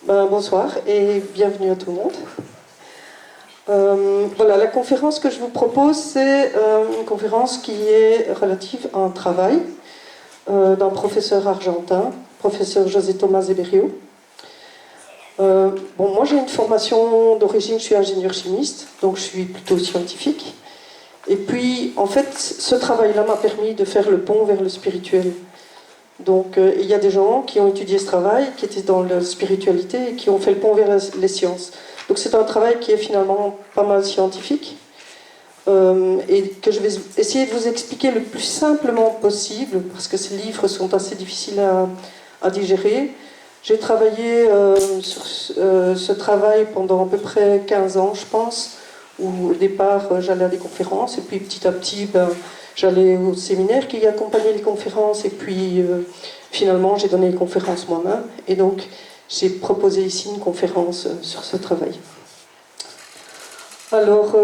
Bonsoir et bienvenue à tout le monde. Voilà, la conférence que je vous propose, c'est une conférence qui est relative à un travail d'un professeur argentin, professeur José Tomás Eberio. Moi j'ai une formation d'origine, je suis ingénieur chimiste, donc je suis plutôt scientifique. Et puis, en fait, ce travail-là m'a permis de faire le pont vers le spirituel. Donc, il y a des gens qui ont étudié ce travail, qui étaient dans la spiritualité et qui ont fait le pont vers les sciences. Donc, c'est un travail qui est finalement pas mal scientifique et que je vais essayer de vous expliquer le plus simplement possible, parce que ces livres sont assez difficiles à digérer. J'ai travaillé sur ce travail pendant à peu près 15 ans, je pense, où au départ, j'allais à des conférences et puis petit à petit, j'allais au séminaire qui accompagnait les conférences et puis finalement j'ai donné les conférences moi-même et donc j'ai proposé ici une conférence sur ce travail. Alors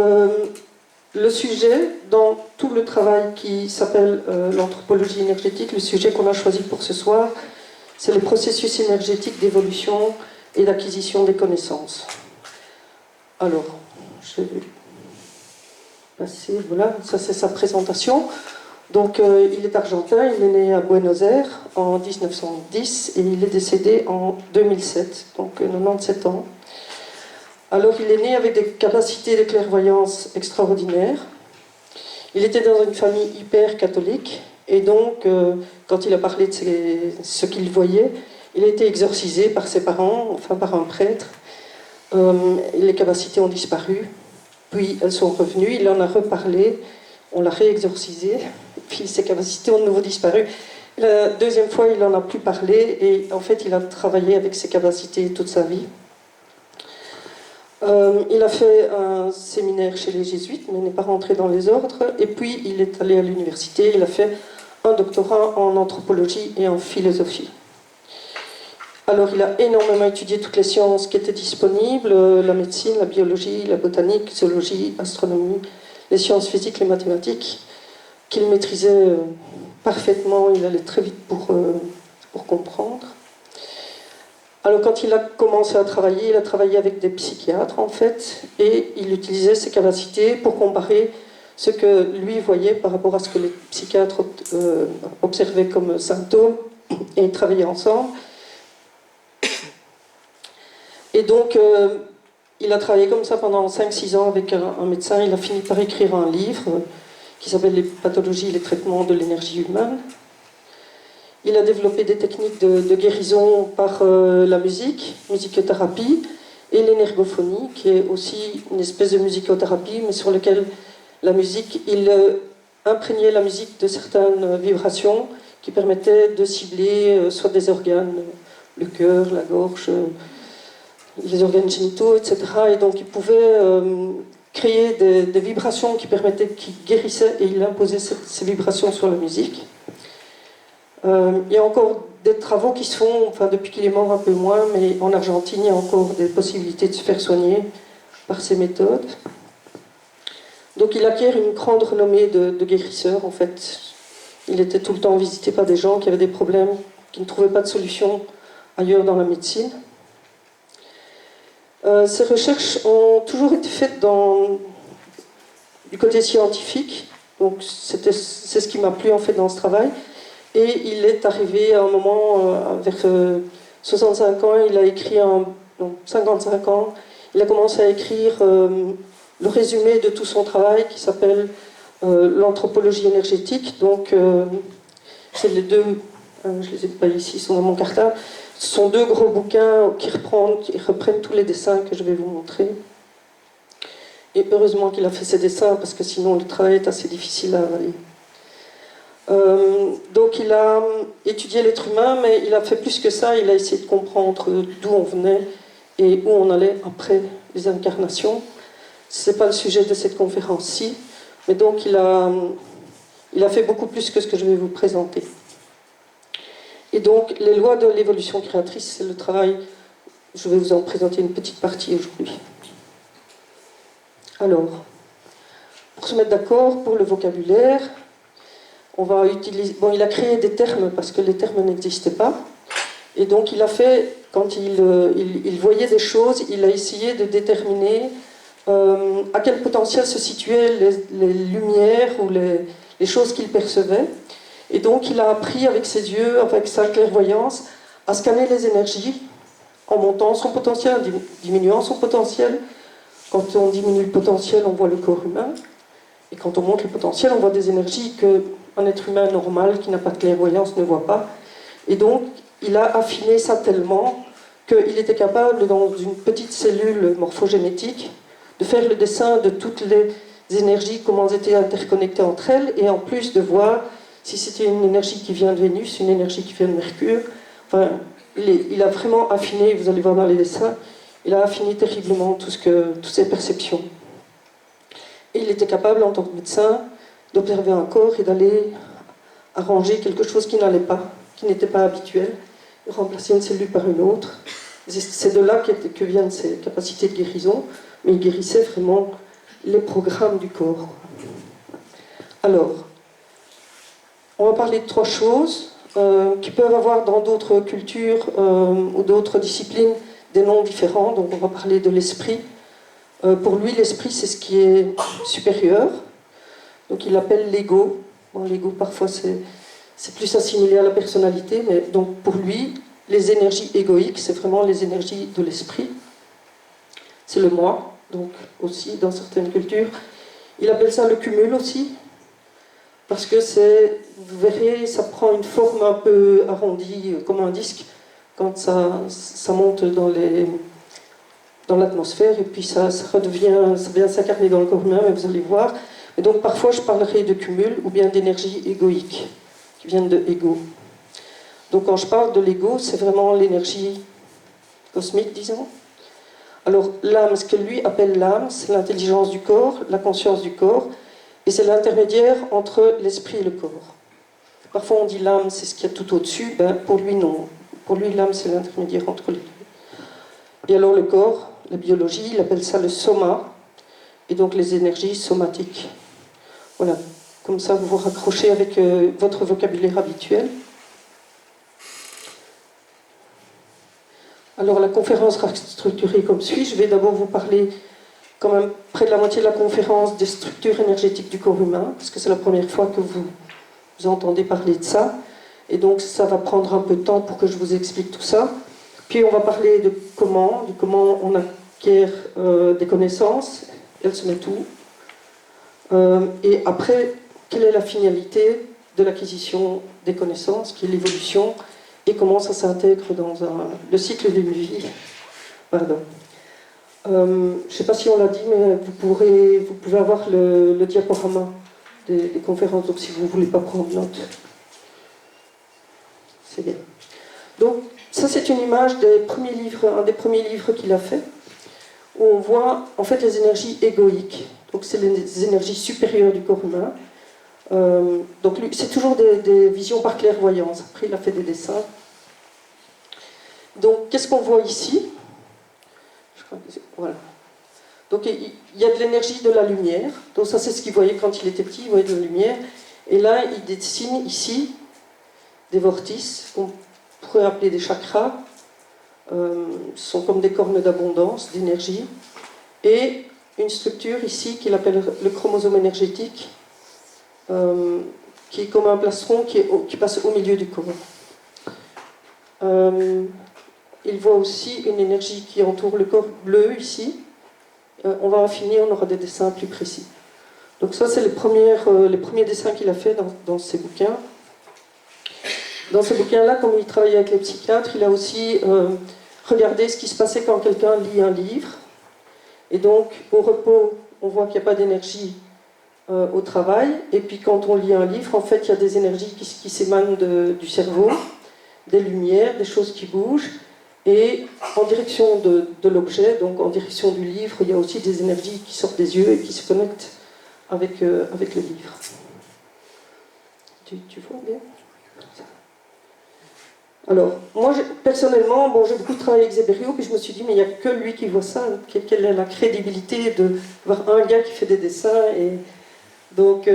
le sujet dans tout le travail qui s'appelle l'anthropologie énergétique, le sujet qu'on a choisi pour ce soir, c'est le processus énergétique d'évolution et d'acquisition des connaissances. Alors, je vais passer, voilà, ça c'est sa présentation. Donc il est argentin, il est né à Buenos Aires en 1910 et il est décédé en 2007, donc 97 ans. Alors il est né avec des capacités de clairvoyance extraordinaires. Il était dans une famille hyper catholique et donc quand il a parlé de ce qu'il voyait, il a été exorcisé par ses parents, enfin par un prêtre. Les capacités ont disparu, puis elles sont revenues, il en a reparlé, on l'a réexorcisé, puis ses capacités ont de nouveau disparu. La deuxième fois, il n'en a plus parlé, et en fait, il a travaillé avec ses capacités toute sa vie. Il a fait un séminaire chez les jésuites, mais n'est pas rentré dans les ordres, et puis il est allé à l'université, il a fait un doctorat en anthropologie et en philosophie. Alors, il a énormément étudié toutes les sciences qui étaient disponibles, la médecine, la biologie, la botanique, zoologie, astronomie, les sciences physiques, les mathématiques, qu'il maîtrisait parfaitement, il allait très vite pour comprendre. Alors, quand il a commencé à travailler, il a travaillé avec des psychiatres, en fait, et il utilisait ses capacités pour comparer ce que lui voyait par rapport à ce que les psychiatres observaient comme symptômes, et ils travaillaient ensemble. Et donc, il a travaillé comme ça pendant 5-6 ans avec un médecin. Il a fini par écrire un livre qui s'appelle « Les pathologies et les traitements de l'énergie humaine ». Il a développé des techniques de guérison par la musique, musicothérapie, et l'énergophonie, qui est aussi une espèce de musicothérapie, mais sur laquelle la musique, il imprégnait la musique de certaines vibrations qui permettaient de cibler soit des organes, le cœur, la gorge, les organes génitaux, etc. Et donc il pouvait créer des vibrations qui guérissaient, et il imposait ces vibrations sur la musique. Il y a encore des travaux qui se font, enfin depuis qu'il est mort un peu moins, mais en Argentine il y a encore des possibilités de se faire soigner par ces méthodes. Donc il acquiert une grande renommée de guérisseur en fait. Il était tout le temps visité par des gens qui avaient des problèmes, qui ne trouvaient pas de solution ailleurs dans la médecine. Ces recherches ont toujours été faites du côté scientifique, donc c'est ce qui m'a plu en fait dans ce travail. Et il est arrivé à un moment, vers 65 ans, il a écrit, 55 ans, il a commencé à écrire le résumé de tout son travail qui s'appelle l'anthropologie énergétique. Donc c'est les deux, je ne les ai pas ici, ils sont dans mon cartable. Ce sont deux gros bouquins qui reprennent tous les dessins que je vais vous montrer. Et heureusement qu'il a fait ces dessins, parce que sinon le travail est assez difficile à avaler. Donc il a étudié l'être humain, mais il a fait plus que ça, il a essayé de comprendre d'où on venait et où on allait après les incarnations. Ce n'est pas le sujet de cette conférence-ci, mais donc il a fait beaucoup plus que ce que je vais vous présenter. Et donc, les lois de l'évolution créatrice, c'est le travail, je vais vous en présenter une petite partie aujourd'hui. Alors, pour se mettre d'accord, pour le vocabulaire, on va utiliser... Bon, il a créé des termes parce que les termes n'existaient pas. Et donc, il a fait quand il voyait des choses, il a essayé de déterminer à quel potentiel se situaient les lumières ou les choses qu'il percevait. Et donc il a appris avec ses yeux, avec sa clairvoyance, à scanner les énergies en montant son potentiel, en diminuant son potentiel. Quand on diminue le potentiel, on voit le corps humain. Et quand on monte le potentiel, on voit des énergies qu'un être humain normal qui n'a pas de clairvoyance ne voit pas. Et donc, il a affiné ça tellement qu'il était capable, dans une petite cellule morphogénétique, de faire le dessin de toutes les énergies, comment elles étaient interconnectées entre elles, et en plus de voir si c'était une énergie qui vient de Vénus, une énergie qui vient de Mercure. Enfin, il a vraiment affiné, vous allez voir dans les dessins, il a affiné terriblement toutes ces perceptions. Et il était capable, en tant que médecin, d'observer un corps et d'aller arranger quelque chose qui n'allait pas, qui n'était pas habituel, de remplacer une cellule par une autre. C'est de là que viennent ses capacités de guérison, mais il guérissait vraiment les programmes du corps. Alors, on va parler de 3 choses qui peuvent avoir dans d'autres cultures ou d'autres disciplines des noms différents. Donc on va parler de l'esprit. Pour lui, l'esprit, c'est ce qui est supérieur. Donc il l'appelle l'ego. Bon, l'ego, parfois, c'est plus assimilé à la personnalité, mais donc pour lui, les énergies égoïques, c'est vraiment les énergies de l'esprit. C'est le moi, donc aussi dans certaines cultures. Il appelle ça le cumul aussi, parce que vous verrez, ça prend une forme un peu arrondie, comme un disque, quand ça monte dans l'atmosphère, et puis ça vient s'incarner dans le corps humain, mais vous allez voir. Et donc parfois je parlerai de cumul ou bien d'énergie égoïque, qui viennent de ego. Donc quand je parle de l'ego, c'est vraiment l'énergie cosmique, disons. Alors l'âme, ce que lui appelle l'âme, c'est l'intelligence du corps, la conscience du corps, et c'est l'intermédiaire entre l'esprit et le corps. Parfois on dit l'âme, c'est ce qu'il y a tout au-dessus, ben, pour lui non. Pour lui l'âme, c'est l'intermédiaire entre les deux. Et alors le corps, la biologie, il appelle ça le soma, et donc les énergies somatiques. Voilà, comme ça vous vous raccrochez avec votre vocabulaire habituel. Alors la conférence sera structurée comme suit. Je vais d'abord vous parler, quand même près de la moitié de la conférence, des structures énergétiques du corps humain, parce que c'est la première fois que vous entendez parler de ça. Et donc ça va prendre un peu de temps pour que je vous explique tout ça. Puis on va parler de comment on acquiert des connaissances, elles se mettent où. Et après, quelle est la finalité de l'acquisition des connaissances, qui est l'évolution, et comment ça s'intègre dans le cycle d'une vie. Pardon. Je ne sais pas si on l'a dit, mais vous pouvez avoir le diaporama des conférences, donc si vous ne voulez pas prendre note. C'est bien. Donc, ça c'est une image un des premiers livres qu'il a fait, où on voit en fait les énergies égoïques. Donc c'est les énergies supérieures du corps humain. Donc c'est toujours des visions par clairvoyance. Après il a fait des dessins. Donc qu'est-ce qu'on voit ici? Voilà. Donc il y a de l'énergie de la lumière. Donc ça c'est ce qu'il voyait quand il était petit, il voyait de la lumière. Et là il dessine ici des vortices qu'on pourrait appeler des chakras. Ce sont comme des cornes d'abondance, d'énergie. Et une structure ici qu'il appelle le chromosome énergétique, qui est comme un plastron qui passe au milieu du corps. Il voit aussi une énergie qui entoure le corps bleu ici. On va affiner, on aura des dessins plus précis. Donc ça, c'est les premiers dessins qu'il a fait dans ses bouquins. Dans ce bouquin-là, comme il travaillait avec les psychiatres, il a aussi regardé ce qui se passait quand quelqu'un lit un livre. Et donc, au repos, on voit qu'il n'y a pas d'énergie au travail. Et puis, quand on lit un livre, en fait, il y a des énergies qui s'émanent du cerveau, des lumières, des choses qui bougent. Et en direction de l'objet, donc en direction du livre, il y a aussi des énergies qui sortent des yeux et qui se connectent avec le livre. Tu vois bien ? Alors, moi, personnellement, j'ai beaucoup travaillé avec Zéberio, puis je me suis dit, mais il n'y a que lui qui voit ça. Quelle est la crédibilité de voir un gars qui fait des dessins et... Donc,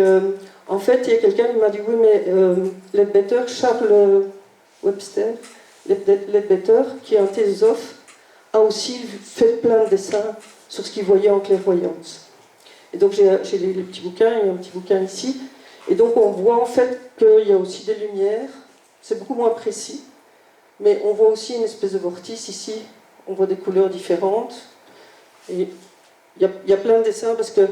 en fait, il y a quelqu'un qui m'a dit, oui, mais Leadbeater, Charles Webster, Leadbetter, qui est un théosophe, a aussi fait plein de dessins sur ce qu'il voyait en clairvoyance. Et donc j'ai les petits bouquins, il y a un petit bouquin ici, et donc on voit en fait qu'il y a aussi des lumières, c'est beaucoup moins précis, mais on voit aussi une espèce de vortice ici, on voit des couleurs différentes, et il y a plein de dessins parce que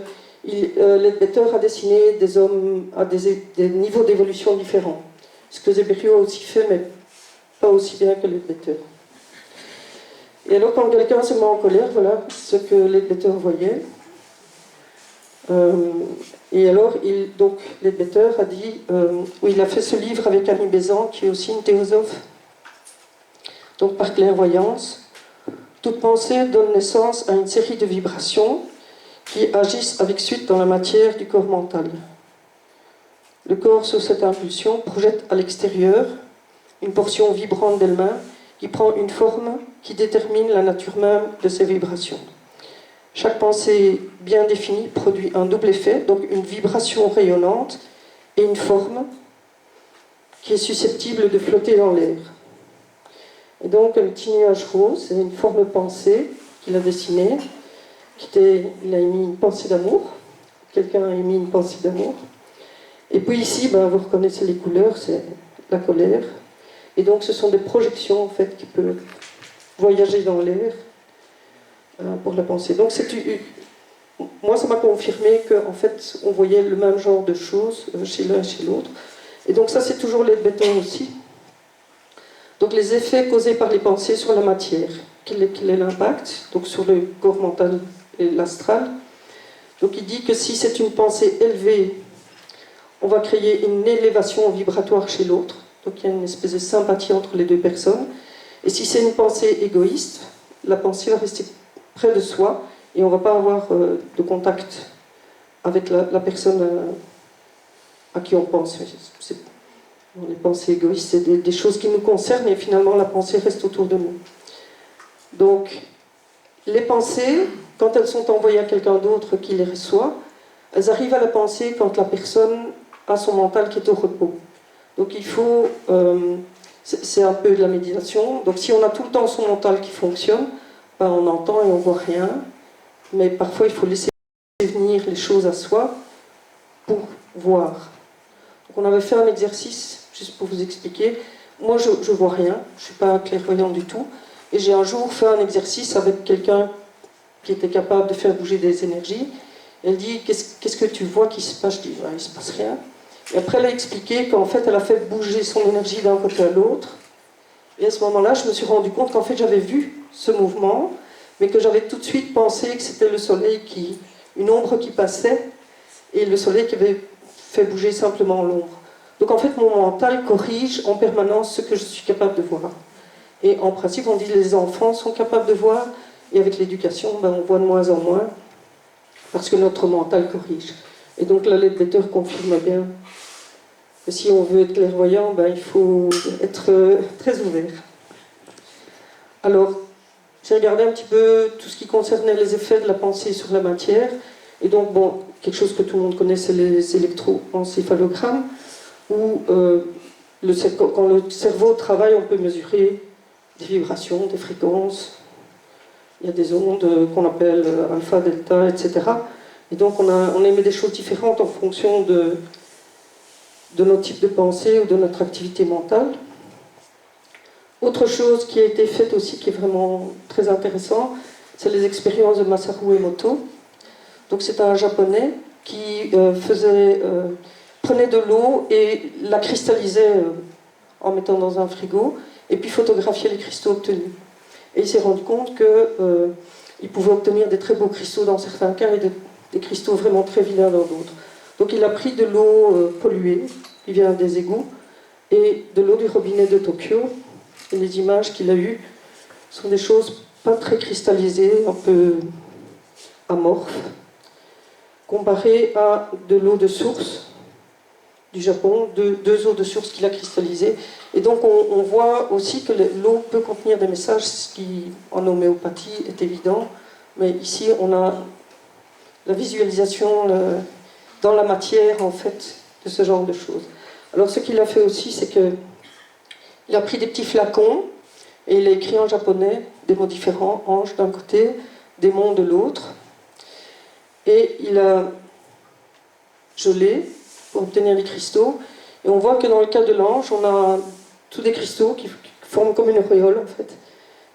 Leadbetter a dessiné des hommes à des niveaux d'évolution différents. Ce que Zeberio a aussi fait, mais pas aussi bien que Leadbetter. Et alors, quand quelqu'un se met en colère, voilà ce que Leadbetter voyait. Et alors, Leadbetter a dit, il a fait ce livre avec Annie Besant, qui est aussi une théosophe, donc par clairvoyance. Toute pensée donne naissance à une série de vibrations qui agissent avec suite dans la matière du corps mental. Le corps, sous cette impulsion, projette à l'extérieur une portion vibrante d'elle-même qui prend une forme qui détermine la nature même de ces vibrations. Chaque pensée bien définie produit un double effet, donc une vibration rayonnante et une forme qui est susceptible de flotter dans l'air. Et donc un petit nuage rose, c'est une forme pensée qu'il a dessinée, il a émis une pensée d'amour, quelqu'un a émis une pensée d'amour. Et puis ici, vous reconnaissez les couleurs, c'est la colère. Et donc ce sont des projections en fait qui peuvent voyager dans l'air pour la pensée. Donc moi ça m'a confirmé qu'en fait on voyait le même genre de choses chez l'un et chez l'autre. Et donc ça c'est toujours Leadbetter aussi. Donc les effets causés par les pensées sur la matière. Quel est l'impact donc sur le corps mental et l'astral. Donc il dit que si c'est une pensée élevée, on va créer une élévation vibratoire chez l'autre. Donc il y a une espèce de sympathie entre les deux personnes. Et si c'est une pensée égoïste, la pensée va rester près de soi et on ne va pas avoir de contact avec la personne à qui on pense. Les pensées égoïstes, c'est des choses qui nous concernent et finalement la pensée reste autour de nous. Donc les pensées, quand elles sont envoyées à quelqu'un d'autre qui les reçoit, elles arrivent à la pensée quand la personne a son mental qui est au repos. Donc il faut, c'est un peu de la méditation, donc si on a tout le temps son mental qui fonctionne, on entend et on voit rien, mais parfois il faut laisser venir les choses à soi pour voir. Donc on avait fait un exercice, juste pour vous expliquer, moi je vois rien, je ne suis pas clairvoyant du tout, et j'ai un jour fait un exercice avec quelqu'un qui était capable de faire bouger des énergies. Elle dit, qu'est-ce que tu vois qui se passe? Je dis, il ne se passe rien. Et après, elle a expliqué qu'en fait, elle a fait bouger son énergie d'un côté à l'autre. Et à ce moment-là, je me suis rendu compte qu'en fait, j'avais vu ce mouvement, mais que j'avais tout de suite pensé que c'était le soleil une ombre qui passait, et le soleil qui avait fait bouger simplement l'ombre. Donc en fait, mon mental corrige en permanence ce que je suis capable de voir. Et en principe, on dit que les enfants sont capables de voir, et avec l'éducation, on voit de moins en moins, parce que notre mental corrige. Et donc la Leadbetter confirme bien que si on veut être clairvoyant, il faut être très ouvert. Alors, j'ai regardé un petit peu tout ce qui concernait les effets de la pensée sur la matière, et donc, quelque chose que tout le monde connaît, c'est les électroencéphalogrammes, où quand le cerveau travaille, on peut mesurer des vibrations, des fréquences. Il y a des ondes qu'on appelle alpha, delta, etc. Et donc on émet des choses différentes en fonction de nos types de pensée ou de notre activité mentale. Autre chose qui a été faite aussi, qui est vraiment très intéressant, c'est les expériences de Masaru Emoto. Donc c'est un japonais qui prenait de l'eau et la cristallisait en mettant dans un frigo, et puis photographiait les cristaux obtenus. Et il s'est rendu compte qu'il pouvait obtenir des très beaux cristaux dans certains cas et des cristaux vraiment très vilains dans d'autres. Donc il a pris de l'eau polluée, qui vient des égouts, et de l'eau du robinet de Tokyo. Et les images qu'il a eues sont des choses pas très cristallisées, un peu amorphes, comparées à de l'eau de source du Japon, deux eaux de source qu'il a cristallisées. Et donc on voit aussi que l'eau peut contenir des messages, ce qui en homéopathie est évident, mais ici on a la visualisation dans la matière en fait de ce genre de choses. Alors ce qu'il a fait aussi, c'est qu'il a pris des petits flacons Et il a écrit en japonais des mots différents, ange d'un côté, démon de l'autre. Et il a gelé pour obtenir les cristaux. Et on voit que dans le cas de l'ange, on a tous des cristaux qui forment comme une auréole en fait,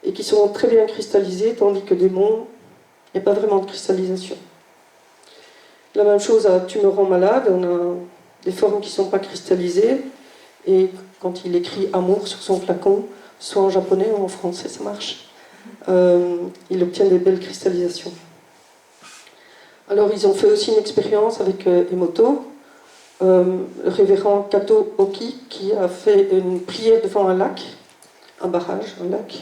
et qui sont très bien cristallisés, tandis que démon, il n'y a pas vraiment de cristallisation. La même chose à Tu me rends malade, on a des formes qui ne sont pas cristallisées, et quand il écrit amour sur son flacon, soit en japonais ou en français, ça marche, il obtient des belles cristallisations. Alors ils ont fait aussi une expérience avec Emoto, le révérend Kato Oki, qui a fait une prière devant un lac, un barrage, un lac,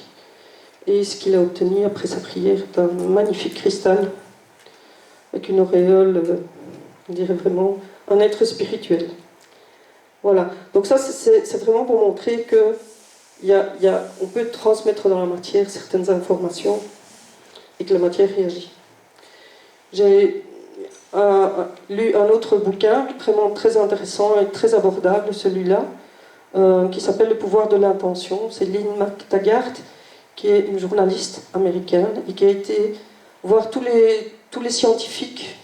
et ce qu'il a obtenu après sa prière est un magnifique cristal, avec une auréole, on dirait vraiment un être spirituel. Voilà, donc ça c'est vraiment pour montrer que on peut transmettre dans la matière certaines informations et que la matière réagit. J'ai lu un autre bouquin vraiment très intéressant et très abordable, celui-là, qui s'appelle Le pouvoir de l'intention. C'est Lynn McTaggart, qui est une journaliste américaine et qui a été voir tous les scientifiques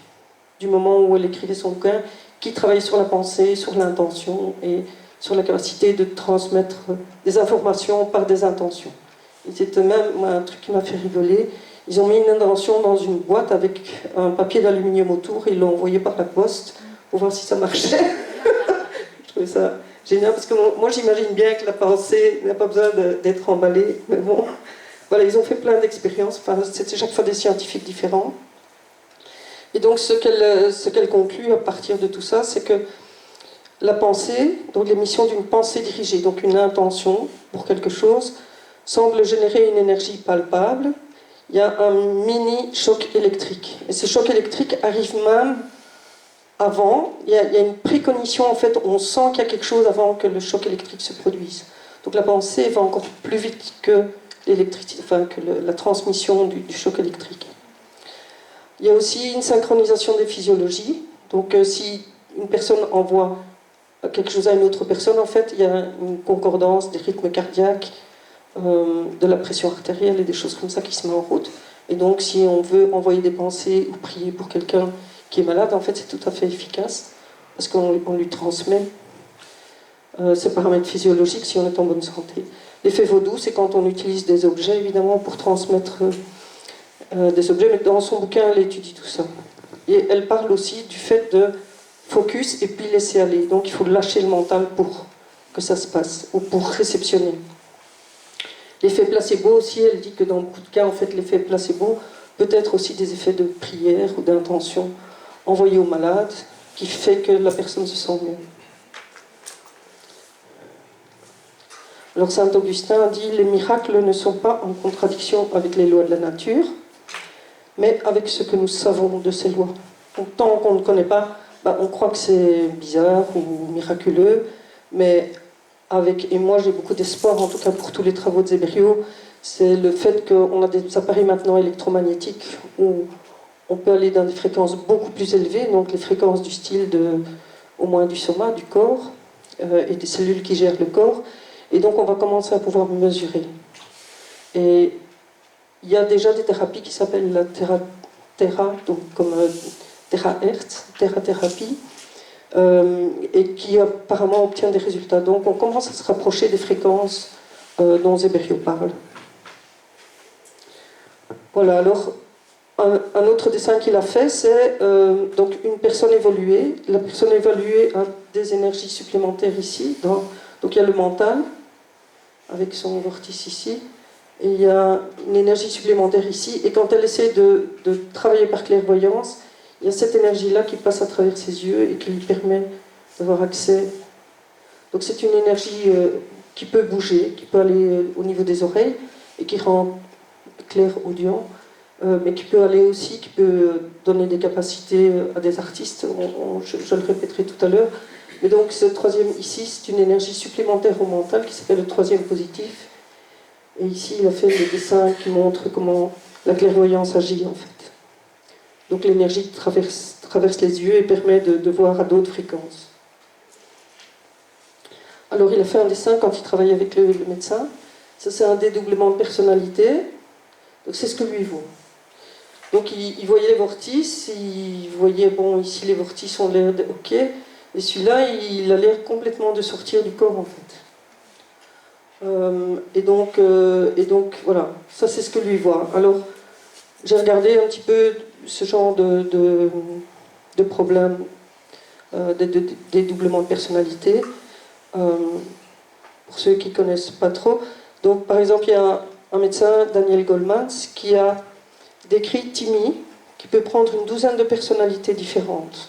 du moment où elle écrivait son bouquin, qui travaillaient sur la pensée, sur l'intention et sur la capacité de transmettre des informations par des intentions. Et c'était même un truc qui m'a fait rigoler. Ils ont mis une intention dans une boîte avec un papier d'aluminium autour et ils l'ont envoyé par la poste pour voir si ça marchait. Je trouvais ça génial parce que moi j'imagine bien que la pensée n'a pas besoin d'être emballée, mais bon, voilà, ils ont fait plein d'expériences. Enfin, c'était chaque fois des scientifiques différents. Et donc ce qu'elle conclut à partir de tout ça, c'est que la pensée, donc l'émission d'une pensée dirigée, donc une intention pour quelque chose, semble générer une énergie palpable. Il y a un mini choc électrique. Et ce choc électrique arrive même avant. Il y a une précognition, en fait, on sent qu'il y a quelque chose avant que le choc électrique se produise. Donc la pensée va encore plus vite que l'électricité, enfin que la transmission du choc électrique. Il y a aussi une synchronisation des physiologies. Donc si une personne envoie quelque chose à une autre personne, en fait, il y a une concordance des rythmes cardiaques, de la pression artérielle et des choses comme ça qui se mettent en route. Et donc, si on veut envoyer des pensées ou prier pour quelqu'un qui est malade, en fait, c'est tout à fait efficace parce qu'on lui transmet ces paramètres physiologiques si on est en bonne santé. L'effet vaudou, c'est quand on utilise des objets, évidemment, pour transmettre des objets, mais dans son bouquin, elle étudie tout ça. Et elle parle aussi du fait de focus et puis laisser aller. Donc, il faut lâcher le mental pour que ça se passe, ou pour réceptionner. L'effet placebo aussi, elle dit que dans beaucoup de cas, en fait, l'effet placebo peut être aussi des effets de prière ou d'intention envoyés au malade, qui fait que la personne se sent mieux. Alors Saint Augustin dit « Les miracles ne sont pas en contradiction avec les lois de la nature, mais avec ce que nous savons de ces lois. » Donc, tant qu'on ne connaît pas, on croit que c'est bizarre ou miraculeux, mais et moi j'ai beaucoup d'espoir, en tout cas pour tous les travaux de Zéberio, c'est le fait qu'on a des appareils maintenant électromagnétiques où on peut aller dans des fréquences beaucoup plus élevées, donc les fréquences du style au moins du soma, du corps, et des cellules qui gèrent le corps, et donc on va commencer à pouvoir mesurer. Et il y a déjà des thérapies qui s'appellent la donc comme Terahertz, Thérapie, et qui apparemment obtient des résultats. Donc on commence à se rapprocher des fréquences dont Zéberio parle. Voilà, alors un autre dessin qu'il a fait, c'est donc une personne évoluée. La personne évoluée a des énergies supplémentaires ici. Donc il y a le mental, avec son vortice ici, et il y a une énergie supplémentaire ici. Et quand elle essaie de travailler par clairvoyance, il y a cette énergie-là qui passe à travers ses yeux et qui lui permet d'avoir accès. Donc c'est une énergie qui peut bouger, qui peut aller au niveau des oreilles et qui rend clair-audient, mais qui peut aller aussi, qui peut donner des capacités à des artistes, je le répéterai tout à l'heure. Mais donc ce troisième ici, c'est une énergie supplémentaire au mental qui s'appelle le troisième positif. Et ici, il a fait des dessins qui montrent comment la clairvoyance agit en fait. Donc l'énergie traverse les yeux et permet de voir à d'autres fréquences. Alors il a fait un dessin quand il travaillait avec le médecin. Ça, c'est un dédoublement de personnalité. Donc, c'est ce que lui vaut. Donc, il voyait les vortices, il voyait, bon, ici, les vortices ont l'air de OK, et celui-là, il a l'air complètement de sortir du corps, en fait. Et donc, voilà, ça, c'est ce que lui voit. Alors, j'ai regardé un petit peu ce genre de problème, de dédoublement de personnalité, pour ceux qui ne connaissent pas trop. Donc, par exemple, il y a un médecin, Daniel Goleman, qui a décrit Timmy, qui peut prendre une douzaine de personnalités différentes.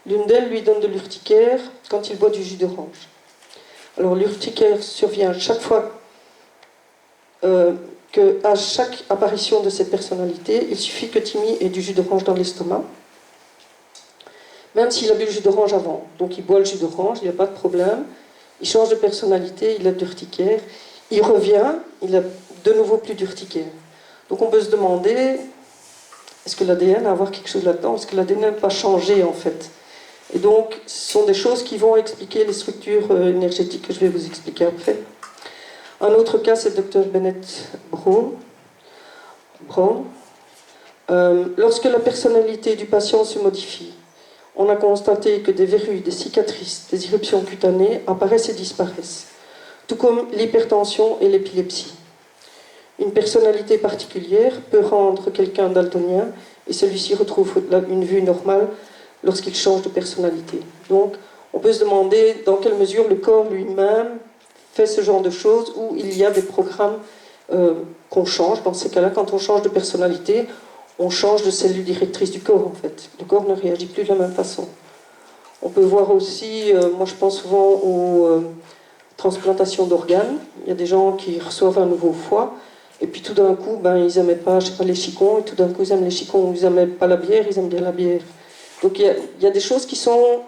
L'une d'elles lui donne de l'urticaire quand il boit du jus d'orange. Alors, l'urticaire survient chaque fois qu'à chaque apparition de cette personnalité, il suffit que Timmy ait du jus d'orange dans l'estomac, même s'il a bu le jus d'orange avant. Donc, il boit le jus d'orange, il n'y a pas de problème. Il change de personnalité, il a de l'urticaire. Il revient, il a de nouveau plus d'urticaire. Donc on peut se demander, est-ce que l'ADN a à avoir quelque chose là-dedans? Est-ce que l'ADN n'a pas changé en fait? Et donc ce sont des choses qui vont expliquer les structures énergétiques que je vais vous expliquer après. Un autre cas, c'est le Dr Bennett Brown. Lorsque la personnalité du patient se modifie, on a constaté que des verrues, des cicatrices, des éruptions cutanées apparaissent et disparaissent, tout comme l'hypertension et l'épilepsie. Une personnalité particulière peut rendre quelqu'un daltonien et celui-ci retrouve une vue normale lorsqu'il change de personnalité. Donc, on peut se demander dans quelle mesure le corps lui-même fait ce genre de choses où il y a des programmes qu'on change. Dans ces cas-là, quand on change de personnalité, on change de cellule directrice du corps, en fait. Le corps ne réagit plus de la même façon. On peut voir aussi, moi je pense souvent aux transplantations d'organes. Il y a des gens qui reçoivent un nouveau foie, et puis tout d'un coup, ils n'aimaient pas, je sais pas, les chicons, et tout d'un coup ils aiment les chicons, ils n'aimaient pas la bière, ils aiment bien la bière. Donc il y a des choses qui sont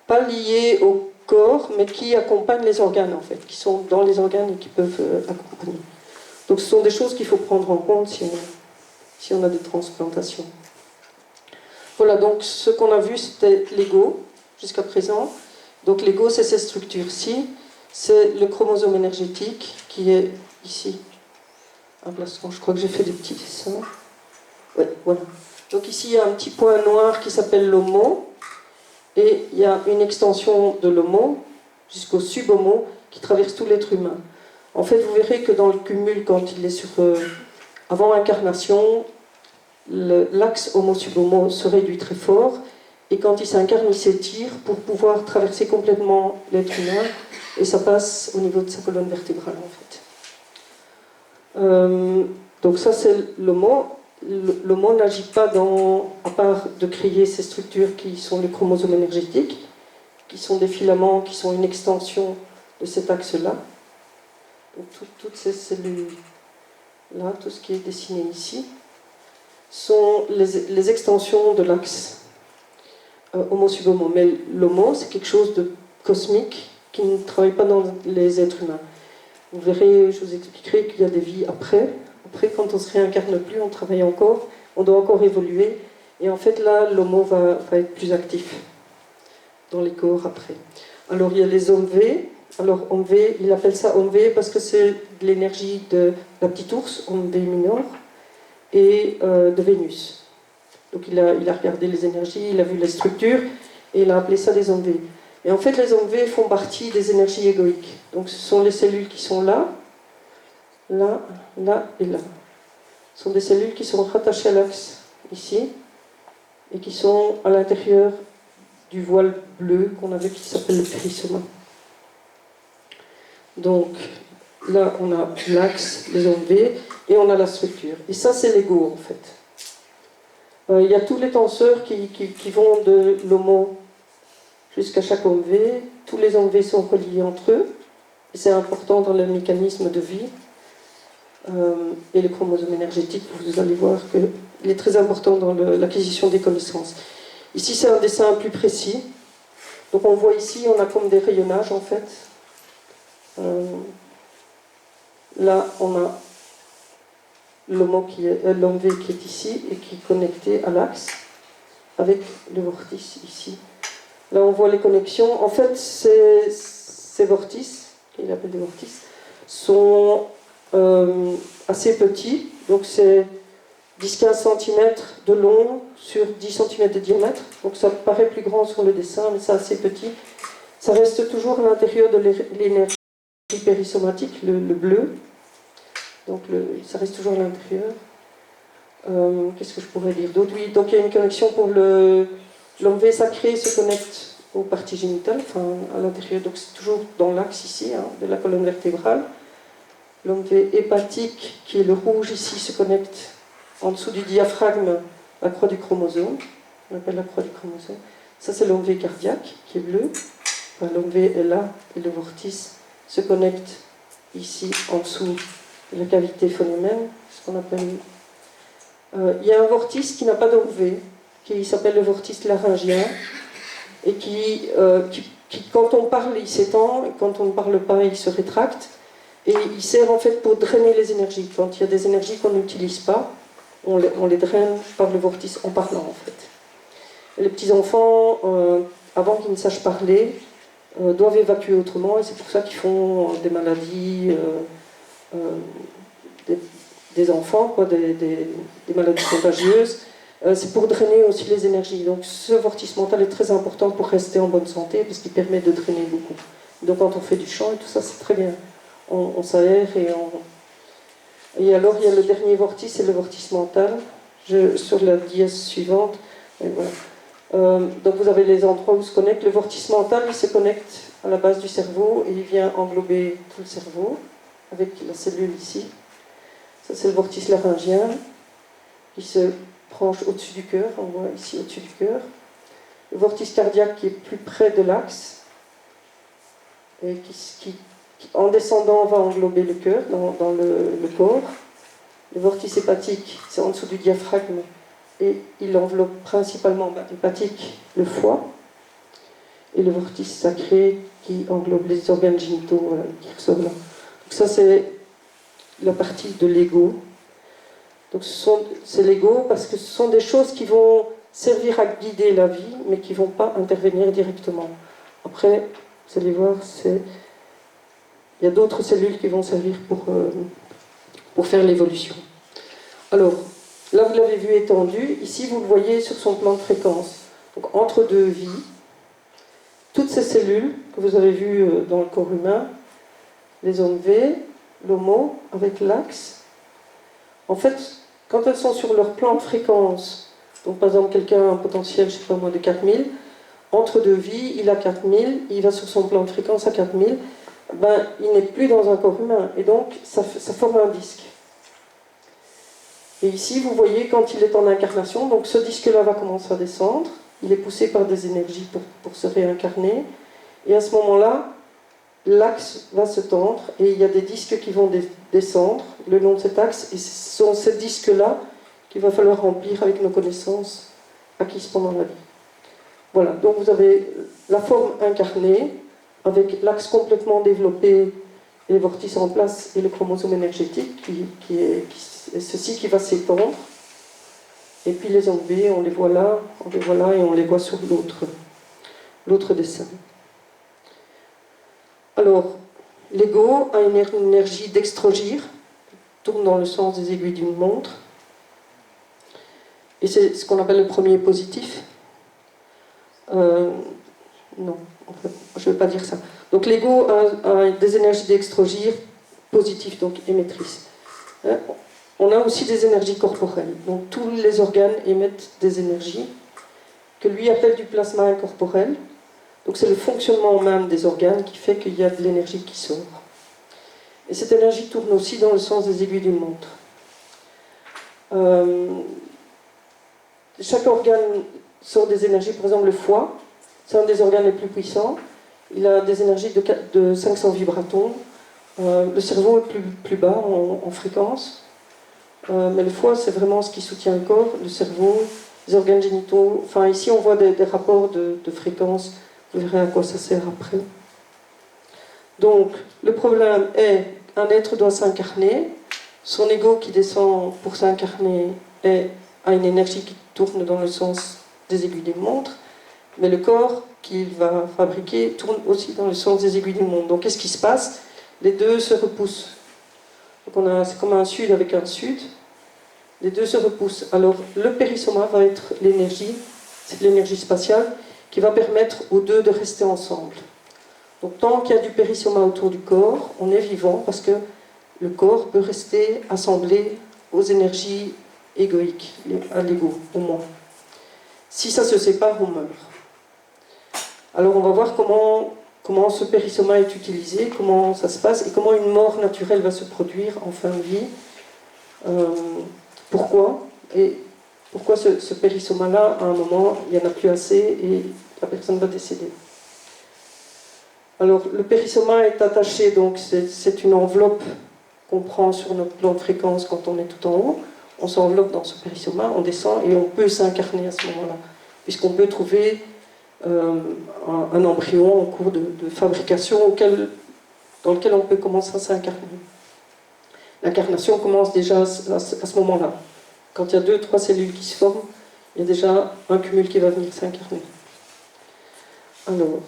pas liées au corps, mais qui accompagnent les organes, en fait, qui sont dans les organes et qui peuvent accompagner. Donc ce sont des choses qu'il faut prendre en compte si on a des transplantations. Voilà, donc ce qu'on a vu, c'était l'ego, jusqu'à présent. Donc l'ego, c'est cette structure-ci. C'est le chromosome énergétique qui est ici. Un placement, je crois que j'ai fait des petits dessins. Oui, voilà. Donc ici, il y a un petit point noir qui s'appelle l'homo. Et il y a une extension de l'homo jusqu'au subhomo qui traverse tout l'être humain. En fait, vous verrez que dans le cumul, quand il est sur avant incarnation, l'axe homo-subhomo se réduit très fort, et quand il s'incarne, il s'étire pour pouvoir traverser complètement l'être humain, et ça passe au niveau de sa colonne vertébrale, en fait. Donc ça, c'est l'homo. L'homo n'agit pas à part de créer ces structures qui sont les chromosomes énergétiques, qui sont des filaments, qui sont une extension de cet axe-là. Donc toutes ces cellules-là, tout ce qui est dessiné ici, sont les extensions de l'axe homo-subhomo. Mais l'homo, c'est quelque chose de cosmique qui ne travaille pas dans les êtres humains. Vous verrez, je vous expliquerai qu'il y a des vies après. Après, quand on ne se réincarne plus, on travaille encore, on doit encore évoluer. Et en fait, là, l'homo va être plus actif dans les corps après. Alors, il y a les hommes V. Alors, homme V, il appelle ça homme V parce que c'est de l'énergie de la petite ours, homme V minor, et de Vénus. Donc il a regardé les énergies, il a vu les structures, et il a appelé ça des hommes V. Et en fait, les hommes V font partie des énergies égoïques. Donc ce sont les cellules qui sont là, là, là et là. Ce sont des cellules qui sont rattachées à l'axe, ici, et qui sont à l'intérieur du voile bleu qu'on a vu qui s'appelle le périssoma. Donc là, on a l'axe, les ondes V, et on a la structure. Et ça, c'est l'ego, en fait. Il y a tous les tenseurs qui vont de l'homo jusqu'à chaque homme V. Tous les hommes V sont reliés entre eux. Et c'est important dans le mécanisme de vie. Et les chromosomes énergétiques, vous allez voir qu'il est très important dans l'acquisition des connaissances. Ici, c'est un dessin plus précis. Donc on voit ici, on a comme des rayonnages, en fait. Là, on a l'homme V qui est ici et qui est connecté à l'axe avec le vortice ici. Là, on voit les connexions. En fait, ces vortices, qu'il appelle des vortices, sont assez petits, donc c'est 10-15 cm de long sur 10 cm de diamètre, donc ça paraît plus grand sur le dessin, mais c'est assez petit. Ça reste toujours à l'intérieur de l'énergie périssomatique, le bleu, donc ça reste toujours à l'intérieur. Qu'est-ce que je pourrais dire d'autre? Oui, donc il y a une connexion pour l'OMV sacré se connecte aux parties génitales, enfin à l'intérieur, donc c'est toujours dans l'axe ici, hein, de la colonne vertébrale. L'OMV hépatique, qui est le rouge ici, se connecte en dessous du diaphragme, la croix du chromosome, on appelle la croix du chromosome. Ça c'est l'OMV cardiaque, qui est bleu. Enfin, l'OMV est là, et le vortice se connecte ici, en dessous de la cavité phonème, ce qu'on appelle... il y a un vortice qui n'a pas d'OMV, qui s'appelle le vortice laryngien, et qui, quand on parle, il s'étend, et quand on ne parle pas, il se rétracte. Et il sert en fait pour drainer les énergies. Quand il y a des énergies qu'on n'utilise pas, on les draine par le vortice en parlant en fait. Et les petits-enfants, avant qu'ils ne sachent parler, doivent évacuer autrement, et c'est pour ça qu'ils font des maladies, des enfants, quoi, des maladies contagieuses. C'est pour drainer aussi les énergies. Donc ce vortice mental est très important pour rester en bonne santé, parce qu'il permet de drainer beaucoup. Donc quand on fait du chant et tout ça, c'est très bien. On s'aère et alors il y a le dernier vortice, c'est le vortice mental. Sur la diasse suivante, et voilà. Donc vous avez les endroits où se connectent. Le vortice mental, il se connecte à la base du cerveau et il vient englober tout le cerveau avec la cellule ici. Ça c'est le vortice laryngien qui se branche au-dessus du cœur, on voit ici au-dessus du cœur. Le vortice cardiaque qui est plus près de l'axe et qui en descendant va englober le cœur dans le corps. Le vortice hépatique, c'est en dessous du diaphragme et il enveloppe principalement hépatique le foie. Et le vortice sacré qui englobe les organes génitaux, voilà, qui ressortent là. Donc ça c'est la partie de l'ego. Donc c'est l'ego parce que ce sont des choses qui vont servir à guider la vie, mais qui ne vont pas intervenir directement. Après, vous allez voir, il y a d'autres cellules qui vont servir pour faire l'évolution. Alors, là vous l'avez vu étendu, ici vous le voyez sur son plan de fréquence. Donc entre deux vies, toutes ces cellules que vous avez vues dans le corps humain, les OMV, l'HOMO avec l'axe, en fait, quand elles sont sur leur plan de fréquence, donc par exemple quelqu'un a un potentiel, je ne sais pas moi, de 4000, entre deux vies, il a 4000, il va sur son plan de fréquence à 4000, ben, il n'est plus dans un corps humain, et donc ça forme un disque. Et ici, vous voyez, quand il est en incarnation, donc ce disque-là va commencer à descendre, il est poussé par des énergies pour se réincarner, et à ce moment-là, l'axe va se tendre, et il y a des disques qui vont descendre le long de cet axe, et ce sont ces disques-là qu'il va falloir remplir avec nos connaissances acquises pendant la vie. Voilà, donc vous avez la forme incarnée, avec l'axe complètement développé, les vortices en place et le chromosome énergétique, qui est ceci qui va s'étendre. Et puis les OMV, on les voit là et on les voit sur l'autre dessin. Alors, l'ego a une énergie d'extrogir, tourne dans le sens des aiguilles d'une montre, et c'est ce qu'on appelle le premier positif. Non, en fait, je ne vais pas dire ça. Donc l'ego a des énergies d'extrogir positives, donc émettrices. On a aussi des énergies corporelles. Donc tous les organes émettent des énergies que lui appelle du plasma incorporel. Donc c'est le fonctionnement même des organes qui fait qu'il y a de l'énergie qui sort. Et cette énergie tourne aussi dans le sens des aiguilles d'une montre. Chaque organe sort des énergies, par exemple le foie, c'est un des organes les plus puissants. Il a des énergies de 500 vibratons. Le cerveau est plus bas en fréquence. Mais le foie, c'est vraiment ce qui soutient le corps, le cerveau, les organes génitaux. Enfin, ici, on voit des rapports de fréquence. Vous verrez à quoi ça sert après. Donc, le problème est qu'un être doit s'incarner. Son ego qui descend pour s'incarner a une énergie qui tourne dans le sens des aiguilles d'une montre. Mais le corps qu'il va fabriquer tourne aussi dans le sens des aiguilles d'une montre. Donc, qu'est-ce qui se passe? les deux se repoussent. Donc c'est comme un sud avec un sud. Les deux se repoussent. Alors le périssoma va être l'énergie, c'est l'énergie spatiale, qui va permettre aux deux de rester ensemble. Donc tant qu'il y a du périssoma autour du corps, on est vivant parce que le corps peut rester assemblé aux énergies égoïques, à l'ego, au moins. Si ça se sépare, on meurt. Alors on va voir comment ce périssoma est utilisé, comment ça se passe et comment une mort naturelle va se produire en fin de vie. Pourquoi ce périssoma-là, à un moment, il n'y en a plus assez et la personne va décéder. Alors le périssoma est attaché, donc c'est une enveloppe qu'on prend sur notre plan de fréquence quand on est tout en haut. On s'enveloppe dans ce périssoma, on descend et on peut s'incarner à ce moment-là, puisqu'on peut trouver un embryon en cours de fabrication dans lequel on peut commencer à s'incarner. L'incarnation commence déjà à ce moment-là. Quand il y a 2-3 cellules qui se forment, il y a déjà un cumul qui va venir s'incarner. Alors,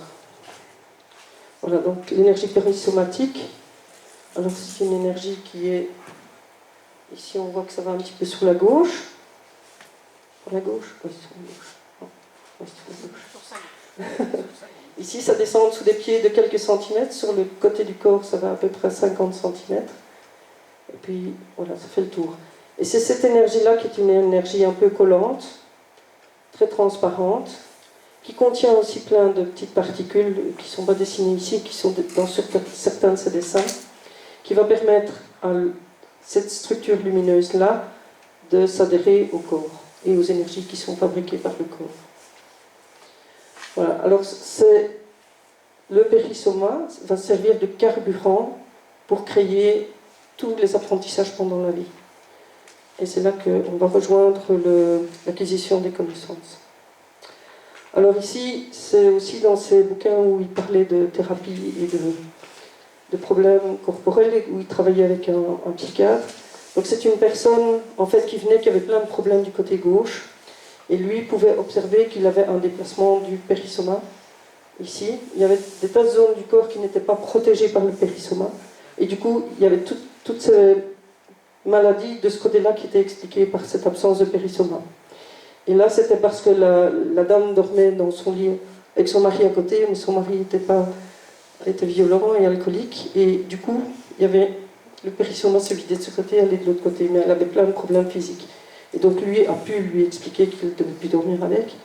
voilà, donc l'énergie périssomatique. Alors c'est une énergie qui est... Ici on voit que ça va un petit peu sur la gauche. Sur la gauche? Oui, sur la gauche. Non, oui, sur la gauche. Ici ça descend en dessous des pieds de quelques centimètres. Sur le côté du corps ça va à peu près 50 centimètres. Et puis voilà, ça fait le tour. Et c'est cette énergie-là qui est une énergie un peu collante, très transparente, qui contient aussi plein de petites particules qui ne sont pas dessinées ici, qui sont dans certains de ces dessins, qui va permettre à cette structure lumineuse-là de s'adhérer au corps et aux énergies qui sont fabriquées par le corps. Voilà, alors le périssoma va servir de carburant pour créer tous les apprentissages pendant la vie. Et c'est là qu'on va rejoindre l'acquisition des connaissances. Alors ici, c'est aussi dans ces bouquins où il parlait de thérapie et de problèmes corporels, où il travaillait avec un psychiatre. Donc c'est une personne en fait qui venait, qui avait plein de problèmes du côté gauche, et lui pouvait observer qu'il avait un déplacement du périssoma. Ici, il y avait des tas de zones du corps qui n'étaient pas protégées par le périssoma, et du coup, il y avait toutes ces maladies de ce côté-là qui étaient expliquées par cette absence de périssoma. Et là, c'était parce que la dame dormait dans son lit avec son mari à côté, mais son mari était violent et alcoolique, et du coup, il y avait le périssoma se vidait de ce côté et allait de l'autre côté, mais elle avait plein de problèmes physiques. Et donc lui a pu lui expliquer qu'il ne devait plus dormir avec,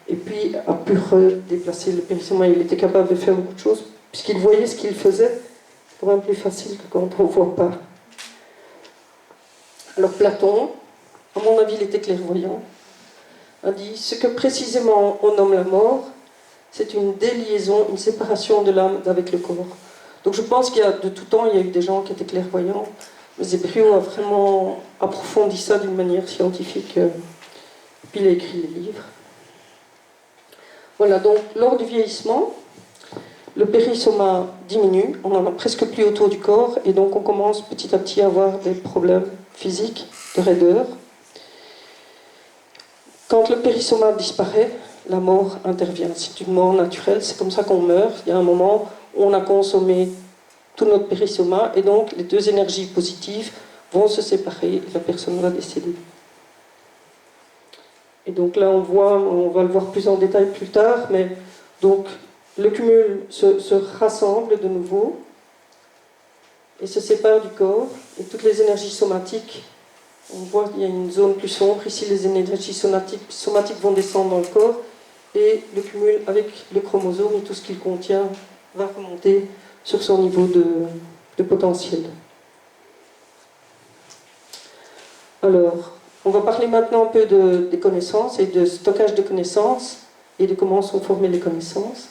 et puis a pu redéplacer le périssoma. Il était capable de faire beaucoup de choses, puisqu'il voyait ce qu'il faisait. C'est quand même plus facile que quand on ne voit pas. Alors Platon, à mon avis, il était clairvoyant, a dit ce que précisément on nomme la mort, c'est une déliaison, une séparation de l'âme avec le corps. Donc je pense qu'il y a de tout temps, il y a eu des gens qui étaient clairvoyants, mais Zébrio a vraiment approfondi ça d'une manière scientifique, puis il a écrit les livres. Voilà, donc lors du vieillissement, le périssoma diminue, on n'en a presque plus autour du corps, et donc on commence petit à petit à avoir des problèmes physiques, de raideur. Quand le périssoma disparaît, la mort intervient. C'est une mort naturelle, c'est comme ça qu'on meurt. Il y a un moment où on a consommé tout notre périssoma, et donc les deux énergies positives vont se séparer et la personne va décéder. Et donc là on va le voir plus en détail plus tard, mais donc le cumul se rassemble de nouveau et se sépare du corps, et toutes les énergies somatiques, on voit qu'il y a une zone plus sombre, ici les énergies somatiques vont descendre dans le corps, et le cumul avec le chromosome et tout ce qu'il contient va remonter sur son niveau de potentiel. Alors, on va parler maintenant un peu des connaissances et de stockage de connaissances et de comment sont formées les connaissances.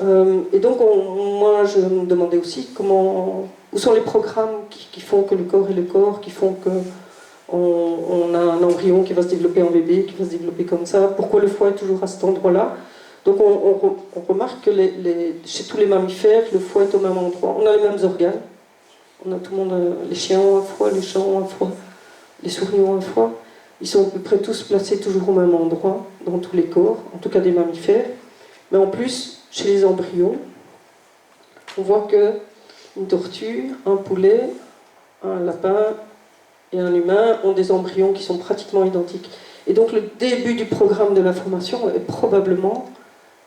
Et donc, moi, je me demandais aussi où sont les programmes qui font que le corps est le corps, qui font qu'on a un embryon qui va se développer en bébé, qui va se développer comme ça. Pourquoi le foie est toujours à cet endroit-là? Donc, on remarque que chez tous les mammifères, le foie est au même endroit. On a les mêmes organes. On a tout le monde, les chiens ont un foie, les chats ont un foie, les souris ont un foie. Ils sont à peu près tous placés toujours au même endroit, dans tous les corps, en tout cas des mammifères. Mais en plus, chez les embryons, on voit que une tortue, un poulet, un lapin et un humain ont des embryons qui sont pratiquement identiques. Et donc le début du programme de la formation est probablement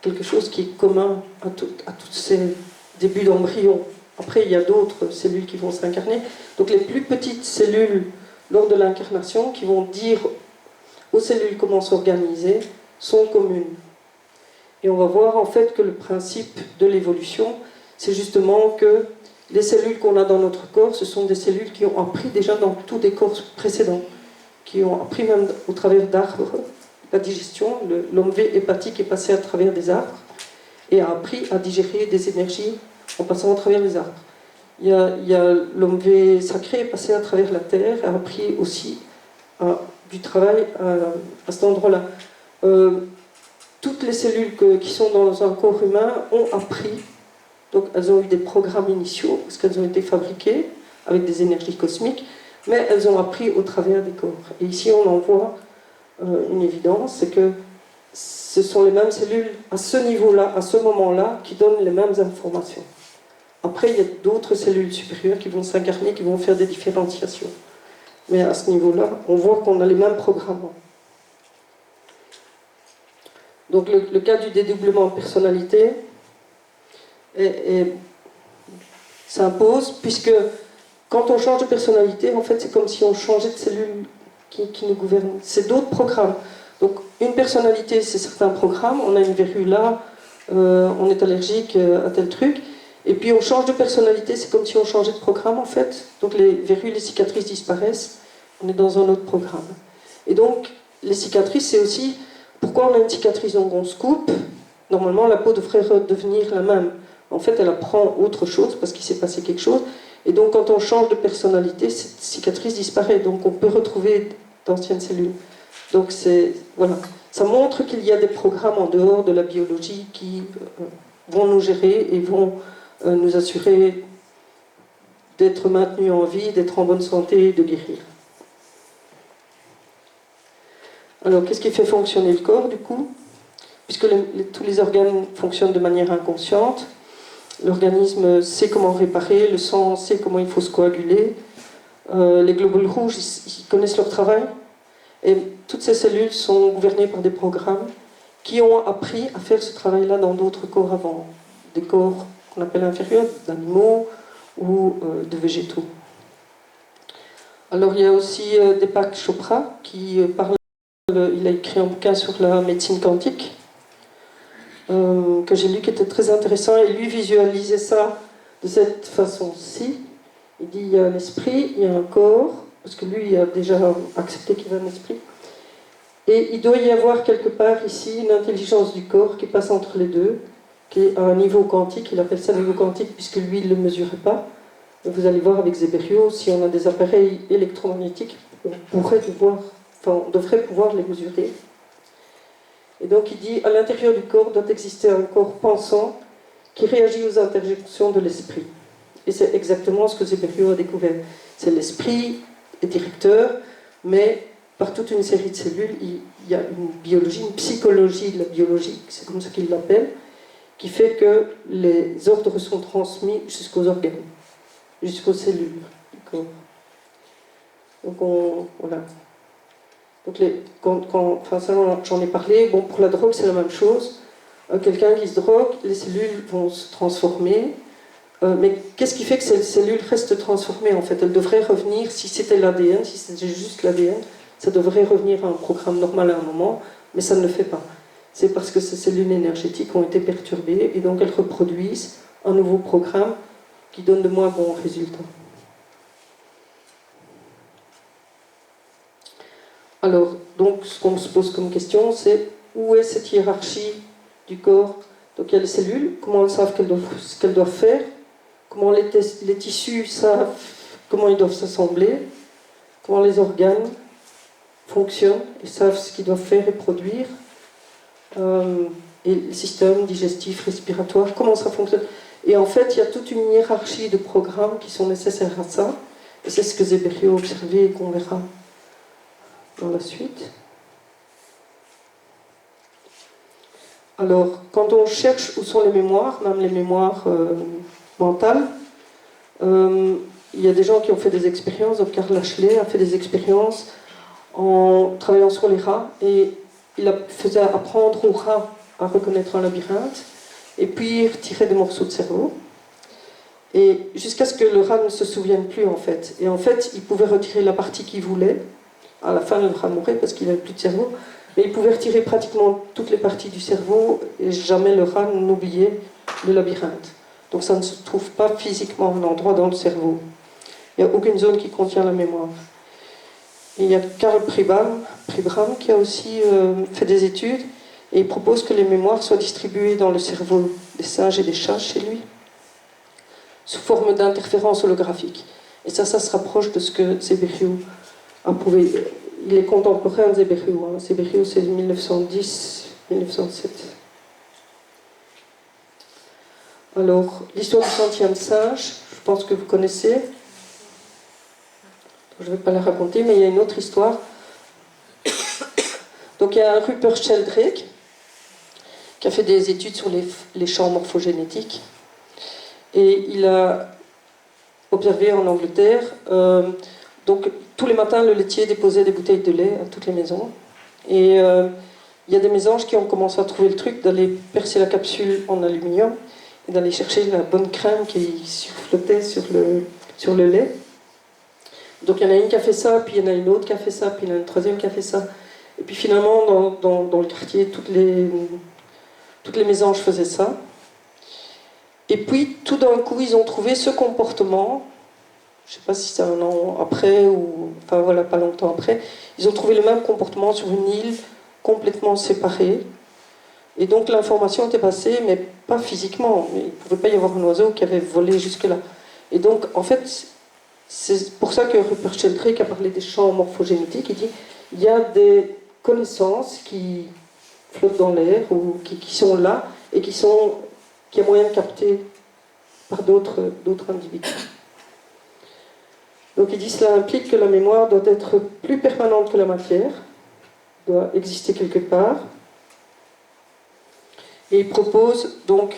quelque chose qui est commun à tous ces débuts d'embryons. Après, il y a d'autres cellules qui vont s'incarner. Donc les plus petites cellules, lors de l'incarnation, qui vont dire aux cellules comment s'organiser, sont communes. Et on va voir en fait que le principe de l'évolution, c'est justement que les cellules qu'on a dans notre corps, ce sont des cellules qui ont appris déjà dans tous des corps précédents, qui ont appris même au travers d'arbres la digestion. L'homme hépatique est passé à travers des arbres et a appris à digérer des énergies en passant à travers les arbres. Il y a l'homme sacré est passé à travers la terre et a appris aussi du travail à cet endroit-là. Toutes les cellules qui sont dans un corps humain ont appris, donc elles ont eu des programmes initiaux, parce qu'elles ont été fabriquées avec des énergies cosmiques, mais elles ont appris au travers des corps. Et ici on en voit une évidence, c'est que ce sont les mêmes cellules à ce niveau-là, à ce moment-là, qui donnent les mêmes informations. Après, il y a d'autres cellules supérieures qui vont s'incarner, qui vont faire des différenciations. Mais à ce niveau-là, on voit qu'on a les mêmes programmes. Donc le cas du dédoublement de personnalité s'impose, puisque quand on change de personnalité, en fait, c'est comme si on changeait de cellule qui nous gouverne. C'est d'autres programmes. Donc une personnalité, c'est certains programmes. On a une verrue là, on est allergique à tel truc. Et puis on change de personnalité, c'est comme si on changeait de programme en fait. Donc les verrues, les cicatrices disparaissent, on est dans un autre programme. Et donc les cicatrices, c'est aussi pourquoi on a une cicatrice, donc on se coupe. Normalement la peau devrait redevenir la même. En fait elle apprend autre chose parce qu'il s'est passé quelque chose. Et donc quand on change de personnalité, cette cicatrice disparaît. Donc on peut retrouver d'anciennes cellules. Donc voilà. Ça montre qu'il y a des programmes en dehors de la biologie qui vont nous gérer et vont nous assurer d'être maintenus en vie, d'être en bonne santé et de guérir. Alors, qu'est-ce qui fait fonctionner le corps, du coup? Puisque tous les organes fonctionnent de manière inconsciente, l'organisme sait comment réparer, le sang sait comment il faut se coaguler, les globules rouges, ils connaissent leur travail, et toutes ces cellules sont gouvernées par des programmes qui ont appris à faire ce travail-là dans d'autres corps avant, des corps qu'on appelle inférieurs, d'animaux ou de végétaux. Alors il y a aussi Deepak Chopra qui parle, il a écrit un bouquin sur la médecine quantique que j'ai lu qui était très intéressant, et lui visualisait ça de cette façon-ci. Il dit il y a un esprit, il y a un corps, parce que lui il a déjà accepté qu'il y a un esprit, et il doit y avoir quelque part ici une intelligence du corps qui passe entre les deux, qui est à un niveau quantique. Il appelle ça niveau quantique puisque lui il ne le mesurait pas. Vous allez voir avec Zeberio, si on a des appareils électromagnétiques, on devrait pouvoir les mesurer. Et donc il dit, à l'intérieur du corps doit exister un corps pensant qui réagit aux interjections de l'esprit. Et c'est exactement ce que Zeberio a découvert. C'est l'esprit est directeur, mais par toute une série de cellules, il y a une biologie, une psychologie de la biologie, c'est comme ça qu'il l'appelle, qui fait que les ordres sont transmis jusqu'aux organes, jusqu'aux cellules du corps. Donc voilà. Donc ça j'en ai parlé. Bon, pour la drogue, c'est la même chose. Quelqu'un qui se drogue, les cellules vont se transformer. Mais qu'est-ce qui fait que ces cellules restent transformées en fait? Elles devraient revenir, si c'était l'ADN, si c'était juste l'ADN, ça devrait revenir à un programme normal à un moment, mais ça ne le fait pas. C'est parce que ces cellules énergétiques ont été perturbées et donc elles reproduisent un nouveau programme qui donne de moins bons résultats. Alors, donc, ce qu'on se pose comme question, c'est où est cette hiérarchie du corps? Donc, il y a les cellules, comment elles savent ce qu'elles doivent faire, comment les tissus savent comment ils doivent s'assembler, comment les organes fonctionnent et savent ce qu'ils doivent faire et produire, et le système digestif, respiratoire, comment ça fonctionne. Et en fait, il y a toute une hiérarchie de programmes qui sont nécessaires à ça, et c'est ce que Zeberio a observé et qu'on verra dans la suite. Alors, quand on cherche où sont les mémoires, même les mémoires mentales, Il y a des gens qui ont fait des expériences, donc Karl Lashley a fait des expériences en travaillant sur les rats, et il faisait apprendre aux rats à reconnaître un labyrinthe, et puis retirer des morceaux de cerveau, et jusqu'à ce que le rat ne se souvienne plus en fait. Et en fait, il pouvait retirer la partie qu'il voulait. À la fin, le rat mourait parce qu'il n'avait plus de cerveau, mais il pouvait retirer pratiquement toutes les parties du cerveau, et jamais le rat n'oubliait le labyrinthe. Donc ça ne se trouve pas physiquement à un endroit dans le cerveau. Il n'y a aucune zone qui contient la mémoire. Et il y a Karl Pribram qui a aussi fait des études, et il propose que les mémoires soient distribuées dans le cerveau des singes et des chats chez lui, sous forme d'interférences holographiques. Et ça se rapproche de ce que Zeberio a prouvé. Il est contemporain de Zeberio. Zeberio, c'est 1910-1907. Alors, l'histoire du centième singe, je pense que vous connaissez. Je ne vais pas la raconter, mais il y a une autre histoire. Donc, il y a un Rupert Sheldrake qui a fait des études sur les champs morphogénétiques. Et il a observé en Angleterre, donc tous les matins, le laitier déposait des bouteilles de lait à toutes les maisons. Et il y a des mésanges qui ont commencé à trouver le truc d'aller percer la capsule en aluminium et d'aller chercher la bonne crème qui flottait sur le lait. Donc il y en a une qui a fait ça, puis il y en a une autre qui a fait ça, puis il y en a une troisième qui a fait ça. Et puis finalement, dans le quartier, toutes les mésanges faisaient ça. Et puis, tout d'un coup, ils ont trouvé ce comportement, je ne sais pas si c'est un an après, ou enfin voilà, pas longtemps après, ils ont trouvé le même comportement sur une île complètement séparée. Et donc l'information était passée, mais pas physiquement. Il ne pouvait pas y avoir un oiseau qui avait volé jusque-là. Et donc, en fait, c'est pour ça que Rupert Sheldrake a parlé des champs morphogénétiques. Il dit il y a des connaissances qui flottent dans l'air, ou qui sont là, et qu'il y a moyen de capter par d'autres individus. Donc il dit cela implique que la mémoire doit être plus permanente que la matière, doit exister quelque part. Et il propose donc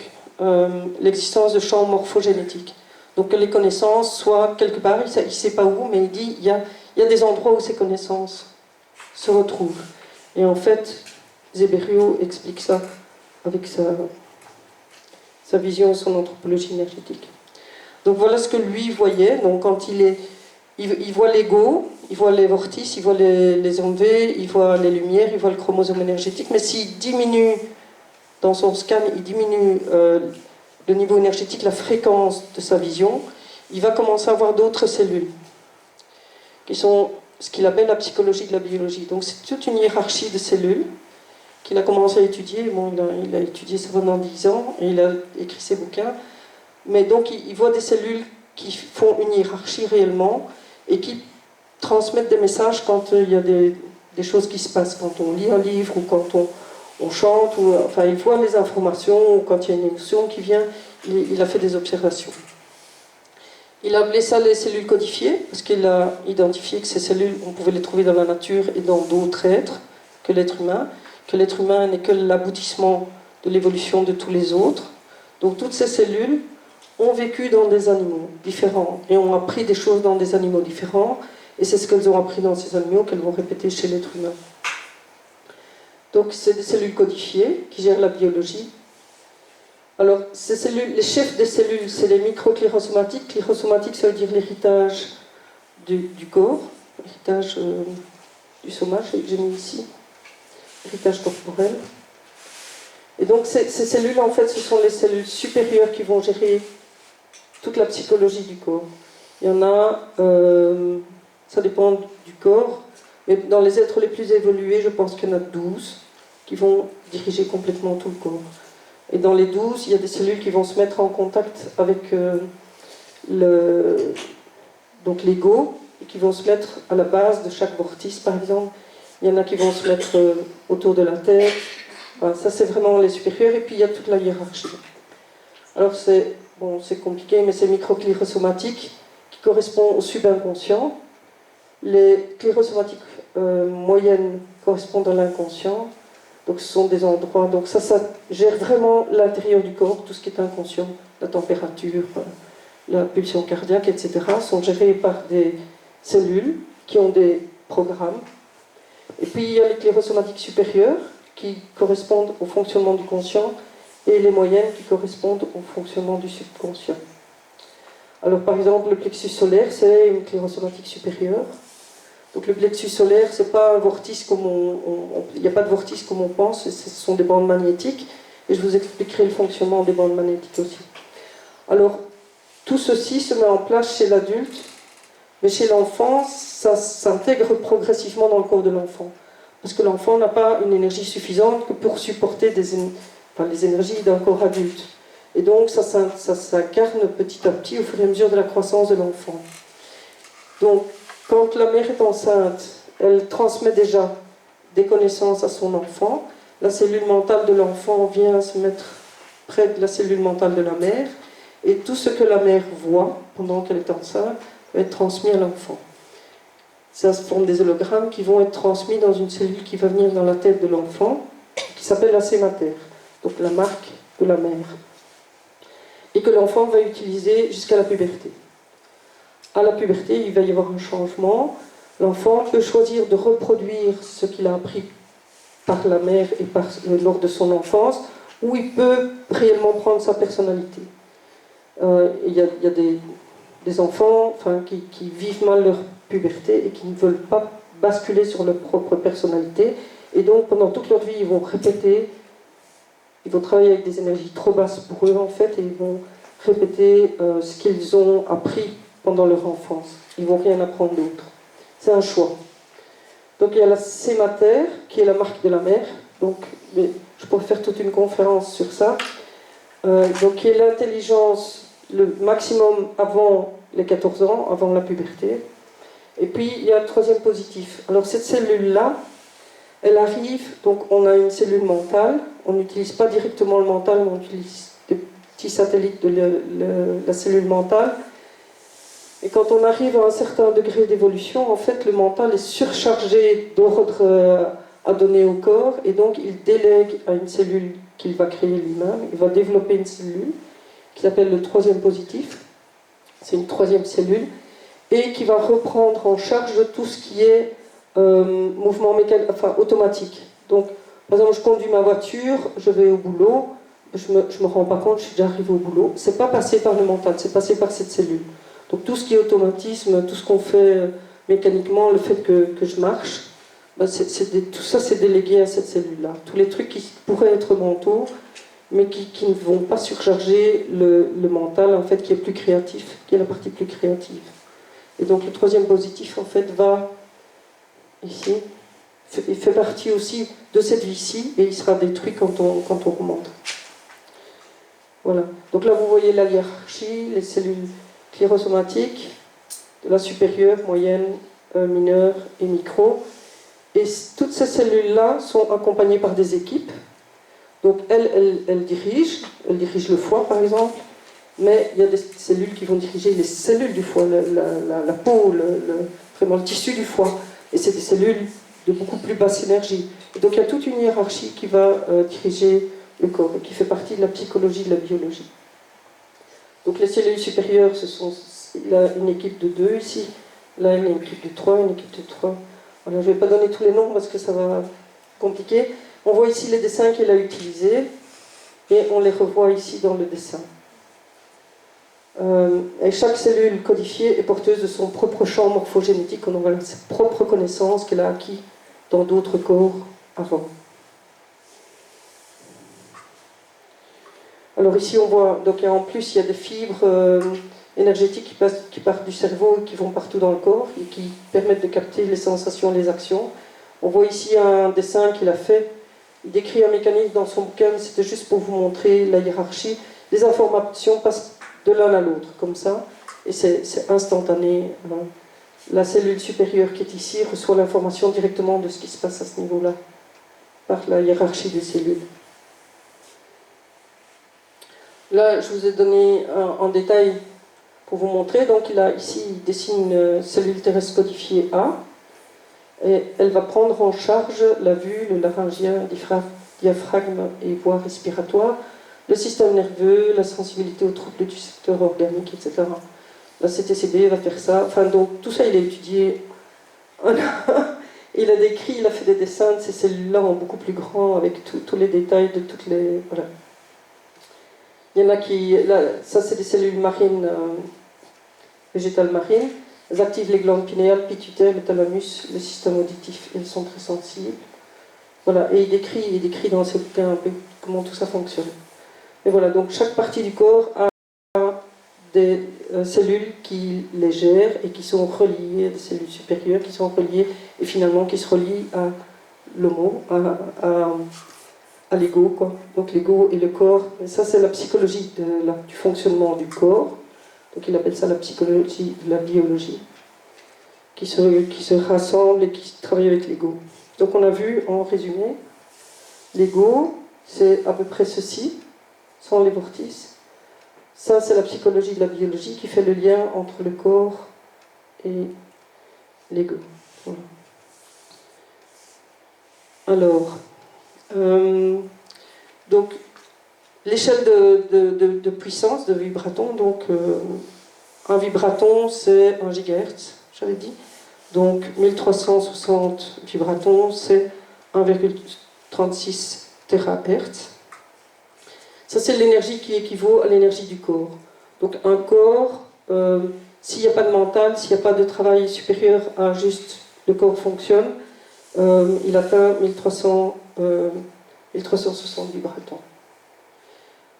l'existence de champs morphogénétiques. Donc que les connaissances soient quelque part, il ne sait pas où, mais il dit il y a des endroits où ces connaissances se retrouvent. Et en fait, Zeberio explique ça avec sa vision et son anthropologie énergétique. Donc voilà ce que lui voyait. Donc quand il voit l'ego, il voit les vortices, il voit les ondes V, il voit les lumières, il voit le chromosome énergétique, mais s'il diminue dans son scan, il diminue le niveau énergétique, la fréquence de sa vision, il va commencer à voir d'autres cellules, qui sont ce qu'il appelle la psychologie de la biologie. Donc c'est toute une hiérarchie de cellules qu'il a commencé à étudier. Bon, il a étudié ça pendant 10 ans, et il a écrit ses bouquins. Mais donc il voit des cellules qui font une hiérarchie réellement, et qui transmettent des messages quand il y a des choses qui se passent, quand on lit un livre, ou quand on chante, ou, enfin il voit les informations, ou quand il y a une émotion qui vient, il a fait des observations. Il a appelé ça les cellules codifiées, parce qu'il a identifié que ces cellules, on pouvait les trouver dans la nature et dans d'autres êtres que l'être humain n'est que l'aboutissement de l'évolution de tous les autres. Donc toutes ces cellules ont vécu dans des animaux différents, et ont appris des choses dans des animaux différents, et c'est ce qu'elles ont appris dans ces animaux qu'elles vont répéter chez l'être humain. Donc c'est des cellules codifiées qui gèrent la biologie. Alors, ces cellules, les chefs des cellules, c'est les microclérosomatiques. Clérosomatiques, ça veut dire l'héritage du corps, l'héritage du soma, j'ai mis ici, l'héritage corporel. Et donc, ces cellules, en fait, ce sont les cellules supérieures qui vont gérer toute la psychologie du corps. Il y en a, ça dépend du corps, mais dans les êtres les plus évolués, je pense qu'il y en a 12 qui vont diriger complètement tout le corps. Et dans les 12, il y a des cellules qui vont se mettre en contact avec donc l'ego, et qui vont se mettre à la base de chaque vortice, par exemple. Il y en a qui vont se mettre autour de la tête. Voilà, ça, c'est vraiment les supérieurs. Et puis, il y a toute la hiérarchie. Alors, c'est compliqué, mais c'est microclérosomatiques qui correspond au subinconscient. Les clérosomatiques moyennes correspondent à l'inconscient. Donc ce sont des endroits, donc ça gère vraiment l'intérieur du corps, tout ce qui est inconscient, la température, la pulsion cardiaque, etc., sont gérés par des cellules qui ont des programmes. Et puis il y a les clérosomatiques supérieures qui correspondent au fonctionnement du conscient et les moyennes qui correspondent au fonctionnement du subconscient. Alors par exemple, le plexus solaire, c'est une clérosomatique supérieure. Donc le plexus solaire, c'est pas un vortice comme il n'y a pas de vortice comme on pense, ce sont des bandes magnétiques. Et je vous expliquerai le fonctionnement des bandes magnétiques aussi. Alors, tout ceci se met en place chez l'adulte, mais chez l'enfant, ça s'intègre progressivement dans le corps de l'enfant. Parce que l'enfant n'a pas une énergie suffisante que pour supporter les énergies d'un corps adulte. Et donc, ça s'incarne petit à petit au fur et à mesure de la croissance de l'enfant. Donc, quand la mère est enceinte, elle transmet déjà des connaissances à son enfant. La cellule mentale de l'enfant vient se mettre près de la cellule mentale de la mère. Et tout ce que la mère voit pendant qu'elle est enceinte va être transmis à l'enfant. Ça se forme des hologrammes qui vont être transmis dans une cellule qui va venir dans la tête de l'enfant, qui s'appelle la sématère, donc la marque de la mère, et que l'enfant va utiliser jusqu'à la puberté. À la puberté, il va y avoir un changement. L'enfant peut choisir de reproduire ce qu'il a appris par la mère et lors de son enfance, ou il peut réellement prendre sa personnalité. Il y a des enfants qui vivent mal leur puberté et qui ne veulent pas basculer sur leur propre personnalité. Et donc, pendant toute leur vie, ils vont répéter, ils vont travailler avec des énergies trop basses pour eux, en fait, et ils vont répéter ce qu'ils ont appris pendant leur enfance. Ils ne vont rien apprendre d'autre. C'est un choix. Donc, il y a la sématère, qui est la marque de la mère. Donc, mais je pourrais faire toute une conférence sur ça. Donc, qui est l'intelligence, le maximum avant les 14 ans, avant la puberté. Et puis, il y a le troisième positif. Alors, cette cellule-là, elle arrive, donc on a une cellule mentale, on n'utilise pas directement le mental, mais on utilise des petits satellites de la cellule mentale. Et quand on arrive à un certain degré d'évolution, en fait, le mental est surchargé d'ordre à donner au corps, et donc il délègue à une cellule qu'il va créer lui-même, il va développer une cellule qui s'appelle le troisième positif, c'est une troisième cellule, et qui va reprendre en charge tout ce qui est mouvement automatique. Donc, par exemple, je conduis ma voiture, je vais au boulot, je me rends pas compte, je suis déjà arrivé au boulot. C'est pas passé par le mental, c'est passé par cette cellule. Donc tout ce qui est automatisme, tout ce qu'on fait mécaniquement, le fait que je marche, tout ça c'est délégué à cette cellule-là. Tous les trucs qui pourraient être mentaux, mais qui ne vont pas surcharger le mental, en fait, qui est plus créatif, qui est la partie plus créative. Et donc le troisième positif, en fait, va ici, il fait partie aussi de cette vie-ci, et il sera détruit quand on remonte. Voilà. Donc là, vous voyez la hiérarchie, les cellules clérosomatiques, de la supérieure, moyenne, mineure et micro. Et toutes ces cellules-là sont accompagnées par des équipes. Donc elles dirigent le foie, par exemple, mais il y a des cellules qui vont diriger les cellules du foie, la peau, vraiment le tissu du foie. Et c'est des cellules de beaucoup plus basse énergie. Et donc il y a toute une hiérarchie qui va diriger le corps, et qui fait partie de la psychologie, de la biologie. Donc les cellules supérieures, il y a une équipe de 2 ici, là il y a une équipe de 3, une équipe de 3. Voilà, je ne vais pas donner tous les noms parce que ça va compliquer. On voit ici les dessins qu'il a utilisés, et on les revoit ici dans le dessin. Et chaque cellule codifiée est porteuse de son propre champ morphogénétique, on voit ses propres connaissances qu'elle a acquis dans d'autres corps avant. Alors ici on voit, donc en plus il y a des fibres énergétiques qui partent du cerveau et qui vont partout dans le corps et qui permettent de capter les sensations, les actions. On voit ici un dessin qu'il a fait, il décrit un mécanisme dans son bouquin, c'était juste pour vous montrer la hiérarchie. Les informations passent de l'un à l'autre, comme ça, et c'est instantané. La cellule supérieure qui est ici reçoit l'information directement de ce qui se passe à ce niveau-là, par la hiérarchie des cellules. Là, je vous ai donné en détail pour vous montrer. Donc, ici, il dessine une cellule terrestre codifiée A, et elle va prendre en charge la vue, le laryngien, diaphragme et voie respiratoire. le système nerveux, la sensibilité aux troubles du secteur organique, etc. La CTCB va faire ça. Enfin, donc, tout ça, il a étudié. Il a décrit, il a fait des dessins de ces cellules-là en beaucoup plus grand, avec tous les détails de toutes les... Voilà. Il y en a qui... Là, ça, c'est des cellules marines, végétales marines. Elles activent les glandes pinéales, pituitaires, le thalamus, le système auditif. Elles sont très sensibles. Voilà. Et il décrit dans ses bouquins un peu comment tout ça fonctionne. Et voilà, donc chaque partie du corps a des cellules qui les gèrent et qui sont reliées, des cellules supérieures qui sont reliées et finalement qui se relient à l'homo, à l'ego, quoi. Donc l'ego et le corps, et ça c'est la psychologie du fonctionnement du corps, donc il appelle ça la psychologie de la biologie, qui se rassemble et qui travaille avec l'ego. Donc on a vu en résumé, l'ego c'est à peu près ceci, sans les vortices. Ça, c'est la psychologie de la biologie qui fait le lien entre le corps et l'ego. Voilà. Alors, donc, l'échelle de puissance de vibraton, donc un vibraton, c'est 1 GHz, j'avais dit. Donc, 1360 vibratons, c'est 1,36 THz. Ça, c'est l'énergie qui équivaut à l'énergie du corps. Donc, un corps, s'il n'y a pas de mental, s'il n'y a pas de travail supérieur à juste le corps fonctionne, il atteint 1360 vibratons.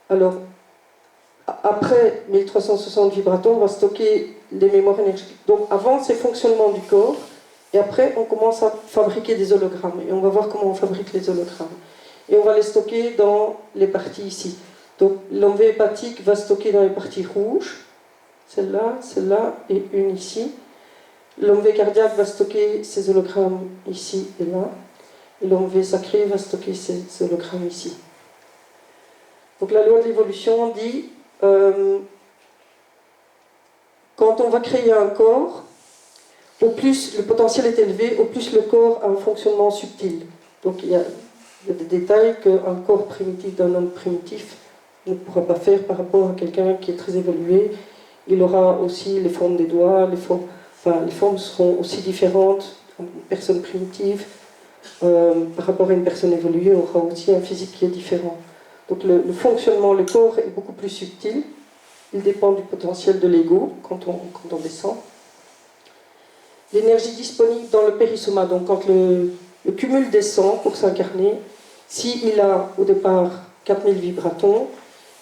Alors, après 1360 vibratons, on va stocker les mémoires énergétiques. Donc, avant, c'est fonctionnement du corps, et après, on commence à fabriquer des hologrammes. Et on va voir comment on fabrique les hologrammes. Et on va les stocker dans les parties ici. Donc l'envie hépatique va stocker dans les parties rouges, celle-là et une ici. L'envie cardiaque va stocker ces hologrammes ici et là. Et l'envie sacrée va stocker ces hologrammes ici. Donc la loi de l'évolution dit, quand on va créer un corps, au plus le potentiel est élevé, au plus le corps a un fonctionnement subtil. Donc il y a des détails qu'un corps primitif d'un homme primitif ne pourra pas faire par rapport à quelqu'un qui est très évolué. Il aura aussi les formes des doigts, les formes seront aussi différentes. Une personne primitive, par rapport à une personne évoluée, aura aussi un physique qui est différent. Donc le fonctionnement, le corps est beaucoup plus subtil. Il dépend du potentiel de l'ego quand on descend. L'énergie disponible dans le périssoma, donc quand le cumul descend pour s'incarner, s'il a au départ 4000 vibratons,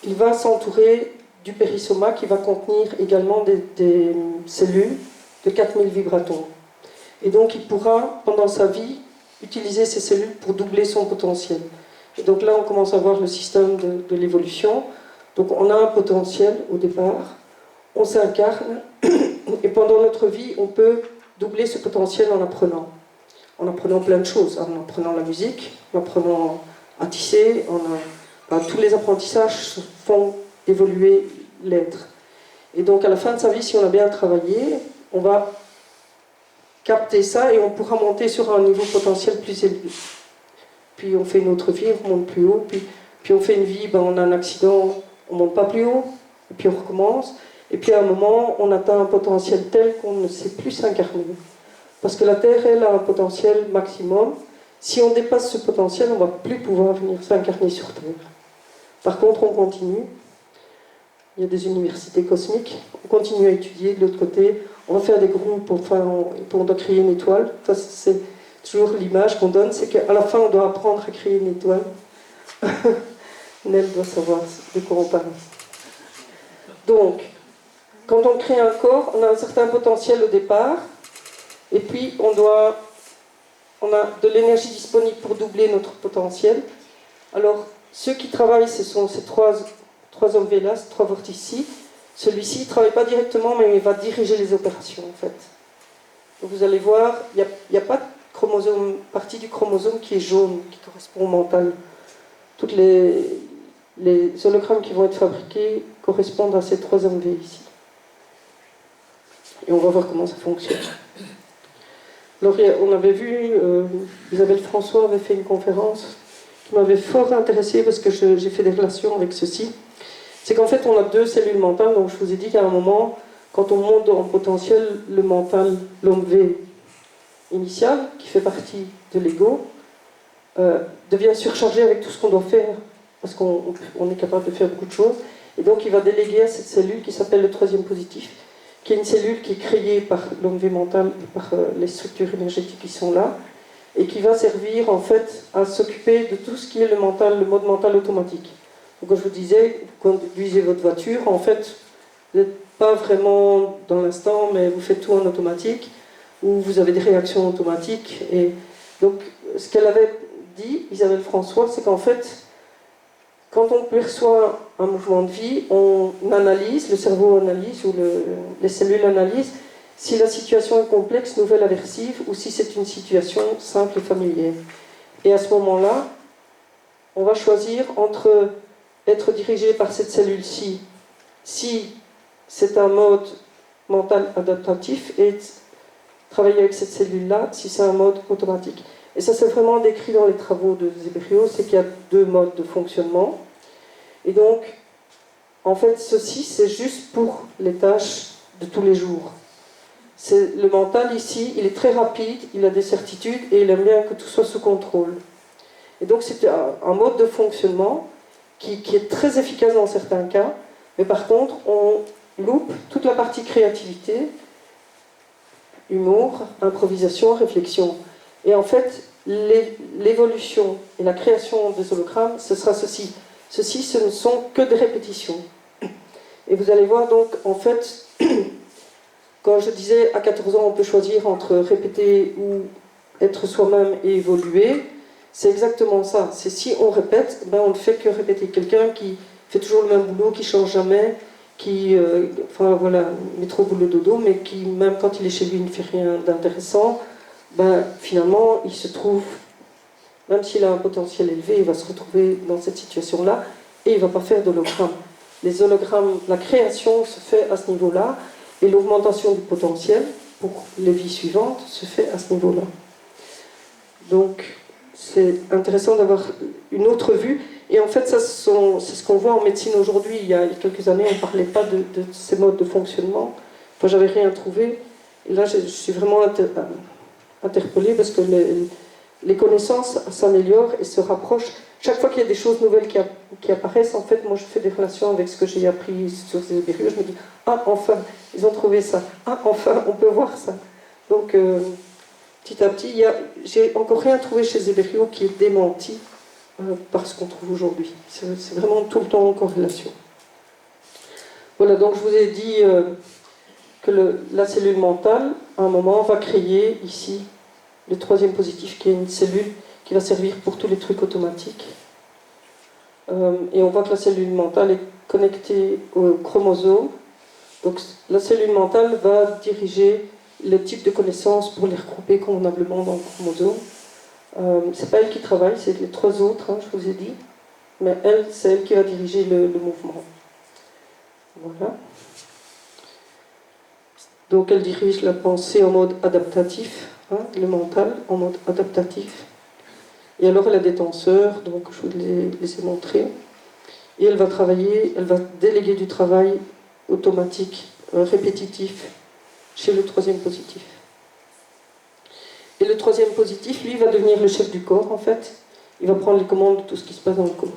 il va s'entourer du périssoma qui va contenir également des cellules de 4000 vibratons. Et donc il pourra, pendant sa vie, utiliser ces cellules pour doubler son potentiel. Et donc là, on commence à voir le système de l'évolution. Donc on a un potentiel au départ, on s'incarne, et pendant notre vie, on peut doubler ce potentiel en apprenant plein de choses, en apprenant la musique, en apprenant à tisser, tous les apprentissages font évoluer l'être. Et donc à la fin de sa vie, si on a bien travaillé, on va capter ça et on pourra monter sur un niveau potentiel plus élevé. Puis on fait une autre vie, on monte plus haut, puis on fait une vie, on a un accident, on ne monte pas plus haut, et puis on recommence. Et puis à un moment, on atteint un potentiel tel qu'on ne sait plus s'incarner. Parce que la Terre, elle, a un potentiel maximum. Si on dépasse ce potentiel, on ne va plus pouvoir venir s'incarner sur Terre. Par contre, on continue. Il y a des universités cosmiques. On continue à étudier. De l'autre côté, on va faire des groupes. On doit créer une étoile. Ça, c'est toujours l'image qu'on donne. C'est qu'à la fin, on doit apprendre à créer une étoile. Nel doit savoir de quoi on parle. Donc, quand on crée un corps, on a un certain potentiel au départ. Et puis, on a de l'énergie disponible pour doubler notre potentiel. Alors, ceux qui travaillent, ce sont ces trois envelas, ces trois vortices. Celui-ci ne travaille pas directement, mais il va diriger les opérations, en fait. Donc, vous allez voir, il n'y a pas de partie du chromosome qui est jaune, qui correspond au mental. Toutes les hologrammes qui vont être fabriqués correspondent à ces trois envers ici. Et on va voir comment ça fonctionne. Alors, on avait vu, Isabelle François avait fait une conférence qui m'avait fort intéressée parce que j'ai fait des relations avec ceci. C'est qu'en fait, on a deux cellules mentales. Donc, je vous ai dit qu'à un moment, quand on monte en potentiel, le mental, l'homme V initial, qui fait partie de l'ego, devient surchargé avec tout ce qu'on doit faire, parce qu'on est capable de faire beaucoup de choses. Et donc, il va déléguer à cette cellule qui s'appelle le troisième positif, qui est une cellule qui est créée par l'homme V mental et par les structures énergétiques qui sont là, et qui va servir en fait à s'occuper de tout ce qui est le mental, le mode mental automatique. Donc, comme je vous disais, vous conduisez votre voiture, en fait, vous n'êtes pas vraiment dans l'instant, mais vous faites tout en automatique, ou vous avez des réactions automatiques. Et donc, ce qu'elle avait dit, Isabelle François, c'est qu'en fait, quand on perçoit un mouvement de vie, on analyse, le cerveau analyse, ou les cellules analysent, si la situation est complexe, nouvelle, aversive, ou si c'est une situation simple et familière. Et à ce moment-là, on va choisir entre être dirigé par cette cellule-ci, si c'est un mode mental adaptatif, et travailler avec cette cellule-là, si c'est un mode automatique. Et ça, c'est vraiment décrit dans les travaux de Zebrio, c'est qu'il y a deux modes de fonctionnement. Et donc, en fait, ceci, c'est juste pour les tâches de tous les jours. Le mental, ici, il est très rapide, il a des certitudes, et il aime bien que tout soit sous contrôle. Et donc, c'est un mode de fonctionnement qui est très efficace dans certains cas, mais par contre, on loupe toute la partie créativité, humour, improvisation, réflexion. Et en fait, l'évolution et la création des hologrammes, ce sera ceci. Ceci, ce ne sont que des répétitions. Et vous allez voir donc, en fait, quand je disais à 14 ans, on peut choisir entre répéter ou être soi-même et évoluer, c'est exactement ça. C'est si on répète, ben on ne fait que répéter. Quelqu'un qui fait toujours le même boulot, qui ne change jamais, qui enfin, voilà, met trop boulot dodo, mais qui, même quand il est chez lui, ne fait rien d'intéressant, ben, finalement, il se trouve, même s'il a un potentiel élevé, il va se retrouver dans cette situation-là et il ne va pas faire d'hologramme. Les hologrammes, la création se fait à ce niveau-là et l'augmentation du potentiel pour les vies suivantes se fait à ce niveau-là. Donc, c'est intéressant d'avoir une autre vue. Et en fait, c'est ce qu'on voit en médecine aujourd'hui. Il y a quelques années, on ne parlait pas de ces modes de fonctionnement. Enfin, j'avais rien trouvé. Et là, je suis vraiment interpellée parce que les connaissances s'améliorent et se rapprochent. Chaque fois qu'il y a des choses nouvelles qui apparaissent, en fait, moi, je fais des relations avec ce que j'ai appris sur ces périodes. Je me dis, ah, enfin, ils ont trouvé ça. Ah, enfin, on peut voir ça. Donc, petit à petit, j'ai encore rien trouvé chez Zéberio qui est démenti par ce qu'on trouve aujourd'hui. C'est vraiment tout le temps en corrélation. Voilà, donc je vous ai dit que la cellule mentale, à un moment, va créer ici le troisième positif, qui est une cellule qui va servir pour tous les trucs automatiques. Et on voit que la cellule mentale est connectée au chromosome. Donc la cellule mentale va diriger le type de connaissances pour les regrouper convenablement dans le chromosome. C'est pas elle qui travaille, c'est les trois autres, hein, je vous ai dit. Mais elle, c'est elle qui va diriger le mouvement. Voilà. Donc elle dirige la pensée en mode adaptatif, hein, le mental en mode adaptatif. Et alors elle a des tenseurs, donc je vous les ai montrés. Et elle va travailler, elle va déléguer du travail automatique, répétitif, chez le troisième positif. Et le troisième positif, lui, va devenir le chef du corps, en fait. Il va prendre les commandes de tout ce qui se passe dans le corps.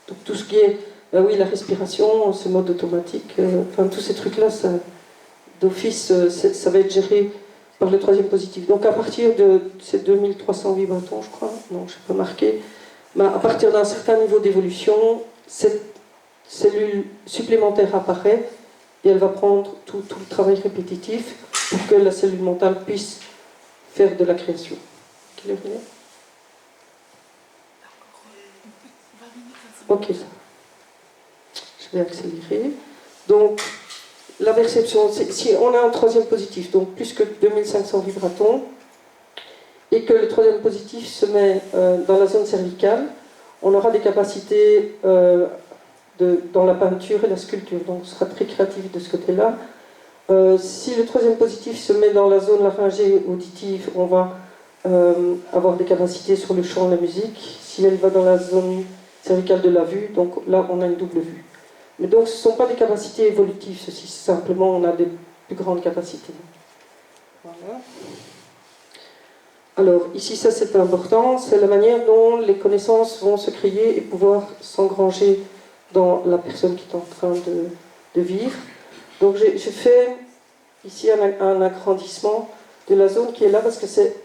Donc tout ce qui est, ben oui, la respiration, ce mode automatique, enfin tous ces trucs-là, d'office, ça va être géré par le troisième positif. Donc à partir de ces 2300 vibratons, je crois, non, je n'ai pas marqué, mais à partir d'un certain niveau d'évolution, cette cellule supplémentaire apparaît et elle va prendre tout le travail répétitif pour que la cellule mentale puisse faire de la création. Quelle heure il est ? Ok, je vais accélérer. Donc, la perception, si on a un troisième positif, donc plus que 2500 vibratons, et que le troisième positif se met dans la zone cervicale, on aura des capacités dans la peinture et la sculpture, donc on sera très créatif de ce côté-là. Si le troisième positif se met dans la zone laryngée auditive, on va avoir des capacités sur le champ de la musique. Si elle va dans la zone cervicale de la vue, donc là on a une double vue. Mais donc ce ne sont pas des capacités évolutives, ceci, simplement on a des plus grandes capacités. Voilà. Alors ici ça c'est important, c'est la manière dont les connaissances vont se créer et pouvoir s'engranger dans la personne qui est en train de vivre. Donc j'ai fait ici un agrandissement de la zone qui est là parce que c'est...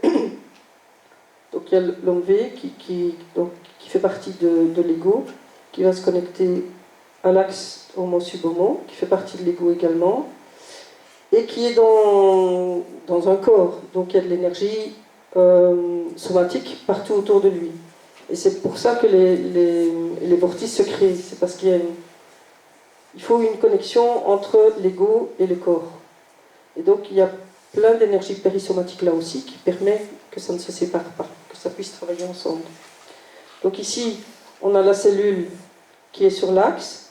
Donc il y a l'homme V qui fait partie de l'ego, qui va se connecter à l'axe homo-sub-homo, qui fait partie de l'ego également, et qui est dans un corps. Donc il y a de l'énergie somatique partout autour de lui. Et c'est pour ça que les vortices se créent. C'est parce qu'il faut une connexion entre l'ego et le corps. Et donc il y a plein d'énergie périssomatique là aussi qui permet que ça ne se sépare pas, que ça puisse travailler ensemble. Donc ici, on a la cellule qui est sur l'axe.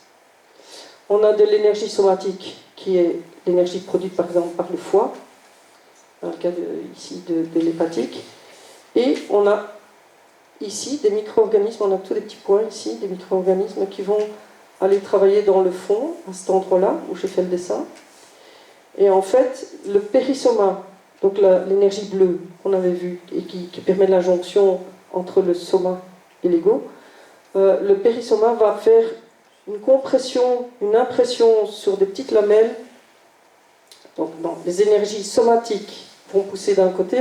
On a de l'énergie somatique qui est l'énergie produite par exemple par le foie, dans le cas ici de l'hépatique. Et on a ici des micro-organismes, on a tous les petits points ici, des micro-organismes qui vont aller travailler dans le fond, à cet endroit-là où j'ai fait le dessin. Et en fait, le périssoma, donc l'énergie bleue qu'on avait vue et qui permet la jonction entre le soma et l'ego, le périssoma va faire une compression, une impression sur des petites lamelles. Donc les énergies somatiques vont pousser d'un côté,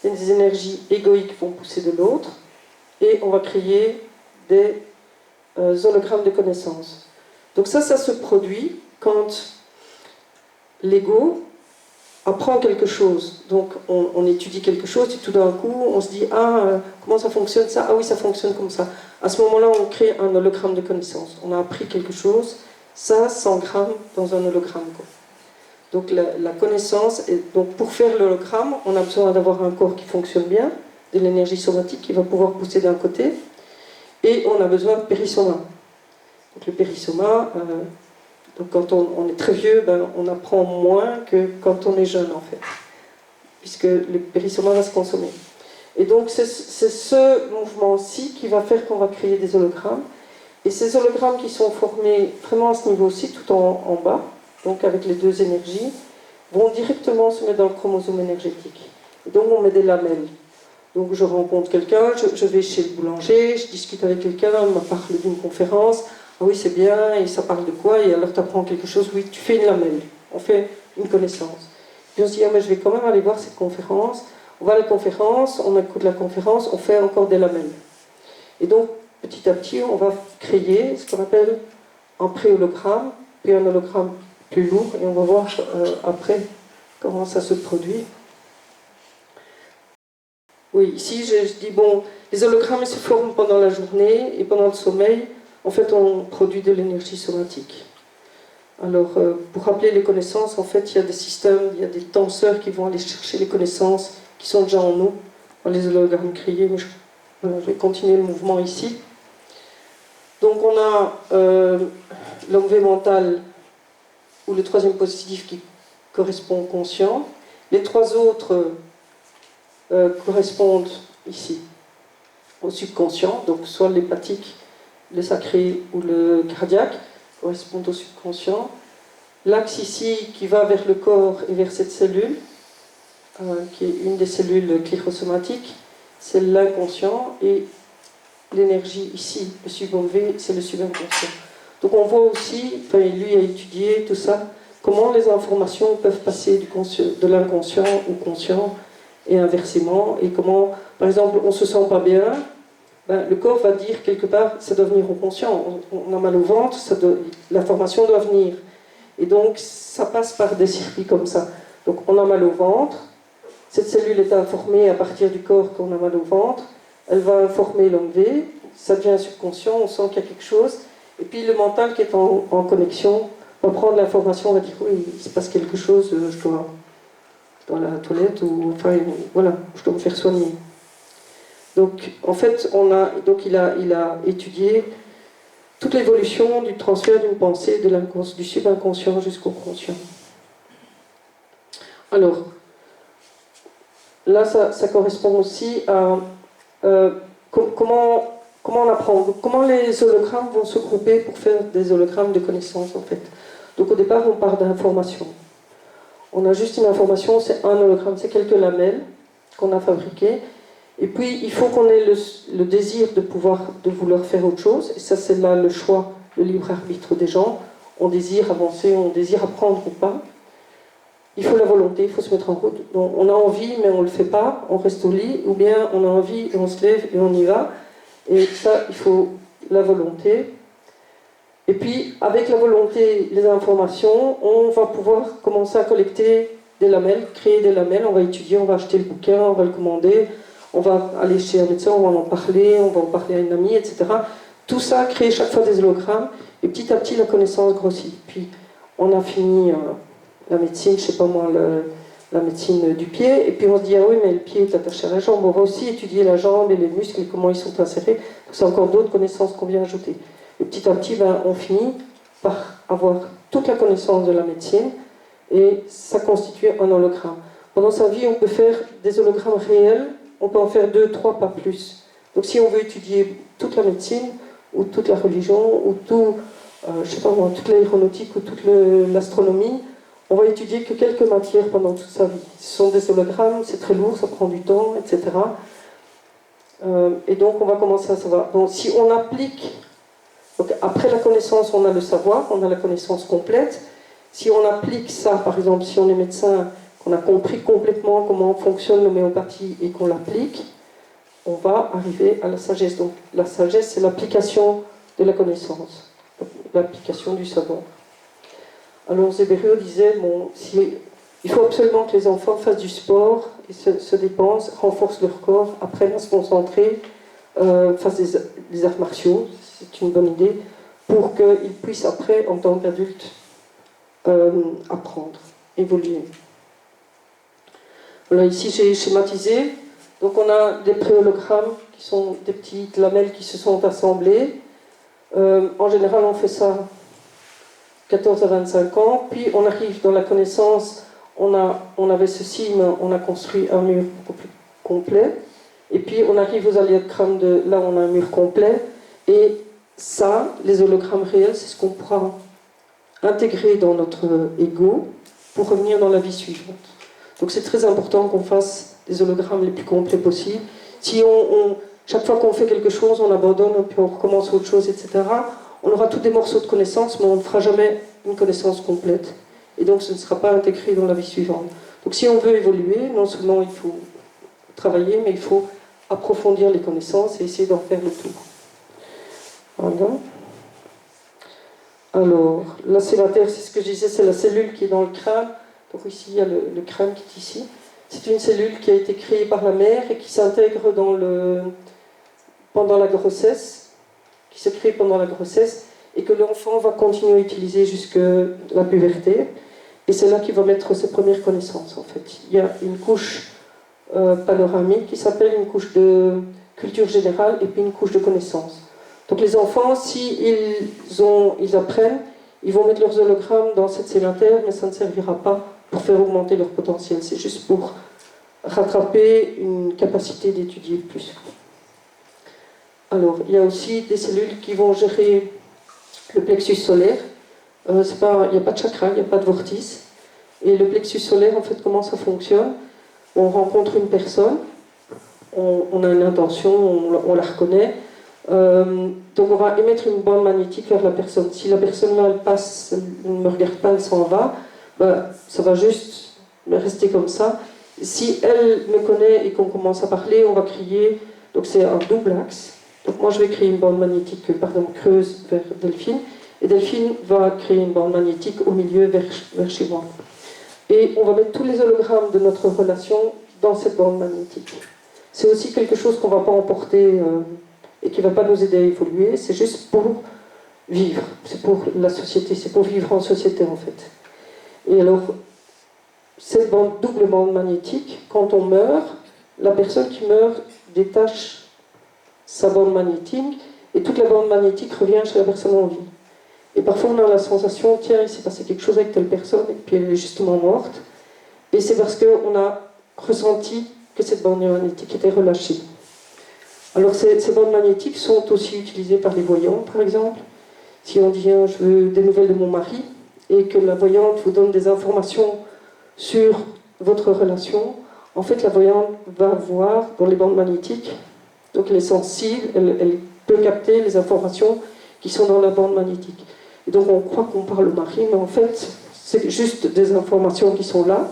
et les énergies égoïques vont pousser de l'autre, et on va créer des hologrammes de connaissances. Donc ça se produit quand l'ego apprend quelque chose. Donc on étudie quelque chose et tout d'un coup on se dit comment ça fonctionne ça? Ah oui, ça fonctionne comme ça. À ce moment-là on crée un hologramme de connaissance. On a appris quelque chose, ça s'engramme dans un hologramme, quoi. Donc la connaissance, donc pour faire l'hologramme, on a besoin d'avoir un corps qui fonctionne bien, de l'énergie somatique qui va pouvoir pousser d'un côté, et on a besoin de périssoma. Donc le périssoma, donc quand on est très vieux, on apprend moins que quand on est jeune en fait, puisque le périssoma va se consommer. Et donc c'est ce mouvement-ci qui va faire qu'on va créer des hologrammes. Et ces hologrammes qui sont formés vraiment à ce niveau-ci, tout en bas, donc avec les deux énergies, vont directement se mettre dans le chromosome énergétique. Et donc on met des lamelles. Donc je rencontre quelqu'un, je vais chez le boulanger, je discute avec quelqu'un, on me parle d'une conférence. Ah oui, c'est bien, et ça parle de quoi? Et alors tu apprends quelque chose, oui, tu fais une lamelle, on fait une connaissance. Puis on se dit, mais je vais quand même aller voir cette conférence. On va à la conférence, on écoute la conférence, on fait encore des lamelles. Et donc, petit à petit, on va créer ce qu'on appelle un pré-hologramme, puis un hologramme plus lourd, et on va voir après comment ça se produit. Oui, ici je dis, bon, les hologrammes ils se forment pendant la journée, et pendant le sommeil, en fait, on produit de l'énergie somatique. Alors, pour rappeler les connaissances, en fait, il y a des systèmes, il y a des tenseurs qui vont aller chercher les connaissances qui sont déjà en nous, dans les hologrammes créés, mais je vais continuer le mouvement ici. Donc, on a l'homme V mental, ou le troisième positif qui correspond au conscient. Les trois autres correspondent ici au subconscient, donc soit l'hépatique, le sacré ou le cardiaque correspondent au subconscient. L'axe ici qui va vers le corps et vers cette cellule, qui est une des cellules clérosomatiques, c'est l'inconscient, et l'énergie ici, le sub-homme V, c'est le subinconscient. Donc on voit aussi, enfin lui a étudié tout ça, comment les informations peuvent passer de l'inconscient au conscient et inversement, et comment, par exemple, on ne se sent pas bien, le corps va dire quelque part, ça doit venir au conscient, on a mal au ventre, l'information doit venir. Et donc ça passe par des circuits comme ça. Donc on a mal au ventre, cette cellule est informée à partir du corps qu'on a mal au ventre, elle va informer l'homme V, ça devient subconscient, on sent qu'il y a quelque chose, et puis le mental qui est en connexion va prendre l'information, va dire oui, il se passe quelque chose, je dois aller à la toilette, ou enfin voilà, je dois me faire soigner. Donc en fait, il a étudié toute l'évolution du transfert d'une pensée du subinconscient jusqu'au conscient. Alors, là, ça correspond aussi à comment on apprend, comment les hologrammes vont se grouper pour faire des hologrammes de connaissances en fait. Donc au départ, on part d'informations. On a juste une information, c'est un hologramme, c'est quelques lamelles qu'on a fabriquées. Et puis, il faut qu'on ait le désir de vouloir faire autre chose. Et ça, c'est là le choix, le libre arbitre des gens. On désire avancer, on désire apprendre ou pas. Il faut la volonté, il faut se mettre en route. Donc, on a envie, mais on ne le fait pas, on reste au lit. Ou bien, on a envie, et on se lève et on y va. Et ça, il faut la volonté. Et puis, avec la volonté, les informations, on va pouvoir commencer à collecter des lamelles, créer des lamelles. On va étudier, on va acheter le bouquin, on va le commander. On va aller chez un médecin, on va en parler, on va en parler à une amie, etc. Tout ça crée chaque fois des hologrammes, et petit à petit la connaissance grossit. Puis on a fini la médecine, je sais pas moi, la médecine du pied, et puis on se dit, ah oui, mais le pied est attaché à la jambe, on va aussi étudier la jambe et les muscles et comment ils sont insérés. C'est encore d'autres connaissances qu'on vient ajouter. Et petit à petit, on finit par avoir toute la connaissance de la médecine, et ça constitue un hologramme. Pendant sa vie, on peut faire des hologrammes réels. On peut en faire 2, 3, pas plus. Donc si on veut étudier toute la médecine, ou toute la religion, ou tout, je sais pas moi, toute l'aéronautique, ou toute l'astronomie, on va étudier que quelques matières pendant toute sa vie. Ce sont des hologrammes, c'est très lourd, ça prend du temps, etc. Et donc on va commencer à savoir. Donc si on applique, donc après la connaissance, on a le savoir, on a la connaissance complète. Si on applique ça, par exemple, si on est médecin, qu'on a compris complètement comment fonctionne l'homéopathie et qu'on l'applique, on va arriver à la sagesse. Donc la sagesse, c'est l'application de la connaissance, l'application du savoir. Alors Zébério disait, il faut absolument que les enfants fassent du sport, et se dépensent, renforcent leur corps, apprennent à se concentrer, fassent des arts martiaux, c'est une bonne idée, pour qu'ils puissent après, en tant qu'adultes, apprendre, évoluer. Voilà, ici j'ai schématisé. Donc on a des préhologrammes qui sont des petites lamelles qui se sont assemblées. En général, on fait ça 14 à 25 ans. Puis on arrive dans la connaissance. On avait ceci, mais on a construit un mur beaucoup plus complet. Et puis on arrive aux hologrammes de là, on a un mur complet. Et ça, les hologrammes réels, c'est ce qu'on pourra intégrer dans notre ego pour revenir dans la vie suivante. Donc c'est très important qu'on fasse des hologrammes les plus complets possibles. Si chaque fois qu'on fait quelque chose, on abandonne, puis on recommence autre chose, etc., on aura tous des morceaux de connaissances, mais on ne fera jamais une connaissance complète. Et donc ce ne sera pas intégré dans la vie suivante. Donc si on veut évoluer, non seulement il faut travailler, mais il faut approfondir les connaissances et essayer d'en faire le tout. Voilà. Alors, là c'est la terre, c'est ce que je disais, c'est la cellule qui est dans le crâne. Donc ici, il y a le crâne qui est ici. C'est une cellule qui a été créée par la mère et qui s'intègre pendant la grossesse, qui se crée pendant la grossesse, et que l'enfant va continuer à utiliser jusqu'à la puberté. Et c'est là qu'il va mettre ses premières connaissances, en fait. Il y a une couche panoramique qui s'appelle une couche de culture générale et puis une couche de connaissances. Donc les enfants, ils apprennent, ils vont mettre leurs hologrammes dans cette cellule interne, mais ça ne servira pas pour faire augmenter leur potentiel. C'est juste pour rattraper une capacité d'étudier plus. Alors, il y a aussi des cellules qui vont gérer le plexus solaire. Il n'y a pas de chakra, il n'y a pas de vortice. Et le plexus solaire, en fait, comment ça fonctionne? On rencontre une personne, on a une intention, on la reconnaît. Donc on va émettre une bande magnétique vers la personne. Si la personne là, elle passe, elle ne me regarde pas, elle s'en va, ça va juste rester comme ça. Si elle me connaît et qu'on commence à parler, on va crier. Donc c'est un double axe. Donc moi je vais créer une bande magnétique, creuse vers Delphine, et Delphine va créer une bande magnétique au milieu vers chez moi. Et on va mettre tous les hologrammes de notre relation dans cette bande magnétique. C'est aussi quelque chose qu'on ne va pas emporter et qui ne va pas nous aider à évoluer, c'est juste pour vivre, c'est pour la société, c'est pour vivre en société en fait. Et alors, cette double bande magnétique, quand on meurt, la personne qui meurt détache sa bande magnétique et toute la bande magnétique revient chez la personne en vie. Et parfois on a la sensation, tiens, il s'est passé quelque chose avec telle personne et puis elle est justement morte. Et c'est parce qu'on a ressenti que cette bande magnétique était relâchée. Alors ces bandes magnétiques sont aussi utilisées par les voyants, par exemple. Si on dit je veux des nouvelles de mon mari et que la voyante vous donne des informations sur votre relation, en fait la voyante va voir dans les bandes magnétiques, donc elle est sensible, elle peut capter les informations qui sont dans la bande magnétique. Et donc on croit qu'on parle au mari, mais en fait c'est juste des informations qui sont là.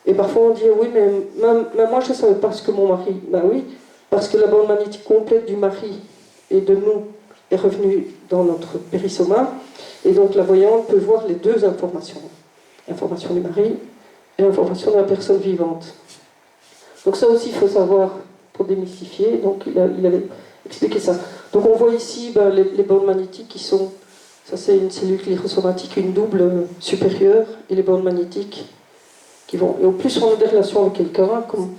Et parfois on dit oui, mais même moi je ne savais pas ce que mon mari. Ben oui, parce que la bande magnétique complète du mari et de nous est revenue dans notre périssoma. Et donc la voyante peut voir les deux informations. L'information du mari et l'information de la personne vivante. Donc ça aussi il faut savoir pour démystifier. Donc il avait expliqué ça. Donc on voit ici les bandes magnétiques qui sont, ça c'est une cellule clirosomatique, une double supérieure, et les bandes magnétiques qui vont. Et au plus on a des relations avec quelqu'un, comme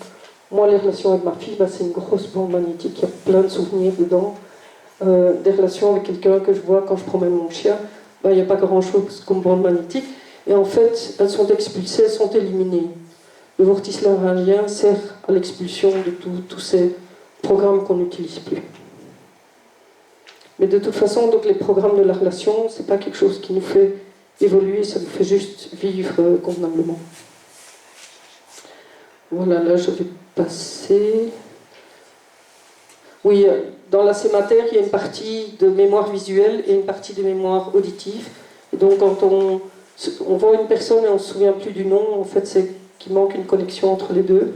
moi les relations avec ma fille, c'est une grosse bande magnétique, il y a plein de souvenirs dedans. Des relations avec quelqu'un que je vois quand je promène mon chien, il n'y a pas grand chose comme bande magnétique. Et en fait, elles sont expulsées, elles sont éliminées. Le vortice laryngien sert à l'expulsion de tous ces programmes qu'on n'utilise plus. Mais de toute façon, donc, les programmes de la relation, c'est pas quelque chose qui nous fait évoluer, ça nous fait juste vivre convenablement. Voilà, là je vais passer. Oui, dans la sématère, il y a une partie de mémoire visuelle et une partie de mémoire auditive. Et donc quand on voit une personne et on ne se souvient plus du nom, en fait c'est qu'il manque une connexion entre les deux.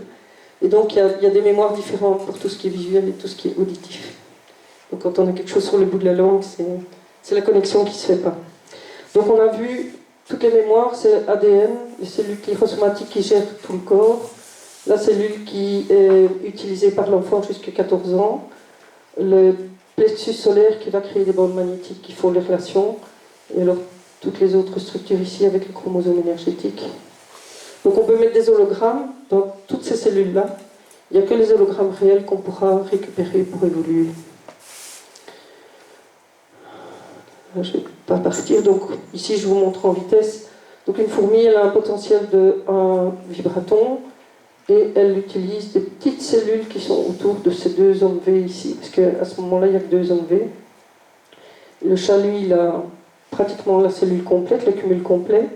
Et donc il y a des mémoires différentes pour tout ce qui est visuel et tout ce qui est auditif. Donc quand on a quelque chose sur le bout de la langue, c'est la connexion qui ne se fait pas. Donc on a vu toutes les mémoires, c'est ADN, les cellules clirosomatiques qui gèrent tout le corps, la cellule qui est utilisée par l'enfant jusqu'à 14 ans, le plexus solaire qui va créer des bandes magnétiques qui font les relations, et alors toutes les autres structures ici avec les chromosomes énergétiques. Donc on peut mettre des hologrammes dans toutes ces cellules-là. Il n'y a que les hologrammes réels qu'on pourra récupérer pour évoluer. Là, je ne vais pas partir. Donc ici je vous montre en vitesse. Donc une fourmi, elle a un potentiel de 1 vibraton. Et elle utilise des petites cellules qui sont autour de ces 2 hommes V ici, parce qu'à ce moment-là, il n'y a que 2 hommes V. Le chat, lui, il a pratiquement la cellule complète, le cumul complet,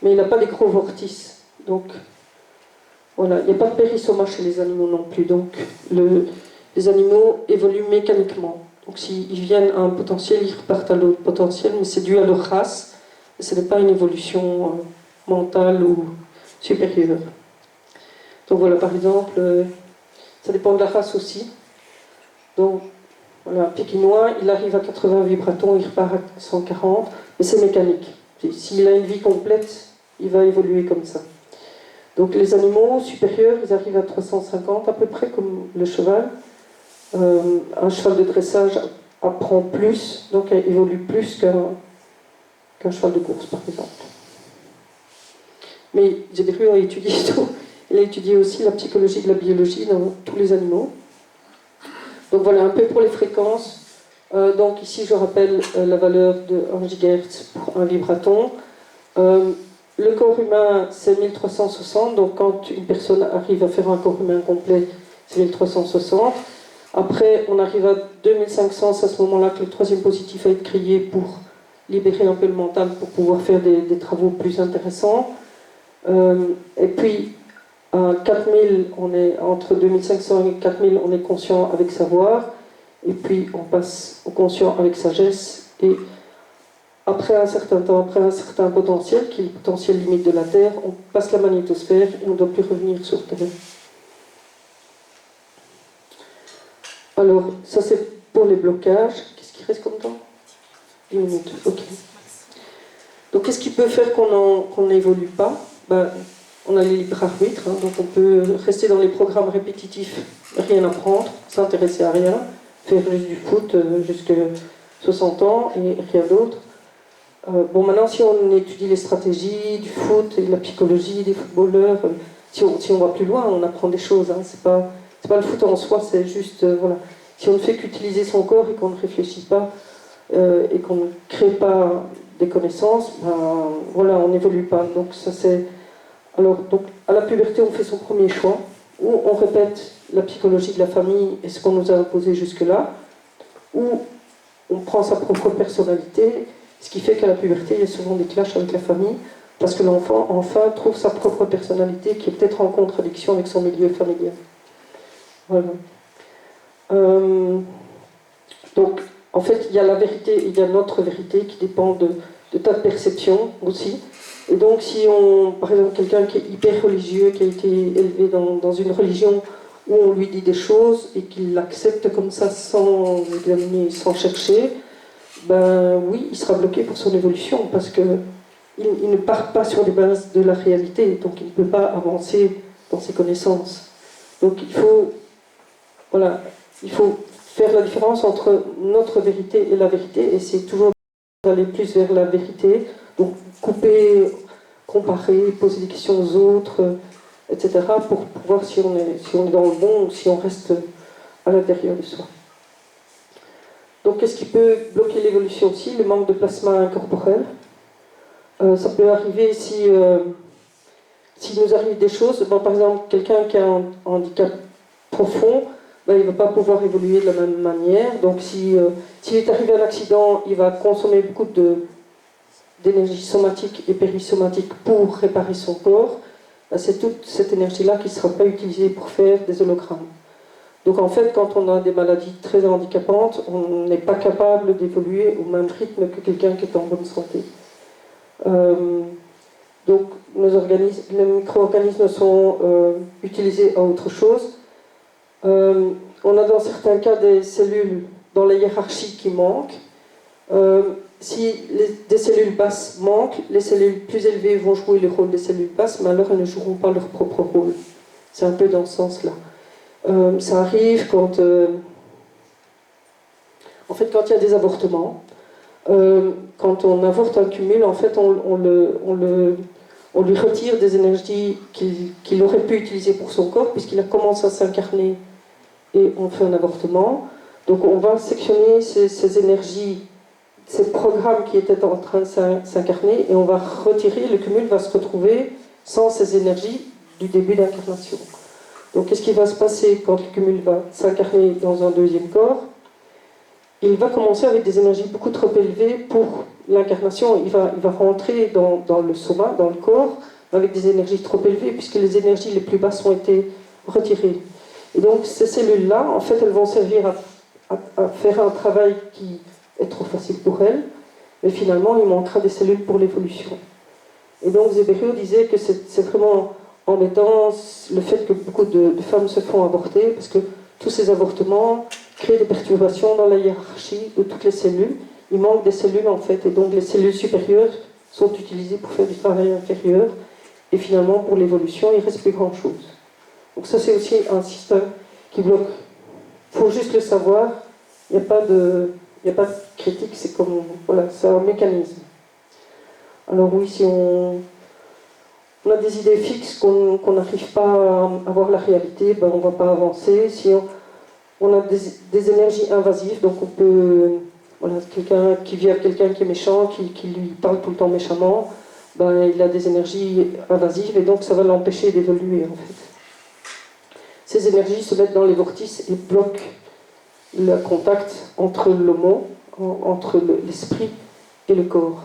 mais il n'a pas des gros vortices. Donc, voilà, il n'y a pas de périssoma chez les animaux non plus. Donc, les animaux évoluent mécaniquement. Donc, s'ils viennent à un potentiel, ils repartent à l'autre potentiel, mais c'est dû à leur race, et ce n'est pas une évolution mentale ou supérieure. Donc voilà, par exemple, ça dépend de la race aussi. Donc, voilà, un pékinois, il arrive à 80 vibratons, il repart à 140, mais c'est mécanique. S'il a une vie complète, il va évoluer comme ça. Donc les animaux supérieurs, ils arrivent à 350 à peu près, comme le cheval. Un cheval de dressage apprend plus, donc évolue plus qu'un cheval de course, par exemple. Mais Zébéru a étudié tout. Il a étudié aussi la psychologie de la biologie dans tous les animaux. Donc voilà un peu pour les fréquences. Donc ici je rappelle la valeur de 1 GHz pour 1 vibraton. Le corps humain c'est 1360, donc quand une personne arrive à faire un corps humain complet, c'est 1360. Après on arrive à 2500, c'est à ce moment-là que le troisième positif va être créé pour libérer un peu le mental, pour pouvoir faire des travaux plus intéressants. Et puis à 4000, on est entre 2500 et 4000, on est conscient avec savoir, et puis on passe au conscient avec sagesse, et après un certain temps, après un certain potentiel, qui est le potentiel limite de la Terre, on passe la magnétosphère et on ne doit plus revenir sur Terre. Alors, ça c'est pour les blocages. Qu'est-ce qui reste comme temps 10 minutes, ok. Donc qu'est-ce qui peut faire qu'on n'évolue pas? On a les libres arbitres, donc on peut rester dans les programmes répétitifs, rien apprendre, s'intéresser à rien, faire juste du foot jusqu'à 60 ans et rien d'autre. Maintenant, si on étudie les stratégies du foot et de la psychologie des footballeurs, si on va plus loin, on apprend des choses. C'est pas le foot en soi, c'est juste, voilà. Si on ne fait qu'utiliser son corps et qu'on ne réfléchit pas et qu'on ne crée pas des connaissances, voilà, on n'évolue pas. Donc ça c'est... Alors, donc, à la puberté, on fait son premier choix. où on répète la psychologie de la famille et ce qu'on nous a imposé jusque-là, où on prend sa propre personnalité, ce qui fait qu'à la puberté, il y a souvent des clashs avec la famille, parce que l'enfant, enfin, trouve sa propre personnalité qui est peut-être en contradiction avec son milieu familial. Voilà. Donc, en fait, il y a la vérité et il y a notre vérité qui dépend de ta perception aussi. Et donc, si on, par exemple, quelqu'un qui est hyper religieux, qui a été élevé dans une religion où on lui dit des choses et qu'il l'accepte comme ça sans examiner, sans chercher, ben oui, il sera bloqué pour son évolution parce que il ne part pas sur les bases de la réalité, donc il ne peut pas avancer dans ses connaissances. Donc voilà, il faut faire la différence entre notre vérité et la vérité, et c'est toujours d'aller plus vers la vérité, donc couper, comparer, poser des questions aux autres, etc., pour voir si on est dans le bon ou si on reste à l'intérieur de soi. Donc qu'est-ce qui peut bloquer l'évolution aussi? Le manque de plasma incorporel. Ça peut arriver s'il nous arrive des choses, bon, par exemple quelqu'un qui a un handicap profond, ben, il ne va pas pouvoir évoluer de la même manière. Donc s'il est arrivé un accident, il va consommer beaucoup d'énergie somatique et périsomatique pour réparer son corps. Ben, c'est toute cette énergie-là qui ne sera pas utilisée pour faire des hologrammes. Donc en fait, quand on a des maladies très handicapantes, on n'est pas capable d'évoluer au même rythme que quelqu'un qui est en bonne santé. Donc les micro-organismes sont utilisés à autre chose. On a dans certains cas des cellules dans la hiérarchie qui manquent. Si des cellules basses manquent, les cellules plus élevées vont jouer le rôle des cellules basses, mais alors elles ne joueront pas leur propre rôle. C'est un peu dans ce sens-là. Ça arrive quand il y a des avortements. Quand on avorte un cumul, en fait, on lui retire des énergies qu'il aurait pu utiliser pour son corps, puisqu'il a commencé à s'incarner et on fait un avortement. Donc on va sectionner ces énergies, ces programmes qui étaient en train de s'incarner, et on va retirer, le cumul va se retrouver sans ces énergies du début d'incarnation. Donc qu'est-ce qui va se passer quand le cumul va s'incarner dans un deuxième corps? Il va commencer avec des énergies beaucoup trop élevées pour l'incarnation. Il va rentrer dans le soma, dans le corps, avec des énergies trop élevées, puisque les énergies les plus basses ont été retirées. Et donc ces cellules-là, en fait, elles vont servir à faire un travail qui est trop facile pour elles, mais finalement, il manquera des cellules pour l'évolution. Et donc Zébério disait que c'est vraiment embêtant le fait que beaucoup de femmes se font avorter, parce que tous ces avortements créent des perturbations dans la hiérarchie de toutes les cellules. Il manque des cellules en fait, et donc les cellules supérieures sont utilisées pour faire du travail inférieur, et finalement pour l'évolution il ne reste plus grand chose. Donc ça c'est aussi un système qui bloque. Il faut juste le savoir, il n'y a pas de critique, c'est comme, voilà, c'est un mécanisme. Alors oui, si on a des idées fixes qu'on n'arrive pas à voir la réalité, ben on ne va pas avancer. Si on a des énergies invasives, donc on peut, voilà, quelqu'un qui vit avec quelqu'un qui est méchant, qui lui parle tout le temps méchamment, ben il a des énergies invasives et donc ça va l'empêcher d'évoluer en fait. Ces énergies se mettent dans les vortices et bloquent le contact entre l'homo, entre l'esprit et le corps.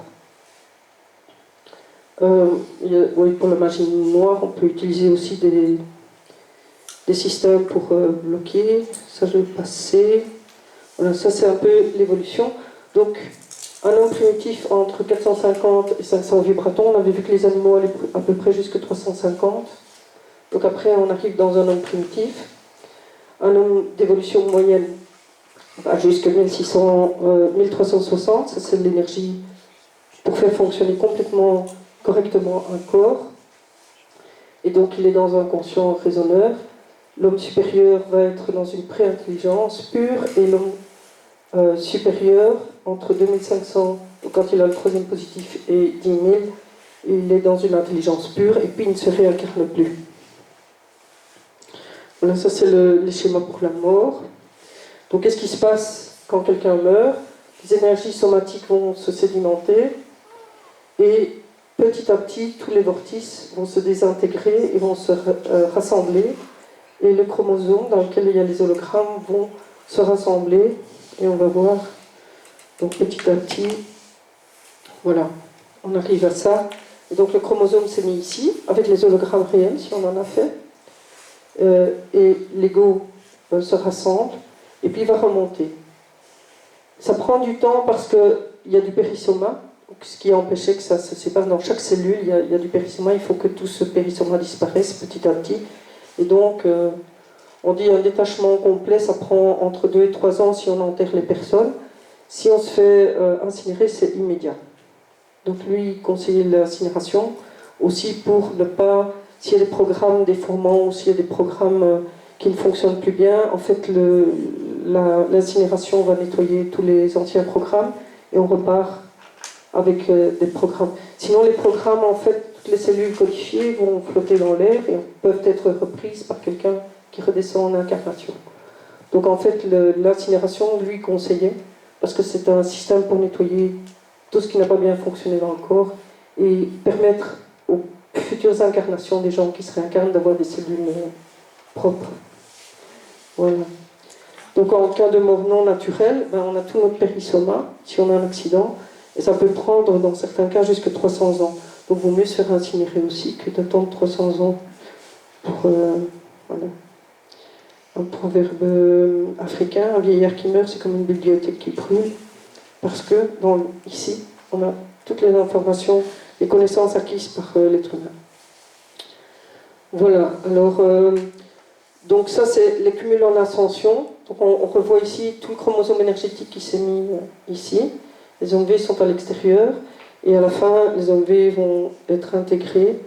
Oui, pour la magie noire, on peut utiliser aussi des systèmes pour bloquer. Ça, je vais passer. Voilà, ça, c'est un peu l'évolution. Donc, un homme primitif entre 450 et 500 vibratons. On avait vu que les animaux allaient à peu près jusqu'à 350. Donc après, on arrive dans un homme primitif. Un homme d'évolution moyenne jusqu'à 1360. Ça, c'est l'énergie pour faire fonctionner complètement correctement un corps, et donc il est dans un conscient raisonneur. L'homme supérieur va être dans une pré-intelligence pure, et l'homme supérieur, entre 2500, quand il a le troisième positif, et 10 000, il est dans une intelligence pure, et puis il ne se réincarne plus. Voilà, ça c'est le schéma pour la mort. Donc qu'est-ce qui se passe quand quelqu'un meurt? Les énergies somatiques vont se sédimenter, et petit à petit, tous les vortices vont se désintégrer et vont se rassembler. et le chromosome dans lequel il y a les hologrammes vont se rassembler, et on va voir, donc petit à petit, voilà, on arrive à ça. Et donc le chromosome s'est mis ici, avec les hologrammes réels, si on en a fait, et l'ego se rassemble, et puis il va remonter. Ça prend du temps parce qu'il y a du périssoma, ce qui a empêché que ça se sépare dans chaque cellule, il y a du périssoma, il faut que tout ce périssoma disparaisse petit à petit. Et donc, on dit un détachement complet, ça prend entre 2 et 3 ans si on enterre les personnes. Si on se fait incinérer, c'est immédiat. Donc lui, il conseille l'incinération, aussi pour ne pas, s'il y a des programmes déformants ou s'il y a des programmes qui ne fonctionnent plus bien, en fait, l'incinération va nettoyer tous les anciens programmes et on repart avec des programmes. Sinon, les programmes, en fait, toutes les cellules codifiées vont flotter dans l'air et peuvent être reprises par quelqu'un qui redescend en incarnation. Donc, en fait, l'incinération, lui, conseillait, parce que c'est un système pour nettoyer tout ce qui n'a pas bien fonctionné dans le corps et permettre aux futures incarnations des gens qui se réincarnent d'avoir des cellules propres. Voilà. Donc, en cas de mort non naturelle, ben, on a tout notre périssoma, si on a un accident. Et ça peut prendre, dans certains cas, jusqu'à 300 ans. Donc, il vaut mieux se faire incinérer aussi que d'attendre 300 ans pour... voilà. Un proverbe africain, un vieillard qui meurt, c'est comme une bibliothèque qui brûle. Parce que, ici, on a toutes les informations, les connaissances acquises par l'être humain. Voilà. Alors, donc ça, c'est les cumuls en ascension. Donc, on revoit ici tout le chromosome énergétique qui s'est mis ici. Les hommes V sont à l'extérieur et à la fin, les hommes V vont être intégrés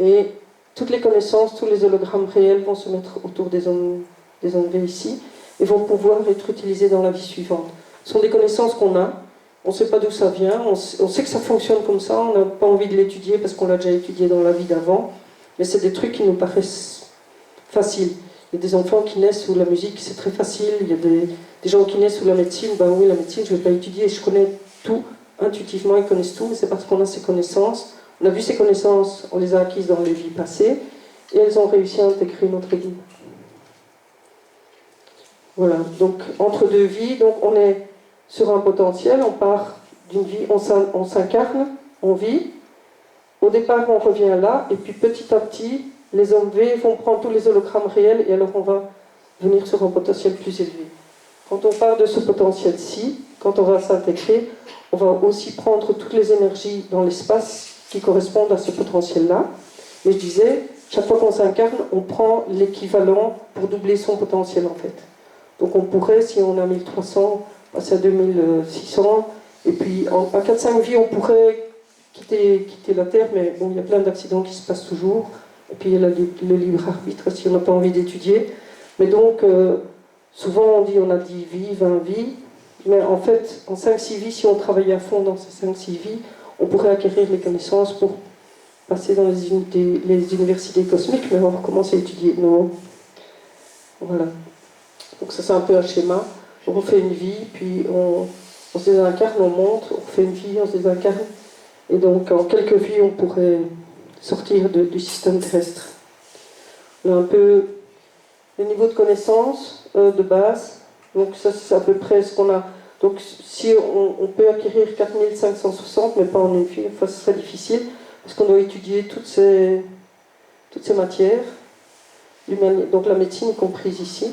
et toutes les connaissances, tous les hologrammes réels vont se mettre autour des hommes V ici et vont pouvoir être utilisés dans la vie suivante. Ce sont des connaissances qu'on a, on ne sait pas d'où ça vient, on sait que ça fonctionne comme ça, on n'a pas envie de l'étudier parce qu'on l'a déjà étudié dans la vie d'avant, mais c'est des trucs qui nous paraissent faciles. Il y a des enfants qui naissent où la musique c'est très facile, il y a des gens qui naissent sous la médecine, ben oui, la médecine, je ne vais pas étudier, je connais tout, intuitivement, ils connaissent tout, mais c'est parce qu'on a ces connaissances. On a vu ces connaissances, on les a acquises dans les vies passées, et elles ont réussi à intégrer notre vie. Voilà, donc entre deux vies, donc on est sur un potentiel, on part d'une vie, on s'incarne, on vit. Au départ, on revient là, et puis petit à petit, les hommes V vont prendre tous les hologrammes réels, et alors on va venir sur un potentiel plus élevé. Quand on part de ce potentiel-ci, quand on va s'intégrer, on va aussi prendre toutes les énergies dans l'espace qui correspondent à ce potentiel-là. Mais je disais, chaque fois qu'on s'incarne, on prend l'équivalent pour doubler son potentiel en fait. Donc on pourrait, si on a 1300, passer à 2600, et puis en 4-5 vies, on pourrait quitter la Terre, mais bon, il y a plein d'accidents qui se passent toujours, et puis il y a le libre arbitre si on n'a pas envie d'étudier. Mais donc, souvent on dit on a 10 vies, 20 vies, mais en fait, en 5-6 vies, si on travaillait à fond dans ces 5-6 vies, on pourrait acquérir les connaissances pour passer dans les universités cosmiques, mais on va recommencer à étudier. Non. Voilà. Donc ça c'est un peu un schéma. Donc on fait une vie, puis on se désincarne, on monte, on fait une vie, on se désincarne. Et donc en quelques vies, on pourrait sortir du système terrestre. Là un peu le niveau de connaissance de base. Donc ça c'est à peu près ce qu'on a. Donc si on peut acquérir 4560, mais pas en une vie, enfin ce serait difficile, parce qu'on doit étudier toutes ces matières, donc la médecine est comprise ici.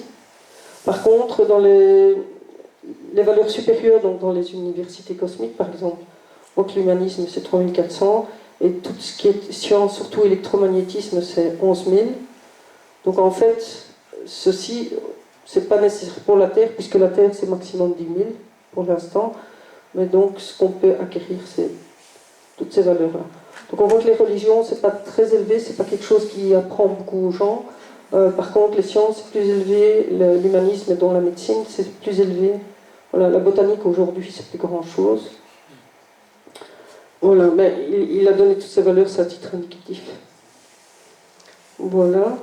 Par contre, dans les valeurs supérieures, donc dans les universités cosmiques par exemple, on voit que l'humanisme c'est 3400, et tout ce qui est science, surtout électromagnétisme, c'est 11 000. Donc en fait, ceci, c'est pas nécessaire pour la Terre, puisque la Terre c'est maximum 10 000 pour l'instant, mais donc ce qu'on peut acquérir, c'est toutes ces valeurs-là. Donc on voit que les religions, c'est pas très élevé, c'est pas quelque chose qui apprend beaucoup aux gens. Par contre, les sciences, c'est plus élevé, l'humanisme, dont la médecine, c'est plus élevé. Voilà, la botanique aujourd'hui, c'est plus grand-chose. Voilà, mais il a donné toutes ces valeurs, c'est à titre indicatif. Voilà.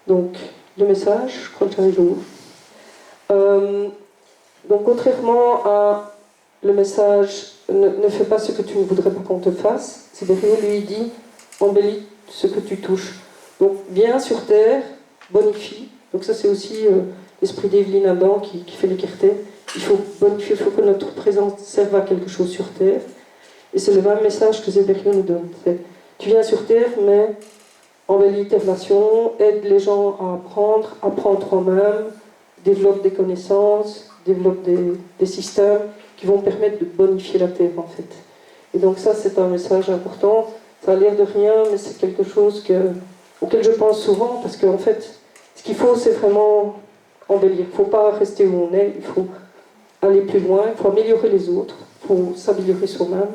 Donc, le message, je crois que j'arrive au bout. Donc, contrairement à le message ne fais pas ce que tu ne voudrais pas qu'on te fasse, Sibério lui dit embellis ce que tu touches. Donc, bien sur Terre, bonifie. Donc ça, c'est aussi l'esprit d'Evelyne Adam qui fait l'écarté. Il faut bonifier, il faut que notre présence serve à quelque chose sur Terre. Et c'est le même message que Zéberio nous donne. C'est, tu viens sur Terre, mais embellis tes relations, aide les gens à apprendre, apprends toi-même, développe des connaissances, développe des systèmes qui vont permettre de bonifier la Terre, en fait. Et donc ça, c'est un message important. Ça a l'air de rien, mais c'est quelque chose auquel je pense souvent, parce qu'en fait, ce qu'il faut, c'est vraiment embellir. Il ne faut pas rester où on est, il faut aller plus loin, il faut améliorer les autres, il faut s'améliorer soi-même,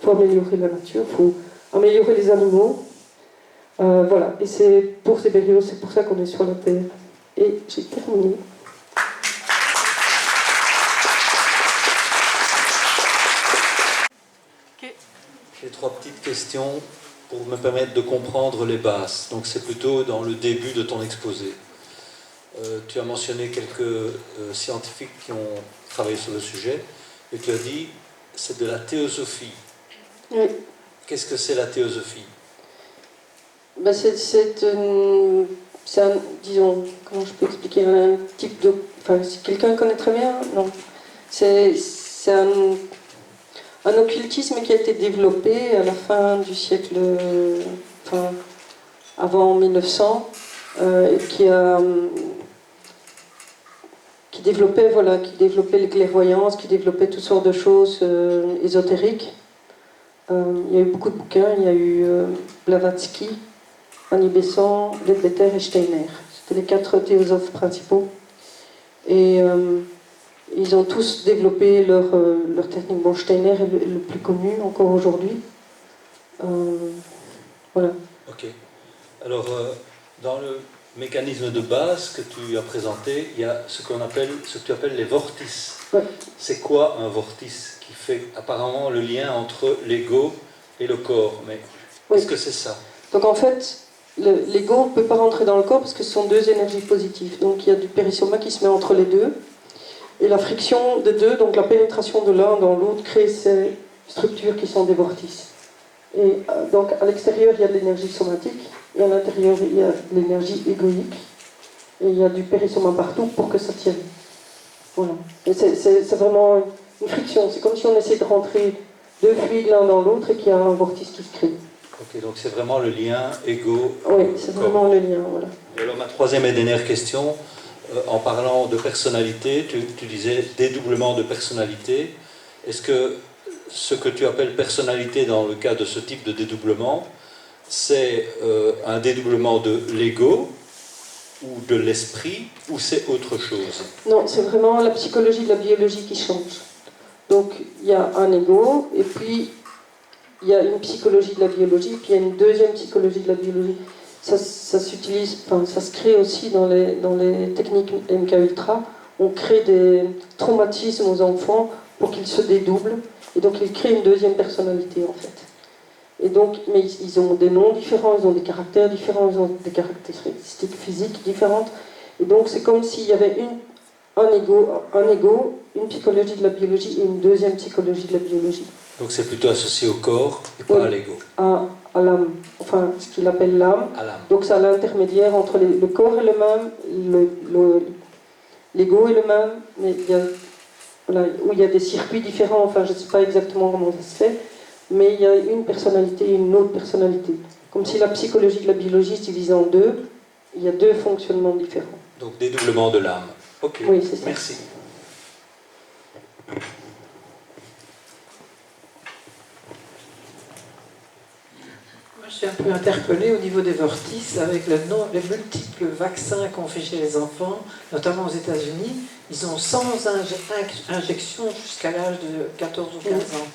il faut améliorer la nature, il faut améliorer les animaux. Voilà, et c'est pour ces périodes, c'est pour ça qu'on est sur la Terre. Et j'ai terminé. J'ai 3 petites questions pour me permettre de comprendre les bases. Donc c'est plutôt dans le début de ton exposé. Tu as mentionné quelques scientifiques qui ont travaillé sur le sujet, et tu as dit c'est de la théosophie. Oui. Qu'est-ce que c'est la théosophie? Ben c'est un, disons, comment je peux expliquer, un type de... Enfin, si quelqu'un connaît très bien, non. C'est un occultisme qui a été développé à la fin du siècle, enfin, avant 1900, qui développait les clairvoyances, qui développait toutes sortes de choses ésotériques. Il y a eu beaucoup de bouquins, il y a eu Blavatsky, Annie Besant, Leadbeater et Steiner. C'était les 4 théosophes principaux. Et ils ont tous développé leur technique. Bon, Steiner est le plus connu encore aujourd'hui. Voilà. Ok. Alors, dans le mécanisme de base que tu as présenté, il y a ce que tu appelles les vortices. Ouais. C'est quoi un vortice qui fait apparemment le lien entre l'ego et le corps? Mais qu'est-ce que c'est ça? Donc en fait, l'ego ne peut pas rentrer dans le corps parce que ce sont 2 énergies positives. Donc il y a du périssoma qui se met entre les deux. Et la friction des deux, donc la pénétration de l'un dans l'autre, crée ces structures qui sont des vortices. Et donc à l'extérieur, il y a de l'énergie somatique, et à l'intérieur, il y a de l'énergie égoïque. Et il y a du périssoma partout pour que ça tienne. Voilà. Et c'est vraiment une friction. C'est comme si on essayait de rentrer 2 fluides l'un dans l'autre et qu'il y a un vortice qui se crée. Ok, donc c'est vraiment le lien ego. Oui, c'est vraiment le lien, voilà. Et alors ma 3e et dernière question, en parlant de personnalité, tu disais dédoublement de personnalité. Est-ce que ce que tu appelles personnalité dans le cas de ce type de dédoublement, c'est un dédoublement de l'ego ou de l'esprit, ou c'est autre chose? Non, c'est vraiment la psychologie de la biologie qui change. Donc il y a un ego, et puis il y a une psychologie de la biologie, puis il y a une deuxième psychologie de la biologie. Ça s'utilise, enfin, ça se crée aussi dans les techniques MK Ultra. On crée des traumatismes aux enfants pour qu'ils se dédoublent, et donc ils créent une deuxième personnalité en fait. Et donc, mais ils ont des noms différents, ils ont des caractères différents, ils ont des caractéristiques physiques différentes. Et donc c'est comme s'il y avait un ego, une psychologie de la biologie et une deuxième psychologie de la biologie. Donc c'est plutôt associé au corps et pas à l'ego. À l'âme, enfin ce qu'il appelle l'âme. Donc c'est à l'intermédiaire entre le corps est le même, l'ego est le même, mais où il y a des circuits différents, enfin je ne sais pas exactement comment ça se fait, mais il y a une personnalité et une autre personnalité. Comme si la psychologie de la biologie se divisait en 2, il y a 2 fonctionnements différents. Donc dédoublement de l'âme. Ok, oui, c'est ça. Merci. Moi, je suis un peu interpellée au niveau des vortices avec les multiples vaccins qu'on fait chez les enfants, notamment aux États-Unis. Ils ont 100 injections jusqu'à l'âge de 14 ou 15 ans.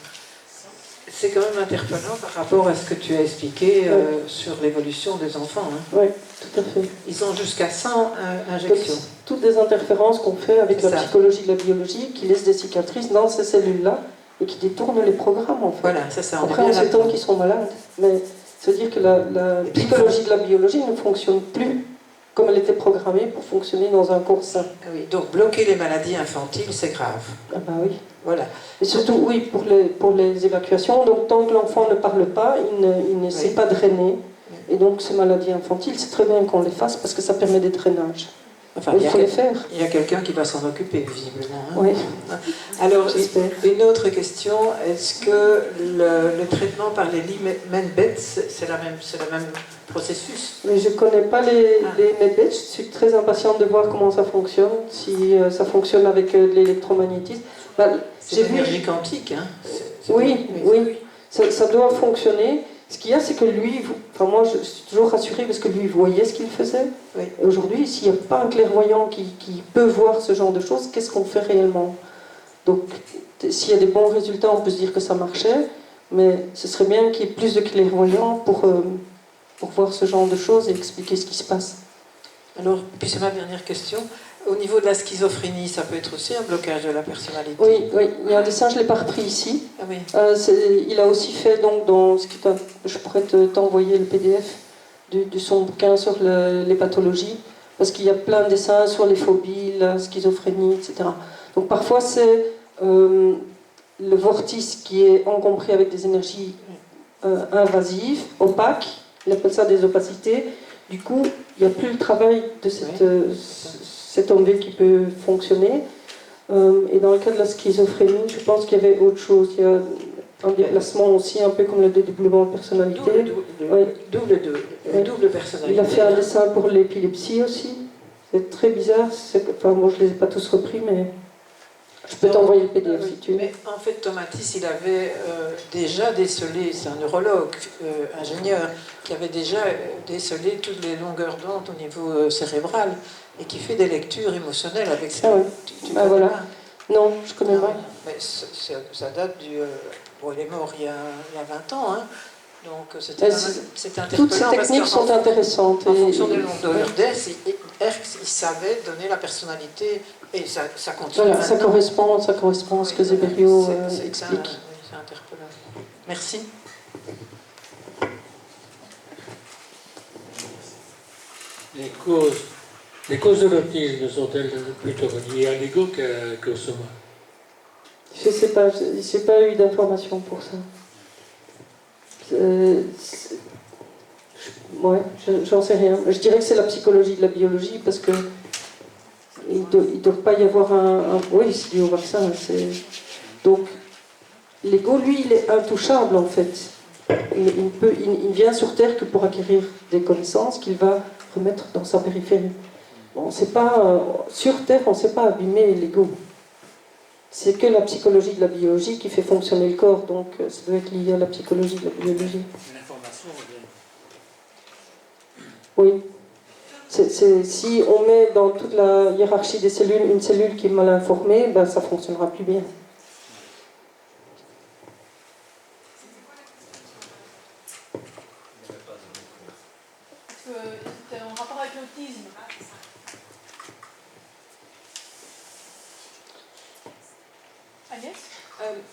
C'est quand même interpellant par rapport à ce que tu as expliqué sur l'évolution des enfants. Hein. Oui, tout à fait. Ils ont jusqu'à 100 injections. Donc, toutes des interférences qu'on fait avec la psychologie de la biologie qui laissent des cicatrices dans ces cellules-là et qui détournent les programmes en fait. Voilà, c'est ça. Après, on s'étonne qu'ils sont malades. Mais c'est-à-dire que la psychologie de la biologie ne fonctionne plus comme elle était programmée pour fonctionner dans un corps sain. Oui, donc bloquer les maladies infantiles, c'est grave. Ah ben oui. Voilà. Et surtout, oui, pour les évacuations, donc tant que l'enfant ne parle pas, il n'essaie pas de drainer. Et donc ces maladies infantiles, c'est très bien qu'on les fasse parce que ça permet des drainages. Enfin, il faut les faire. Il y a quelqu'un qui va s'en occuper, visiblement. Hein. Oui. Alors, J'espère. une autre question, est-ce que le traitement par les medbeds, c'est la même processus? Mais je ne connais pas les medbeds, je suis très impatiente de voir comment ça fonctionne, si ça fonctionne avec de l'électromagnétisme. C'est l'énergie quantique, hein? Oui. Ça doit fonctionner. Ce qu'il y a, c'est que lui, enfin moi je suis toujours rassurée parce que lui il voyait ce qu'il faisait. Oui. Et aujourd'hui, s'il n'y a pas un clairvoyant qui peut voir ce genre de choses, qu'est-ce qu'on fait réellement? Donc, s'il y a des bons résultats, on peut se dire que ça marchait, mais ce serait bien qu'il y ait plus de clairvoyants pour voir ce genre de choses et expliquer ce qui se passe. Alors, puis c'est ma dernière question. Au niveau de la schizophrénie, ça peut être aussi un blocage de la personnalité. Oui. Il y a un dessin, je ne l'ai pas repris ici. Ah oui. Il a aussi fait, donc, je pourrais t'envoyer le PDF de son bouquin sur les pathologies, parce qu'il y a plein de dessins sur les phobies, la schizophrénie, etc. Donc parfois c'est le vortice qui est encombré avec des énergies invasives, opaques, il appelle ça des opacités. Du coup, il n'y a plus le travail de cette onde qui peut fonctionner. Et dans le cas de la schizophrénie, je pense qu'il y avait autre chose. Il y a un déplacement aussi, un peu comme le dédoublement de personnalité. Double personnalité. Il a fait un dessin pour l'épilepsie aussi. C'est très bizarre. Enfin, moi, je ne les ai pas tous repris, mais je peux t'envoyer le PDF si tu veux. Mais en fait, Tomatis, il avait déjà décelé, c'est un neurologue, ingénieur, qui avait déjà décelé toutes les longueurs d'onde au niveau cérébral et qui fait des lectures émotionnelles avec ça. Ah oui. Tu Voilà. Non, je connais pas. Mais ça date du... bon, il est mort il y a 20 ans, hein. Donc c'était interpellant. Toutes ces techniques sont intéressantes. En fonction des longueurs d'Hertz, il savait donner la personnalité et ça continue. Voilà, ça correspond à ce que Zeberio explique. C'est interpellant. Merci. Les causes de l'autisme sont-elles plutôt reliées à l'ego qu'au soma? Je sais pas, j'ai pas eu d'informations pour ça. Ouais, j'en sais rien. Je dirais que c'est la psychologie de la biologie parce que il ne doit pas y avoir oui, c'est dû au vaccin. Donc, l'ego, lui, il est intouchable en fait. Il vient sur Terre que pour acquérir des connaissances qu'il va remettre dans sa périphérie. Bon, c'est pas, sur Terre, on ne sait pas abîmer l'ego. C'est que la psychologie de la biologie qui fait fonctionner le corps, donc ça doit être lié à la psychologie de la biologie. L'information Oui. Si on met dans toute la hiérarchie des cellules une cellule qui est mal informée, ben, ça ne fonctionnera plus bien. C'est en rapport avec l'autisme. Agnès?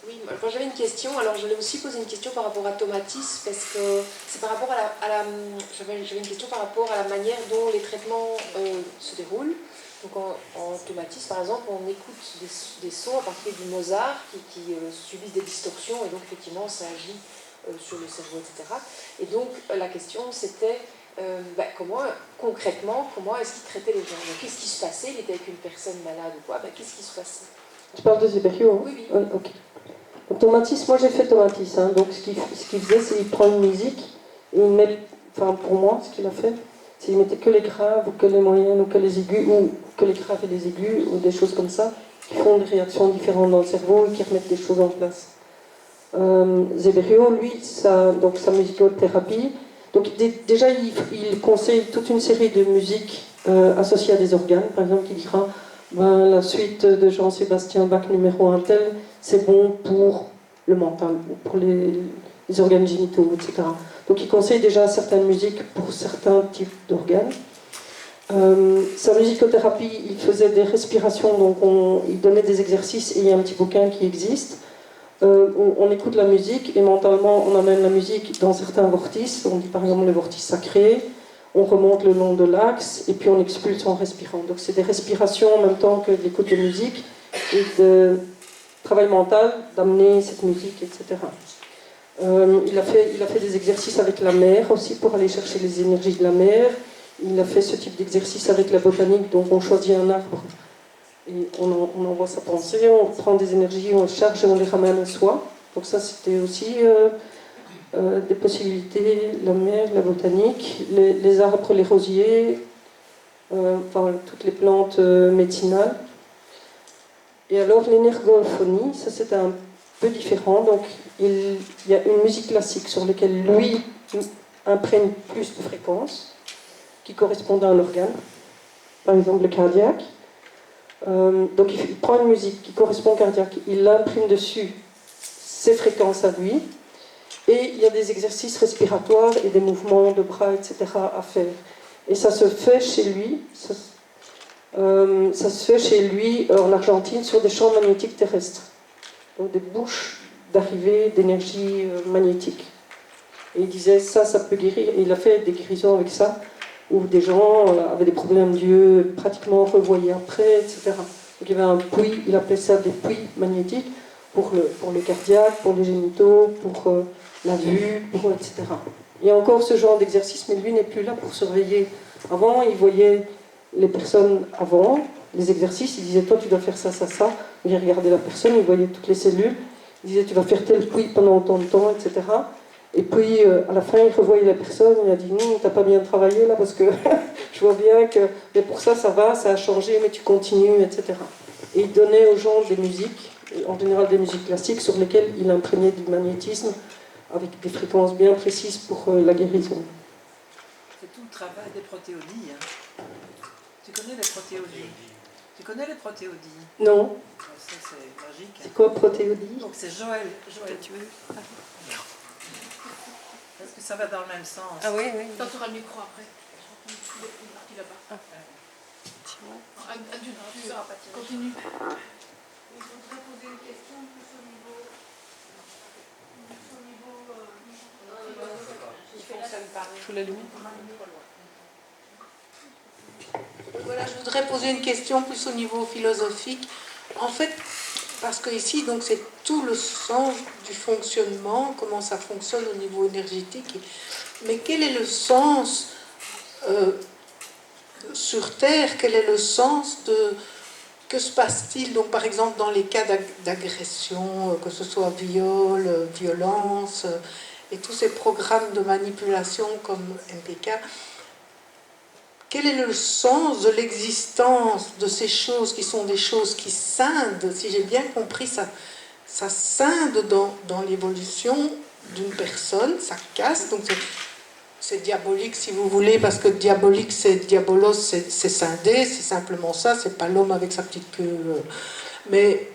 Oui, moi j'avais une question. Alors je voulais aussi poser une question par rapport à Tomatis parce que c'est par rapport j'avais une question par rapport à la manière dont les traitements se déroulent. Donc en Tomatis par exemple, on écoute des sons à partir du Mozart qui subissent des distorsions et donc effectivement ça agit sur le cerveau, etc. Et donc la question c'était concrètement, comment est-ce qu'il traitait les gens? Donc, qu'est-ce qui se passait? Il était avec une personne malade ou quoi? Qu'est-ce qui se passait? Tu parles de Zeberio, hein? Oui. Ok. Donc, Tomatis, moi j'ai fait Tomatis. Hein. Donc ce qu'il faisait, c'est qu'il prend une musique et il met, enfin pour moi, ce qu'il a fait, c'est qu'il mettait que les graves ou que les moyennes ou que les aigus ou que les graves et les aigus ou des choses comme ça qui font des réactions différentes dans le cerveau et qui remettent des choses en place. Zeberio, lui, sa musicothérapie. Donc déjà, il conseille toute une série de musiques associées à des organes. Par exemple, il dira la suite de Jean-Sébastien Bach numéro 1 tel, c'est bon pour le mental, pour les organes génitaux, etc. Donc il conseille déjà certaines musiques pour certains types d'organes. Sa musicothérapie, il faisait des respirations, donc il donnait des exercices et il y a un petit bouquin qui existe. On écoute la musique et mentalement on amène la musique dans certains vortices, on dit par exemple le vortice sacré, on remonte le long de l'axe et puis on expulse en respirant. Donc c'est des respirations en même temps que de l'écoute de musique et de travail mental d'amener cette musique, etc. Il a fait des exercices avec la mer aussi pour aller chercher les énergies de la mer. Il a fait ce type d'exercice avec la botanique, donc on choisit un arbre et on envoie sa pensée, on prend des énergies, on les charge et on les ramène à soi. Donc ça c'était aussi des possibilités, la mer, la botanique, les arbres, les rosiers, enfin toutes les plantes médicinales. Et alors l'énergophonie, ça c'est un peu différent. Donc il y a une musique classique sur laquelle lui imprègne plus de fréquences qui correspondent à un organe, par exemple le cardiaque. Donc il prend une musique qui correspond au cardiaque, il imprime dessus ses fréquences à lui, et il y a des exercices respiratoires et des mouvements de bras, etc. à faire. Et ça se fait chez lui, ça se fait chez lui en Argentine sur des champs magnétiques terrestres, donc des bouches d'arrivée d'énergie magnétique. Et il disait ça peut guérir, et il a fait des guérisons avec ça, où des gens avaient des problèmes d'yeux pratiquement revoyaient après, etc. Donc il y avait un puits, il appelait ça des puits magnétiques pour le cardiaque, pour les génitaux, pour la vue, etc. Il y a encore ce genre d'exercice, mais lui n'est plus là pour surveiller. Avant, il voyait les personnes avant, les exercices, il disait toi tu dois faire ça, ça, ça. Il regardait la personne, il voyait toutes les cellules, il disait tu vas faire tel puits pendant autant de temps, etc. Et puis, à la fin, il revoyait la personne, il a dit non, t'as pas bien travaillé là, parce que je vois bien que mais pour ça, ça va, ça a changé, mais tu continues, etc. Et il donnait aux gens des musiques, en général des musiques classiques, sur lesquelles il imprégnait du magnétisme, avec des fréquences bien précises pour la guérison. C'est tout le travail des protéodies. Hein. Tu connais les protéodies? Tu connais les protéodies? Non. Ça, c'est magique. Hein. C'est quoi, protéodie? Donc c'est Joël, tu veux? Parce que ça va dans le même sens. Ah oui, oui. Toi, tu auras le micro après. Une partie là-bas. Tu seras pas tiré. Continue. Je voudrais poser une question plus au niveau. Voilà, je voudrais poser une question plus au niveau philosophique. En fait, parce que ici, donc, c'est tout le sens du fonctionnement, comment ça fonctionne au niveau énergétique. Mais quel est le sens sur Terre? Quel est le sens de... Que se passe-t-il, donc, par exemple, dans les cas d'agression, que ce soit viol, violence, et tous ces programmes de manipulation comme MPK? Quel est le sens de l'existence de ces choses qui sont des choses qui scindent? Si j'ai bien compris, ça scinde dans l'évolution d'une personne, ça casse, donc c'est diabolique si vous voulez, parce que diabolique, c'est diabolos, c'est scindé, c'est simplement ça, c'est pas l'homme avec sa petite queue. Mais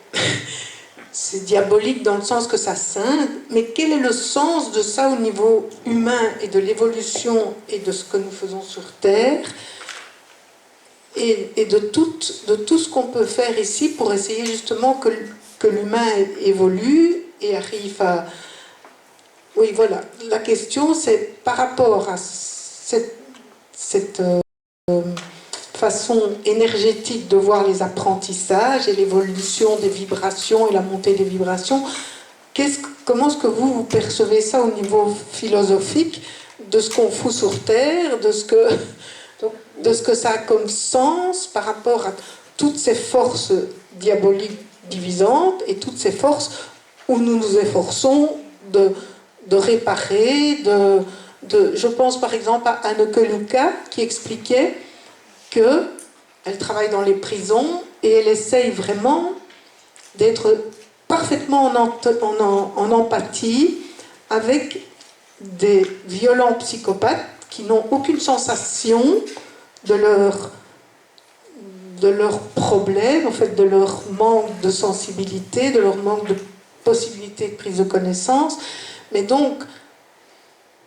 c'est diabolique dans le sens que ça scinde, mais quel est le sens de ça au niveau humain et de l'évolution et de ce que nous faisons sur Terre, et de tout ce qu'on peut faire ici pour essayer justement que l'humain évolue et arrive à... Oui, voilà. La question, c'est par rapport à cette façon énergétique de voir les apprentissages et l'évolution des vibrations et la montée des vibrations. Comment est-ce que vous percevez ça au niveau philosophique de ce qu'on fout sur Terre, de ce que ça a comme sens par rapport à toutes ces forces diaboliques divisantes et toutes ces forces où nous nous efforçons de réparer, je pense par exemple à Anneke Luka qui expliquait qu'elle travaille dans les prisons et elle essaye vraiment d'être parfaitement en empathie avec des violents psychopathes qui n'ont aucune sensation de leur problème, en fait, de leur manque de sensibilité, de leur manque de possibilité de prise de connaissance. Mais donc,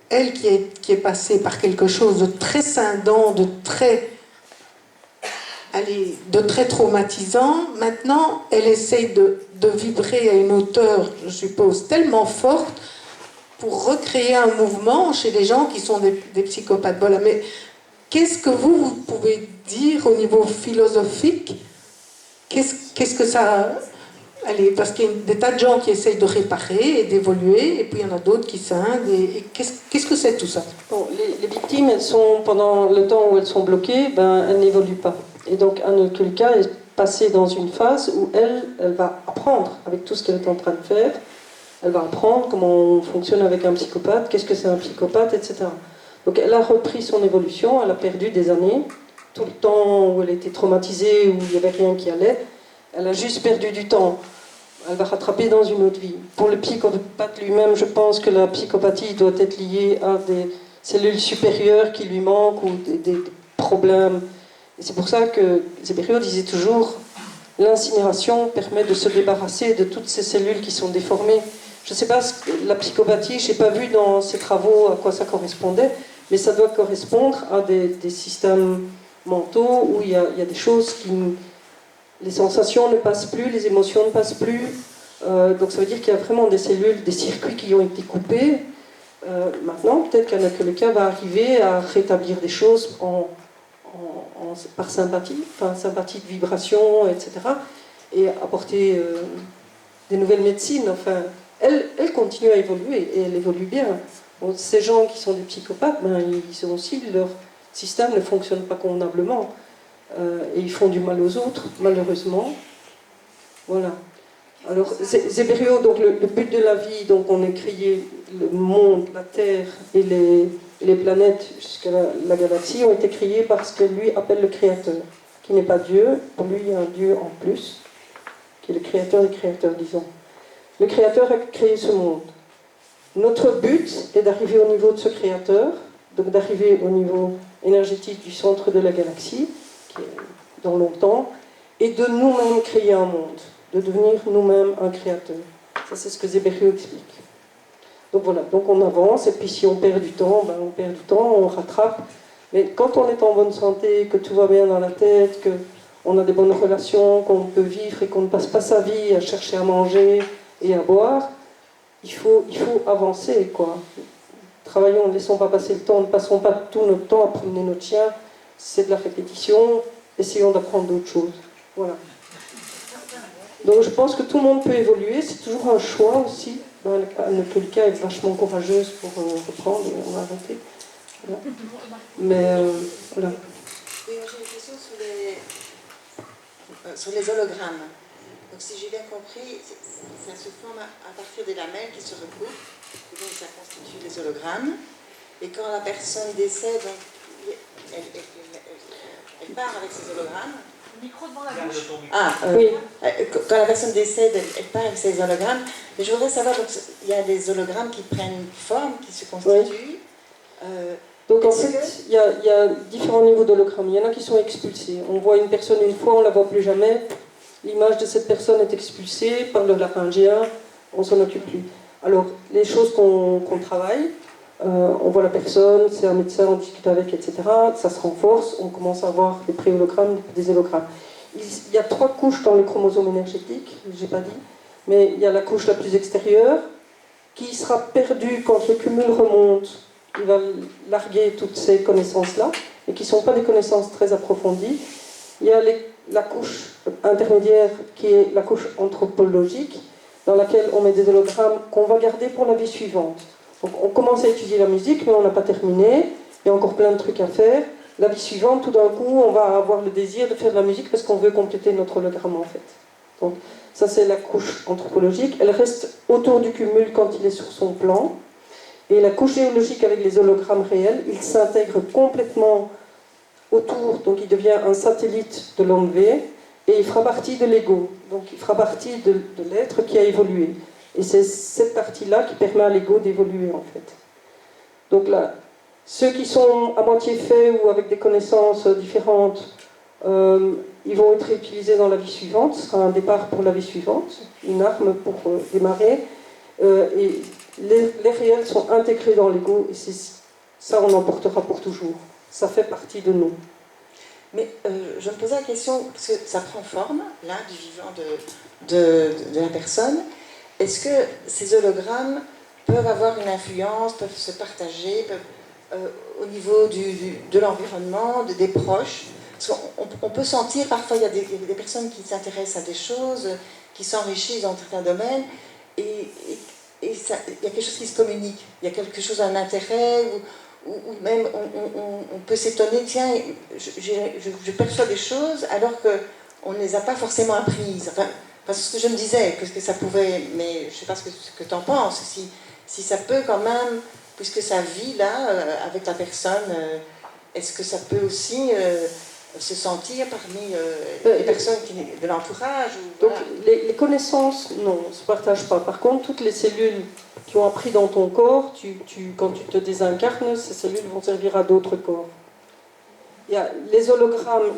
elle qui est passée par quelque chose de très scindant, de très traumatisant, maintenant, elle essaye de vibrer à une hauteur, je suppose, tellement forte pour recréer un mouvement chez les gens qui sont des psychopathes. Voilà, mais qu'est-ce que vous pouvez dire au niveau philosophique? Qu'est-ce que ça... Allez, parce qu'il y a des tas de gens qui essayent de réparer et d'évoluer, et puis il y en a d'autres qui scindent. Et qu'est-ce que c'est tout ça? Bon, les victimes, elles sont, pendant le temps où elles sont bloquées, ben, elles n'évoluent pas. Et donc, Anne Kulka est passée dans une phase où elle va apprendre avec tout ce qu'elle est en train de faire. Elle va apprendre comment on fonctionne avec un psychopathe, qu'est-ce que c'est un psychopathe, etc. Donc, elle a repris son évolution, elle a perdu des années. Tout le temps où elle était traumatisée, où il n'y avait rien qui allait, elle a juste perdu du temps. Elle va rattraper dans une autre vie. Pour le psychopathe lui-même, je pense que la psychopathie doit être liée à des cellules supérieures qui lui manquent ou des problèmes. Et c'est pour ça que Zéberio disait toujours l'incinération permet de se débarrasser de toutes ces cellules qui sont déformées. Je ne sais pas, la psychopathie, je n'ai pas vu dans ses travaux à quoi ça correspondait, mais ça doit correspondre à des systèmes mentaux où il y a des choses qui... Les sensations ne passent plus, les émotions ne passent plus. Donc ça veut dire qu'il y a vraiment des cellules, des circuits qui ont été coupés. Maintenant, peut-être qu'Anna Kulka va arriver à rétablir des choses par sympathie, enfin sympathie de vibration, etc. Et apporter des nouvelles médecines. Enfin, elle continue à évoluer et elle évolue bien. Bon, ces gens qui sont des psychopathes, ben, ils ont aussi leur système ne fonctionne pas convenablement. Et ils font du mal aux autres, malheureusement. Voilà. Alors, Zéberio, donc le but de la vie, donc on a créé le monde, la Terre et les planètes jusqu'à la galaxie ont été créés parce que lui appelle le Créateur, qui n'est pas Dieu. Pour lui, il y a un Dieu en plus, qui est le Créateur des créateurs, disons. Le Créateur a créé ce monde. Notre but est d'arriver au niveau de ce Créateur, donc d'arriver au niveau énergétique du centre de la galaxie, qui est dans longtemps, et de nous-mêmes créer un monde, de devenir nous-mêmes un créateur. Ça, c'est ce que Zéberio explique. Donc voilà, donc on avance, et puis si on perd du temps, ben on perd du temps, on rattrape. Mais quand on est en bonne santé, que tout va bien dans la tête, qu'on a des bonnes relations, qu'on peut vivre et qu'on ne passe pas sa vie à chercher à manger et à boire, il faut avancer, quoi. Travaillons, ne laissons pas passer le temps, ne passons pas tout notre temps à promener notre chien. C'est de la répétition, essayons d'apprendre d'autres choses. Voilà. Donc je pense que tout le monde peut évoluer, c'est toujours un choix aussi. Anne Kulka est vachement courageuse pour reprendre, et on va arrêter. Voilà. Mais voilà. Oui, j'ai une question sur les hologrammes. Donc si j'ai bien compris, ça se forme à partir des lamelles qui se recoupent, et donc ça constitue les hologrammes. Et quand la personne décède, elle part avec ses hologrammes. Le micro devant la bouche. Oui. Quand la personne décède, elle part avec ses hologrammes. Mais je voudrais savoir, donc, il y a des hologrammes qui prennent forme, qui se constituent. Oui. Donc en fait, il y a différents niveaux d'hologrammes. Il y en a qui sont expulsés. On voit une personne une fois, on ne la voit plus jamais. L'image de cette personne est expulsée par le laryngéen, on ne s'en occupe plus. Alors, les choses qu'on travaille, on voit la personne, c'est un médecin, on discute avec, etc. Ça se renforce, on commence à avoir des pré-hologrammes, des hologrammes. Il y a 3 couches dans les chromosomes énergétiques, je n'ai pas dit, mais il y a la couche la plus extérieure, qui sera perdue quand le cumul remonte. Il va larguer toutes ces connaissances-là, et qui ne sont pas des connaissances très approfondies. Il y a la couche intermédiaire, qui est la couche anthropologique, dans laquelle on met des hologrammes qu'on va garder pour la vie suivante. Donc on commence à étudier la musique, mais on n'a pas terminé, il y a encore plein de trucs à faire. La vie suivante, tout d'un coup, on va avoir le désir de faire de la musique parce qu'on veut compléter notre hologramme, en fait. Donc ça, c'est la couche anthropologique. Elle reste autour du cumul quand il est sur son plan. Et la couche géologique avec les hologrammes réels, il s'intègre complètement autour, donc il devient un satellite de l'homme V, et il fera partie de l'ego, donc il fera partie de l'être qui a évolué. Et c'est cette partie-là qui permet à l'ego d'évoluer, en fait. Donc là, ceux qui sont à moitié faits ou avec des connaissances différentes, ils vont être utilisés dans la vie suivante, ce sera un départ pour la vie suivante, une arme pour démarrer, et les réels sont intégrés dans l'ego, et ça on en portera pour toujours. Ça fait partie de nous. Mais je me posais la question, parce que ça prend forme, là, du vivant de la personne. Est-ce que ces hologrammes peuvent avoir une influence, peuvent se partager au niveau de l'environnement, des proches? Parce qu'on peut sentir, parfois, il y a des personnes qui s'intéressent à des choses, qui s'enrichissent dans certains domaines, et il y a quelque chose qui se communique, il y a quelque chose, un intérêt, ou même on peut s'étonner, tiens, je perçois des choses alors qu'on ne les a pas forcément apprises. Enfin, c'est ce que je me disais, que ça pouvait, mais je ne sais pas ce que tu en penses, si ça peut quand même, puisque ça vit là, avec la personne, est-ce que ça peut aussi se sentir parmi les personnes de l'entourage Donc les connaissances, non, on ne se partage pas. Par contre, toutes les cellules qui ont appris dans ton corps, quand tu te désincarnes, ces cellules vont servir à d'autres corps. Il y a les hologrammes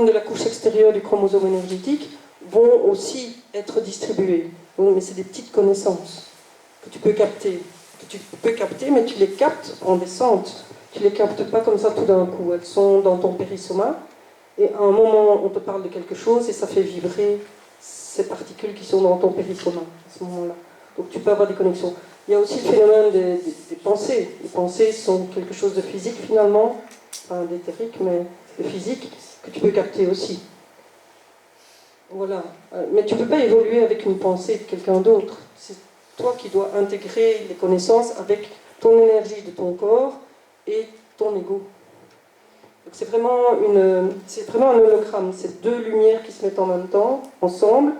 de la couche extérieure du chromosome énergétique vont aussi être distribués. Mais c'est des petites connaissances que tu peux capter. Mais tu les captes en descente. Tu ne les captes pas comme ça tout d'un coup. Elles sont dans ton périssoma. Et à un moment, on te parle de quelque chose et ça fait vibrer ces particules qui sont dans ton périssoma à ce moment-là. Donc tu peux avoir des connexions. Il y a aussi le phénomène des pensées. Les pensées sont quelque chose de physique finalement, pas d'éthérique, mais de physique, que tu peux capter aussi. Voilà. Mais tu ne peux pas évoluer avec une pensée de quelqu'un d'autre. C'est toi qui dois intégrer les connaissances avec ton énergie de ton corps et ton ego. Donc c'est vraiment un hologramme. C'est deux lumières qui se mettent en même temps, ensemble,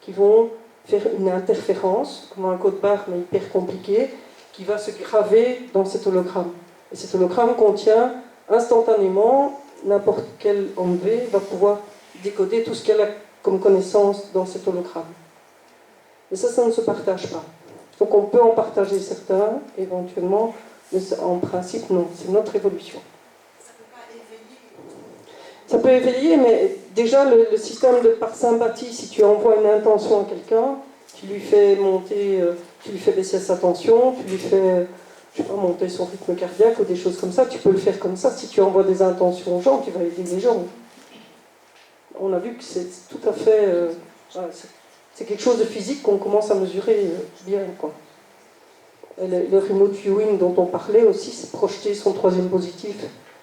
qui vont faire une interférence, comme un code barre, mais hyper compliqué, qui va se graver dans cet hologramme. Et cet hologramme contient instantanément, n'importe quel OMV va pouvoir décoder tout ce qu'elle a comme connaissance dans cet hologramme. Et ça ne se partage pas. Donc on peut en partager certains, éventuellement, mais en principe, non. C'est notre évolution. Ça peut éveiller, mais déjà le système de parasympathie, si tu envoies une intention à quelqu'un, tu lui fais monter, tu lui fais baisser sa tension, tu lui fais, je sais pas, monter son rythme cardiaque ou des choses comme ça, tu peux le faire comme ça. Si tu envoies des intentions aux gens, tu vas aider les gens. On a vu que c'est tout à fait, voilà, c'est quelque chose de physique qu'on commence à mesurer bien, quoi. Le remote viewing dont on parlait aussi, c'est projeter son troisième positif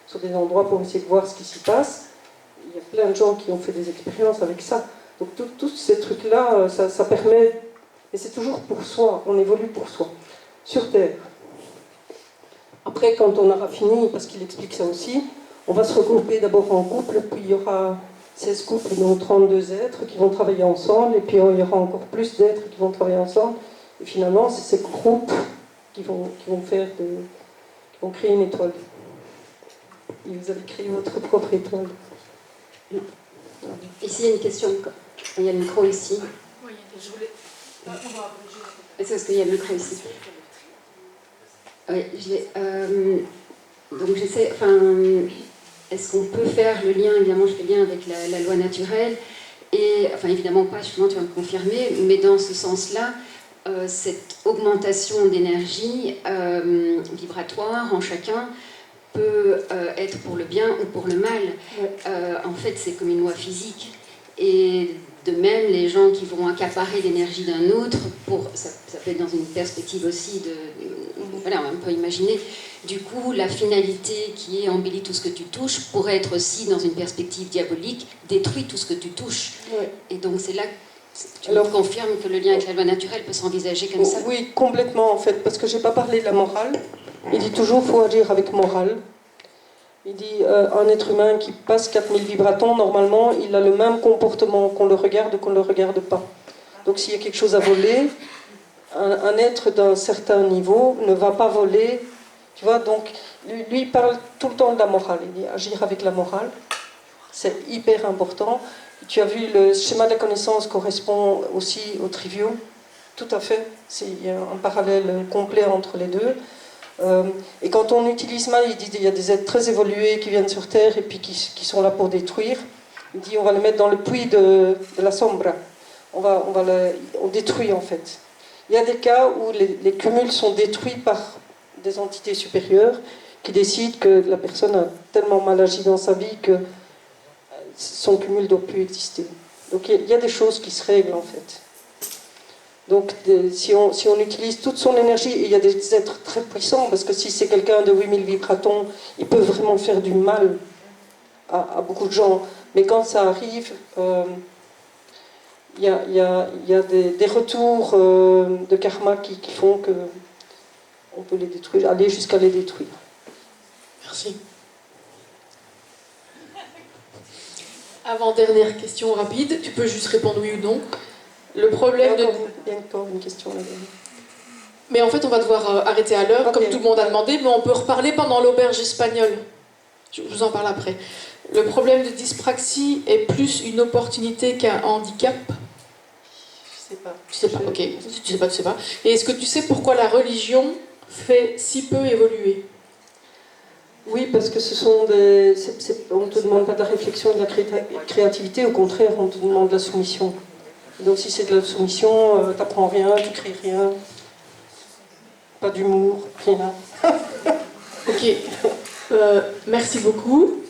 sur des endroits pour essayer de voir ce qui s'y passe. Il y a plein de gens qui ont fait des expériences avec ça. Donc tous ces trucs-là, ça permet, et c'est toujours pour soi, on évolue pour soi, sur Terre. Après, quand on aura fini, parce qu'il explique ça aussi, on va se regrouper d'abord en couple, puis il y aura 16 couples, dont 32 êtres qui vont travailler ensemble, et puis il y aura encore plus d'êtres qui vont travailler ensemble, et finalement, c'est ces groupes qui vont créer une étoile. Et vous allez créer votre propre étoile. Ici, il y a une question. Il y a le micro ici. Oui, je voulais. On va abréger. C'est parce qu'il y a le micro ici. Oui, donc j'essaie. Enfin, est-ce qu'on peut faire le lien, évidemment, je fais le lien avec la loi naturelle, et, enfin, évidemment pas, justement, tu vas me confirmer, mais dans ce sens-là, cette augmentation d'énergie vibratoire en chacun peut être pour le bien ou pour le mal. En fait, c'est comme une loi physique. Et de même, les gens qui vont accaparer l'énergie d'un autre, ça peut être dans une perspective aussi voilà, on peut imaginer. Du coup, la finalité qui est embellit tout ce que tu touches pourrait être aussi, dans une perspective diabolique, détruit tout ce que tu touches. Et donc, c'est là que tu me confirmes que le lien avec la loi naturelle peut s'envisager comme ça. Oui, complètement en fait, parce que je n'ai pas parlé de la morale. Il dit toujours qu'il faut agir avec morale. Il dit un être humain qui passe 4000 vibratons, normalement, il a le même comportement qu'on le regarde ou qu'on ne le regarde pas. Donc s'il y a quelque chose à voler, un être d'un certain niveau ne va pas voler. Tu vois, donc lui il parle tout le temps de la morale. Il dit agir avec la morale, c'est hyper important. Tu as vu, le schéma de la connaissance correspond aussi aux triviaux. Tout à fait. Il y a un parallèle complet entre les deux. Et quand on utilise mal, il dit qu'il y a des êtres très évolués qui viennent sur Terre et puis qui sont là pour détruire. Il dit on va les mettre dans le puits de la sombra. On détruit en fait. Il y a des cas où les cumuls sont détruits par des entités supérieures qui décident que la personne a tellement mal agi dans sa vie que son cumul ne doit plus exister. Donc il y a des choses qui se règlent en fait. Donc si on utilise toute son énergie, et il y a des êtres très puissants, parce que si c'est quelqu'un de 8000 vibratons, il peut vraiment faire du mal à beaucoup de gens. Mais quand ça arrive, il y a des retours de karma qui font que on peut les détruire, aller jusqu'à les détruire. Merci. Avant-dernière question rapide, tu peux juste répondre oui ou non. Le problème de... Il y a encore une question là-dedans. Mais en fait, on va devoir arrêter à l'heure, comme tout le monde a demandé, mais on peut reparler pendant l'auberge espagnole. Je vous en parle après. Le problème de dyspraxie est plus une opportunité qu'un handicap? Je sais pas. Tu sais pas, ok. Si tu sais pas, tu sais pas. Et est-ce que tu sais pourquoi la religion fait si peu évoluer? Oui, parce que ce sont des... on ne te demande pas de la réflexion et de la créativité, au contraire, on te demande de la soumission. Donc si c'est de la soumission, t'apprends rien, tu crées rien. Pas d'humour, rien. Ok. Merci beaucoup.